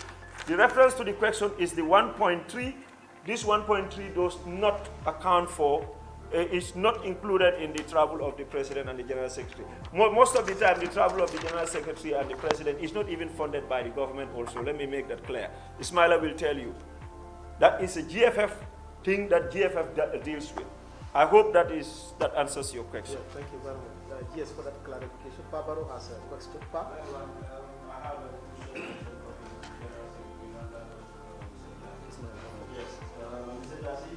The reference to the question is the 1.3. This 1.3 does not account for, is not included in the travel of the president and the general secretary. Most of the time, the travel of the general secretary and the president is not even funded by the government also. Let me make that clear. Ismaila will tell you. That is a GFF thing that GFF deals with. I hope that answers your question. Yeah, thank you very much. Yes, for that clarification. Barbaro has a question. I have a question. Yes, Mr. Jasi,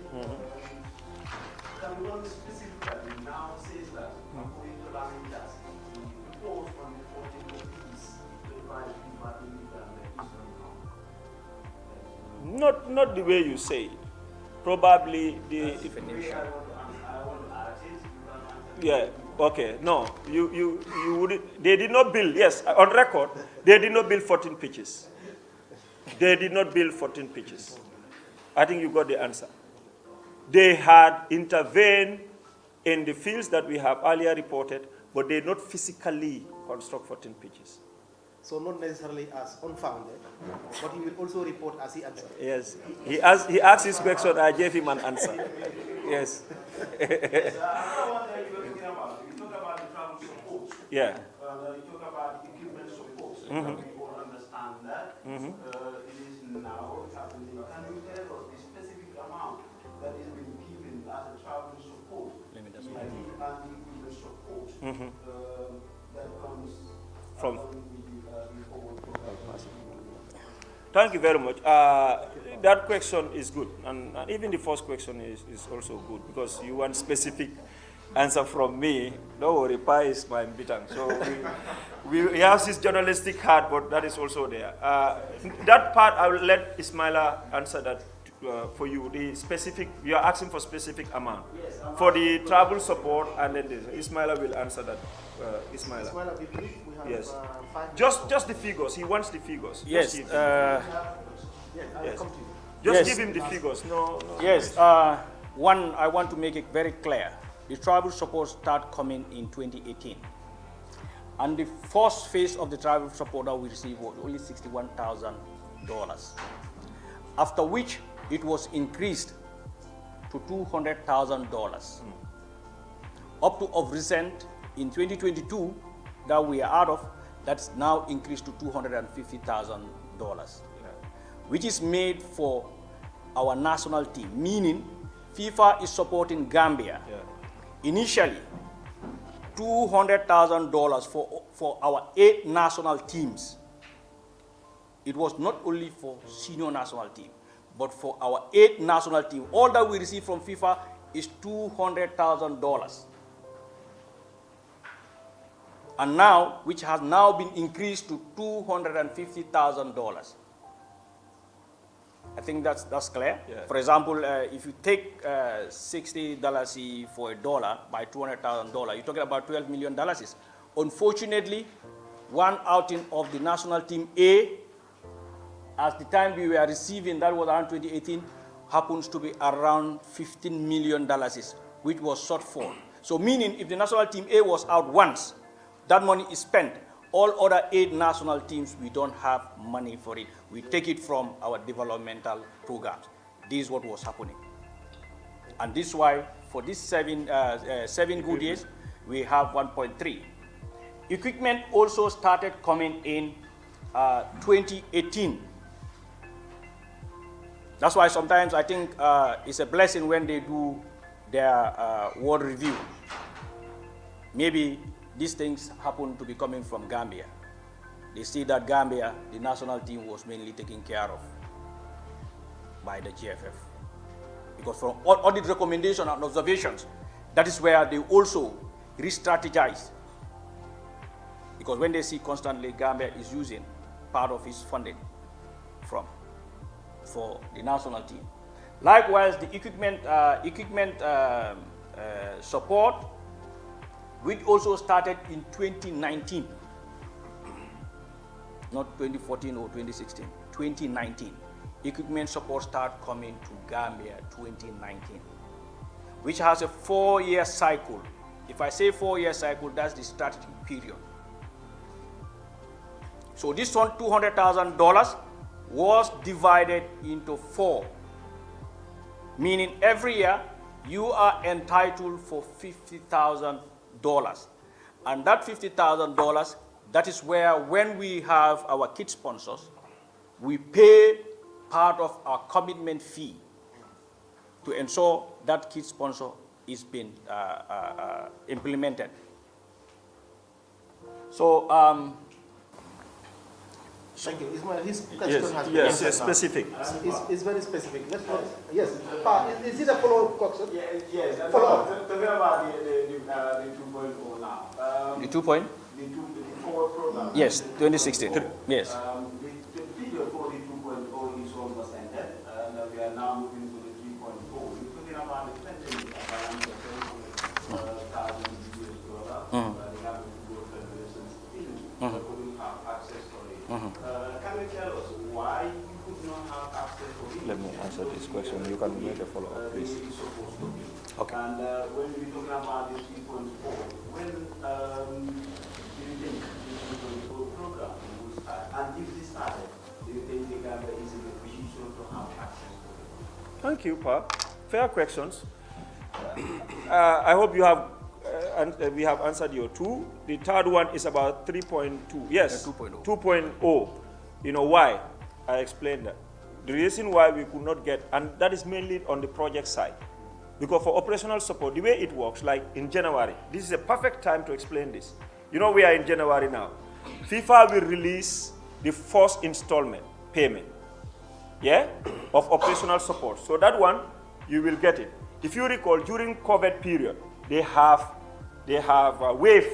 Cameroon specifically now says that, according to Lamin Jasi, the report on the 14th of peace to advise FIFA to leave and is Not the way you say it. Probably the definition. I want to ask it. Yeah. Okay. No. You would. They did not build. Yes. On record, they did not build 14 pitches. They did not build 14 pitches. I think you got the answer. They had intervened in the fields that we have earlier reported, but they did not physically construct 14 pitches. So not necessarily as unfounded, but he will also report as he answers. Yes. He asked his question, I gave him an answer. Yes. Another one that you were talking about, you talk about the travel support. Yeah. You talk about the equipment support. We all understand that. It is now happening. Can you tell us the specific amount that is being given as a travel support? And the equipment support that comes From. with the forward program. Thank you very much. That question is good, and even the first question is also good, because you want specific answer from me. Don't worry, Pi is my bitang. So we have this journalistic heart, but that is also there. That part, I will let Ismaila answer that for you. The specific, you are asking for specific amount. Yes, for the travel support, and then Ismaila will answer that. Ismaila. Ismaila, be brief. We have Yes. 5 minutes. Just the figures. He wants the figures. Yes. Just Yes, I will come to you. Just Yes. give him the figures. No. Yes, one, I want to make it very clear. The travel support start coming in 2018. And the first phase of the travel support that we received was only $61,000. After which it was increased to $200,000. Up to of recent, in 2022, that we are out of, that's now increased to $250,000. Which is made for our national team, meaning FIFA is supporting Gambia. Initially, $200,000 for our 8 national teams. It was not only for senior national team, but for our 8 national team. All that we receive from FIFA is $200,000. And now, which has now been increased to $250,000. I think that's clear. Yeah. For example, if you take $60 for $1 by $200,000, you're talking about $12 million. Unfortunately, one outing of the national team A, at the time we were receiving, that was around 2018, happens to be around $15 million, which was shortfall. So meaning if the national team A was out once, that money is spent. All other 8 national teams, we don't have money for it. We take it from our developmental programs. This is what was happening. And this is why, for these 7 good years, we have 1.3. Equipment also started coming in 2018. That's why sometimes I think it's a blessing when they do their world review. Maybe these things happen to be coming from Gambia. They see that Gambia, the national team, was mainly taken care of by the GFF. Because from audit recommendation and observations, that is where they also re-strategize. Because when they see constantly Gambia is using part of its funding for the national team. Likewise, the equipment support, which also started in 2019, not 2014 or 2016, 2019. Equipment support started coming to Gambia 2019, which has a 4-year cycle. If I say 4-year cycle, that's the strategic period. So this one, $200,000, was divided into 4, meaning every year you are entitled for $50,000. And that $50,000, that is where when we have our kit sponsors, we pay part of our commitment fee to ensure that kit sponsor is being implemented. So, thank you. His question has Yes, been specific. It's very specific. Yes. Is it a follow-up question? Yes. Follow-up. Talking about the 2.0 now. the 2 point? The forward program. Yes, 2016. Yes. The period for the 2.0 is almost ended, and we are now moving to the 3.0. We're talking about the spending balance of $700,000 the Gambia Football Federation still couldn't have access to it. Can you tell us why you could not have access to it? Let me answer this question. You can make a follow-up, please. It's supposed to be. Okay. And when we're talking about the 3.4, when do you think the 3.4 program will start? And if it started, do you think the Gambia is in a position to have access to it? Thank you, Pa. Fair questions. I hope you have, we have answered your 2. The third one is about 3.2. Yes, 2.0. 2.0. You know why? I explained that. The reason why we could not get, and that is mainly on the project side. Because for operational support, the way it works, like in January, this is a perfect time to explain this. You know, we are in January now. FIFA will release the first installment payment, of operational support. So that one, you will get it. If you recall, during COVID period, they have waived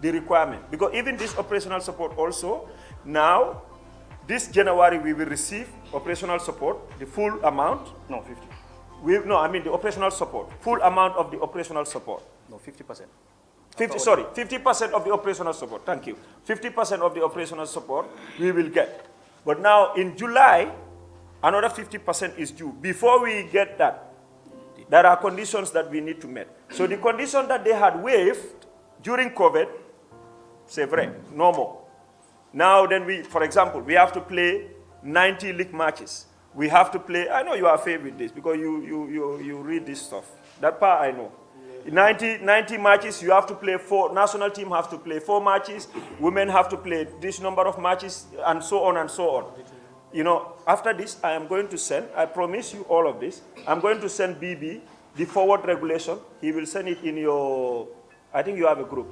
the requirement. Because even this operational support also, now, this January we will receive operational support, the full amount. No, 50. The operational support, full amount of the operational support. No, 50%. 50% of the operational support, thank you. 50% of the operational support we will get. But now in July, another 50% is due. Before we get that, there are conditions that we need to meet. So the condition that they had waived during COVID, c'est vrai, no more. Now then for example, we have to play 90 league matches. We have to play, I know you are favored with this because you read this stuff. That part I know. 90 matches, you have to play 4, national team have to play 4 matches, women have to play this number of matches, and so on and so on. You know, after this, I am going to send, I promise you all of this, I'm going to send BB the forward regulation. He will send it in your, I think you have a group,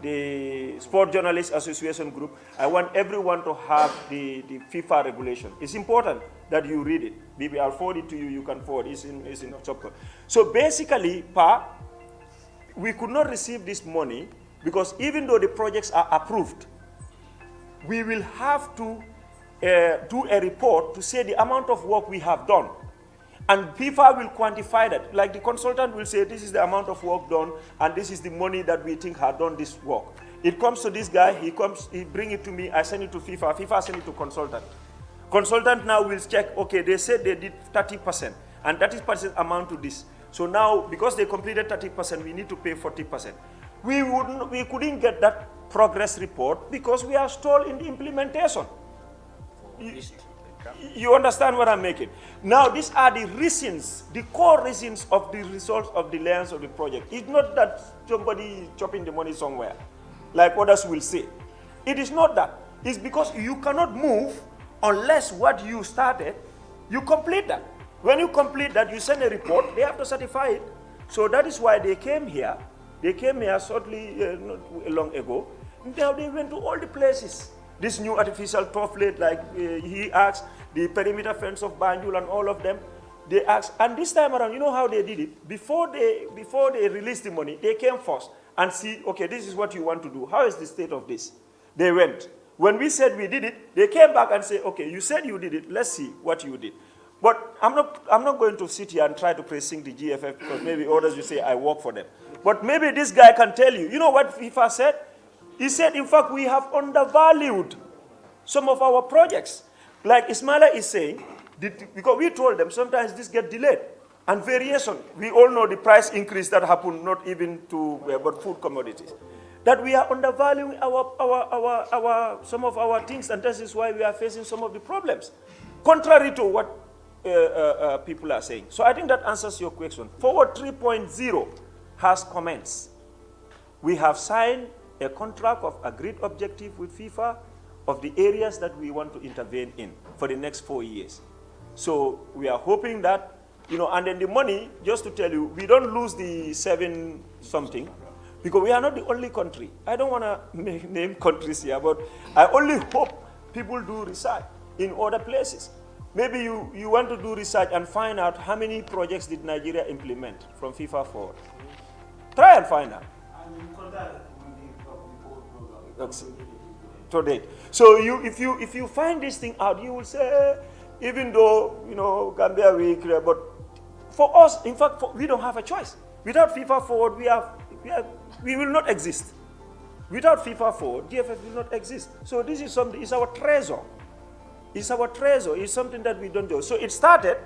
the Sport Journalists Association group. I want everyone to have the FIFA regulation. It's important that you read it. Maybe I'll forward it to you, you can forward it. It's in chapter. So basically, we could not receive this money because even though the projects are approved, we will have to do a report to say the amount of work we have done. And FIFA will quantify that. Like the consultant will say, this is the amount of work done, and this is the money that we think had done this work. It comes to this guy, he bring it to me, I send it to FIFA, FIFA send it to consultant. Consultant now will check, okay, they said they did 30%, and 30% amount to this. So now, because they completed 30%, we need to pay 40%. We couldn't get that progress report because we are stalled in the implementation. You understand what I'm making? Now, these are the reasons, the core reasons of the results of the lens of the project. It's not that somebody is chopping the money somewhere. like others will say. It is not that. It's because you cannot move unless what you started, you complete that. When you complete that, you send a report, they have to certify it. So that is why they came here. They came here shortly, not long ago. Now they went to all the places. This new artificial turf lake, like he asked, the perimeter fence of Banjul and all of them, they asked. And this time around, you know how they did it? Before they released the money, they came first and see, okay, this is what you want to do. How is the state of this? They went. When we said we did it, they came back and said, okay, you said you did it. Let's see what you did. But I'm not going to sit here and try to precinct the GFF because maybe others will say I work for them. But maybe this guy can tell you. You know what FIFA said? He said, in fact, we have undervalued some of our projects. Like Ismaila is saying, because we told them sometimes this get delayed. And variation. We all know the price increase that happened, not even to but food commodities. That we are undervaluing some of our things, and this is why we are facing some of the problems, contrary to what people are saying. So I think that answers your question. Forward 3.0 has comments. We have signed a contract of agreed objective with FIFA of the areas that we want to intervene in for the next 4 years. So we are hoping that, and then the money, just to tell you, we don't lose the 7 something, because we are not the only country. I don't want to name countries here, but I only hope people do research in other places. Maybe you want to do research and find out how many projects did Nigeria implement from FIFA Forward. Try and find out. To date. So if you find this thing out, you will say, even though, Gambia weak, but for us, in fact, we don't have a choice. Without FIFA Forward, we will not exist. Without FIFA Forward, GFF will not exist. So this is something, it's our treasure. It's our treasure. It's something that we don't do. So it started,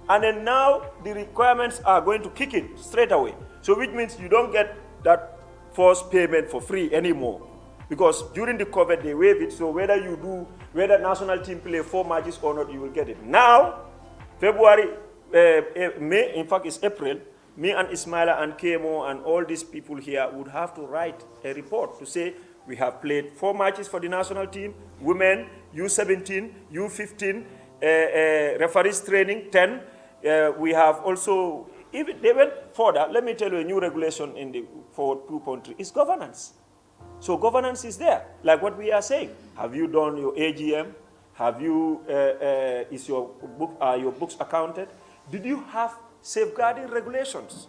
and then now the requirements are going to kick in straight away. So which means you don't get that forced payment for free anymore. Because during the COVID, they waived it. So whether national team play 4 matches or not, you will get it. Now, February, May, in fact, it's April, me and Ismaila and KMO and all these people here would have to write a report to say we have played 4 matches for the national team, women, U17, U15, referees training, 10. We have also, even they went further. Let me tell you a new regulation in the Forward 2.3. It's governance. So governance is there, like what we are saying. Have you done your AGM? Have you, is your books accounted? Did you have safeguarding regulations?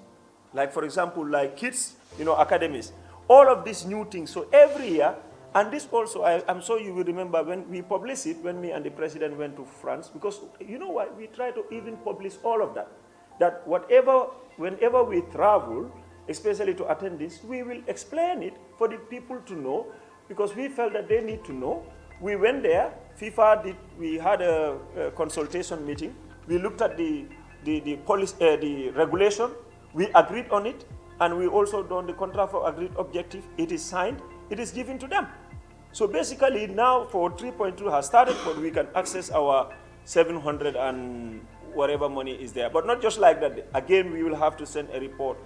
Like, for example, like kids, academies. All of these new things. So every year, and this also, I'm sure you will remember when we published it, when me and the president went to France, because you know what, we try to even publish all of that. That whenever we travel, especially to attend this, we will explain it for the people to know, because we felt that they need to know. We went there, we had a consultation meeting. We looked at the regulation, we agreed on it, and we also done the contract for agreed objective. It is signed, it is given to them. So basically now for 3.2 has started, but we can access our 700 and whatever money is there. But not just like that. Again, we will have to send a report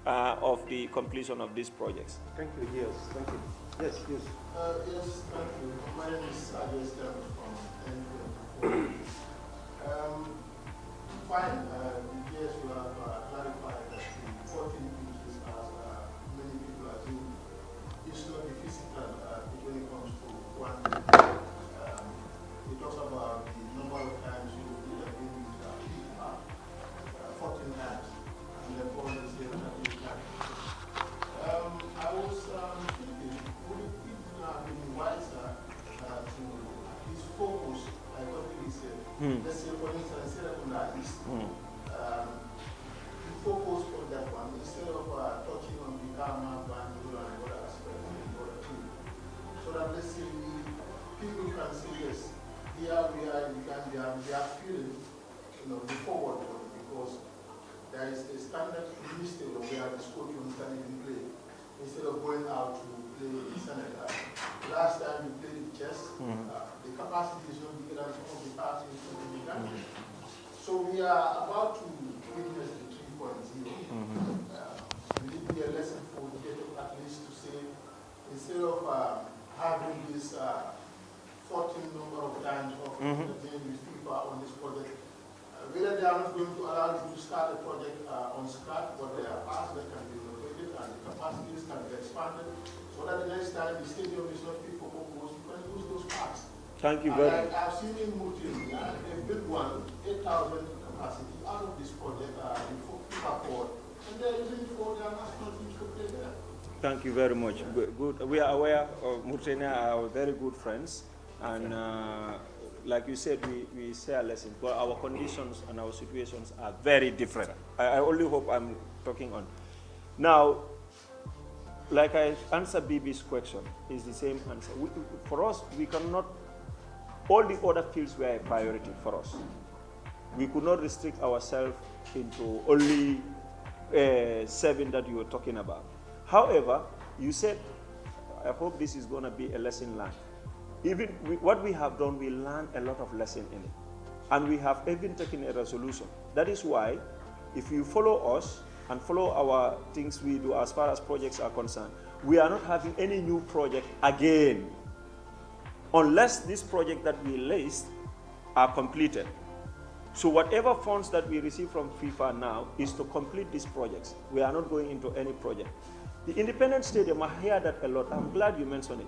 of the completion of these projects. Thank you. Yes, thank you. Yes, yes. Yes, thank you. My name is Ajay Stem from NPM. Fine. Yes, you have clarified that the 14 inches, as many people assume, is not the physical when it comes to quantity. It talks about the number of times you intervene with people, 14 times, and the point is here that you can. I was thinking, would it have been wiser to at least focus, like what we said, let's say for instance, instead of on the east, focus on that one instead of touching on the karma, Banjul, and other aspects of the other team. So that let's say people can say, yes, here we are in Gambia, we are feeling, the forward one, because there is a standard minister where the Scorpions can even play, instead of going out to play in Senegal. Last time we played chess, the capacity is not bigger than some of the parties in the country. So we are about to witness the 3.0. Will it be a lesson for the at least to say, instead of having this 14 number of times of intervening with FIFA on this project, whether they are not going to allow you to start a project on scratch, but there are parts that can be renovated and the capacities can be expanded, so that the next time the stadium is not fit for purpose, you can use those parts. Thank you very much. I've seen in Mauritania, a big one, 8,000 capacity out of this project, the FIFA Forward, and they're using it for their national teams to play there. Thank you very much. Good. We are aware of Mauritania are very good friends, and like you said, we share lessons, but our conditions and our situations are very different. I only hope I'm talking on. Now, like I answered BB's question, is the same answer. For us, we cannot, all the other fields were a priority for us. We could not restrict ourselves into only 7 that you were talking about. However, you said, I hope this is going to be a lesson learned. Even what we have done, we learned a lot of lesson in it. And we have even taken a resolution. That is why, if you follow us and follow our things we do as far as projects are concerned, we are not having any new project again, unless this project that we list are completed. So whatever funds that we receive from FIFA now is to complete these projects. We are not going into any project. The independent stadium, I hear that a lot. I'm glad you mentioned it.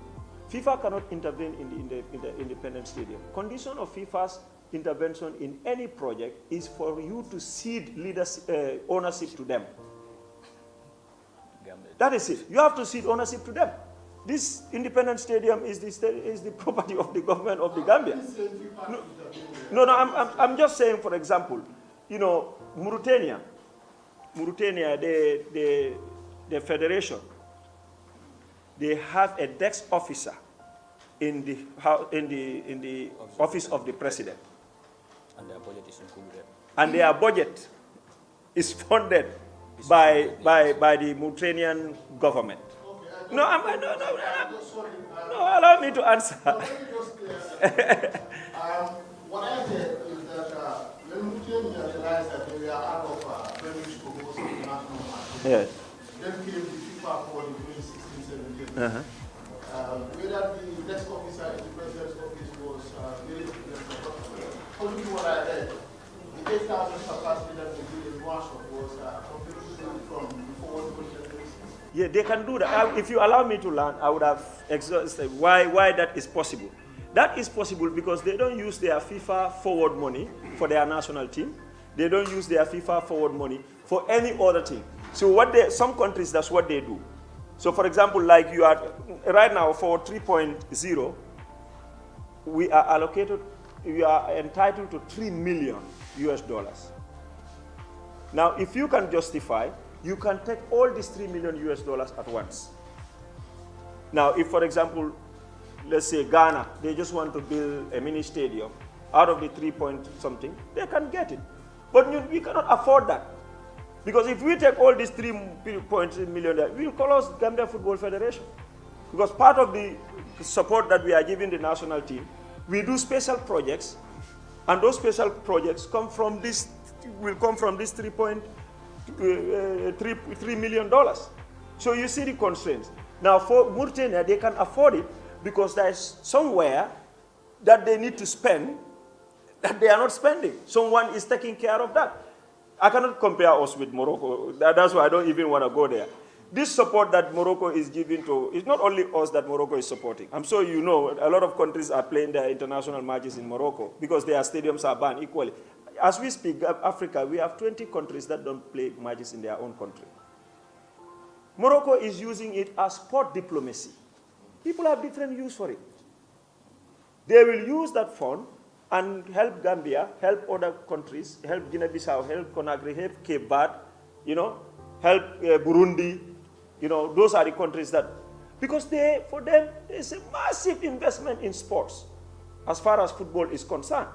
FIFA cannot intervene in the independent stadium. Condition of FIFA's intervention in any project is for you to cede ownership to them. That is it. You have to cede ownership to them. This independent stadium is the property of the government of the Gambia. No, I'm just saying, for example, you know, Mauritania, the federation, they have a desk officer in the office of the president. And their budget is included. And their budget is funded by the Mauritanian government. No, allow me to answer. What I said is that when Mauritania realized that they were out of revenues to host international matches, Yes. then came the FIFA Forward in 2016-17. Whether the desk officer in the president's office was very according to what I read, the 8,000 capacity that we did in Warsaw was completely from the forward project. Yeah, they can do that. If you allow me to learn, I would have exhausted why that is possible. That is possible because they don't use their FIFA Forward money for their national team. They don't use their FIFA Forward money for any other thing. So some countries, that's what they do. So for example, like you are, right now for 3.0, we are entitled to $3 million US. Now, if you can justify, you can take all these $3 million US at once. Now, if for example, let's say Ghana, they just want to build a mini stadium, out of the 3 point something, they can get it. But we cannot afford that. Because if we take all these 3.3 million, we will close Gambia Football Federation. Because part of the support that we are giving the national team, we do special projects, and those special projects will come from this $3 million. So you see the constraints. Now for Mauritania, they can afford it because there is somewhere that they need to spend that they are not spending. Someone is taking care of that. I cannot compare us with Morocco. That's why I don't even want to go there. This support that Morocco is giving to, it's not only us that Morocco is supporting. I'm sure you know, a lot of countries are playing their international matches in Morocco because their stadiums are banned equally. As we speak, Africa, we have 20 countries that don't play matches in their own country. Morocco is using it as sport diplomacy. People have different use for it. They will use that fund and help Gambia, help other countries, help Guinea-Bissau, help Conakry, help Cape Verde, help Burundi. Those are the countries that, because for them, there's a massive investment in sports as far as football is concerned.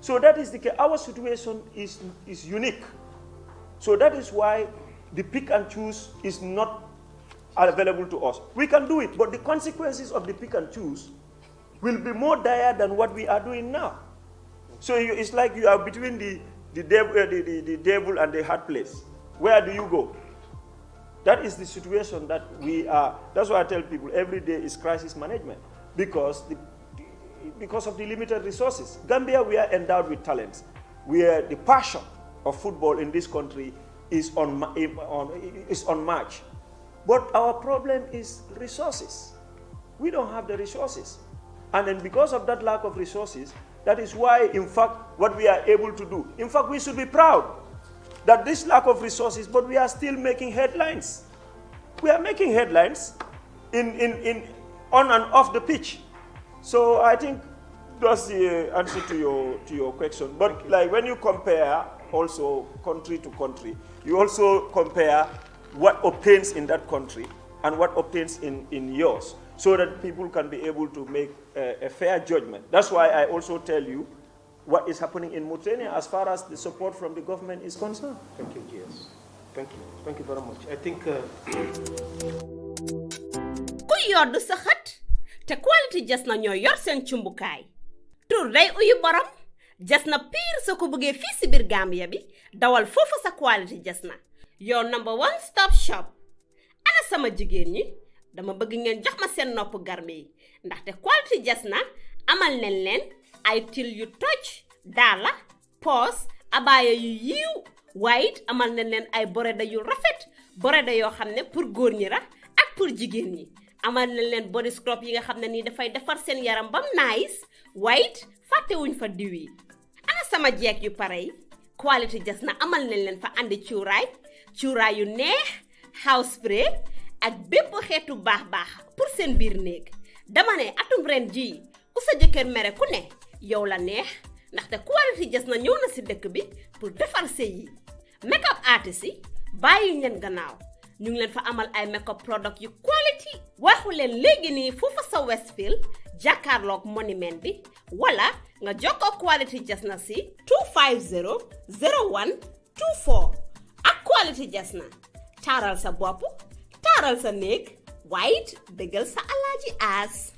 So that is the case. Our situation is unique. So that is why the pick and choose is not available to us. We can do it, but the consequences of the pick and choose will be more dire than what we are doing now. So it's like you are between the devil and the hard place. Where do you go? That is the situation that we are. That's why I tell people every day is crisis management because of the limited resources. Gambia, we are endowed with talents. The passion of football in this country is unmatched. But our problem is resources. We don't have the resources. And then because of that lack of resources, that is why, in fact, what we are able to do, in fact, we should be proud that this lack of resources, but we are still making headlines. We are making headlines on and off the pitch. So I think that's the answer to your question. But like when you compare also country to country, you also compare what obtains in that country and what obtains in yours, so that people can be able to make a fair judgment. That's why I also tell you what is happening in Mauritania as far as the support from the government is concerned. Thank you, GS. Thank you. Thank you very much. I think... ku yoddu sa xët te quality jas na ñoo yor seen cumbukaay tur day uyu borom jas na pire sa ko bëggee fii si biir Gambia bi dawal foofu sa quality jas na your number one stop shop. Ana sama jigéen ñi dama bëgg ngeen jox ma seen nopp garmi yi ndaxte quality jas na amal nañ leen ay til yu toj daala poos abaaya yu yiiw waaye it amal nañ leen ay boreda yu rafet boreda yoo xam ne pour góor ñi la ak pour jigéen ñi amal nañ leen body scrub yi nga xam ne nii dafay defar seen yaram bam nice waaye it fàttewuñ fa diw yi. Ana sama jeeg yu pare yi quality jas na amal nañ leen fa andi cuuraay yu neex house spray ak bépp xeetu baax pour seen biir néeg. Dama ne atum ren jii ku sa jëkkër mere ku ne yow la neex ndaxte quality jas na ñëw na si dëkk bi pour defar sëy yi. Makeup artist yi bàyyi leen gannaaw ñu ngi leen fa amal ay makeup product yu quality waxu leen léegi nii foofa sa Westfield jàkkaarloog monument bi wala nga jokkoo quality jas na si 250 0124 ak quality jas na taaral sa bopp taaral sa néeg waaye it dëggal sa alaaji aas.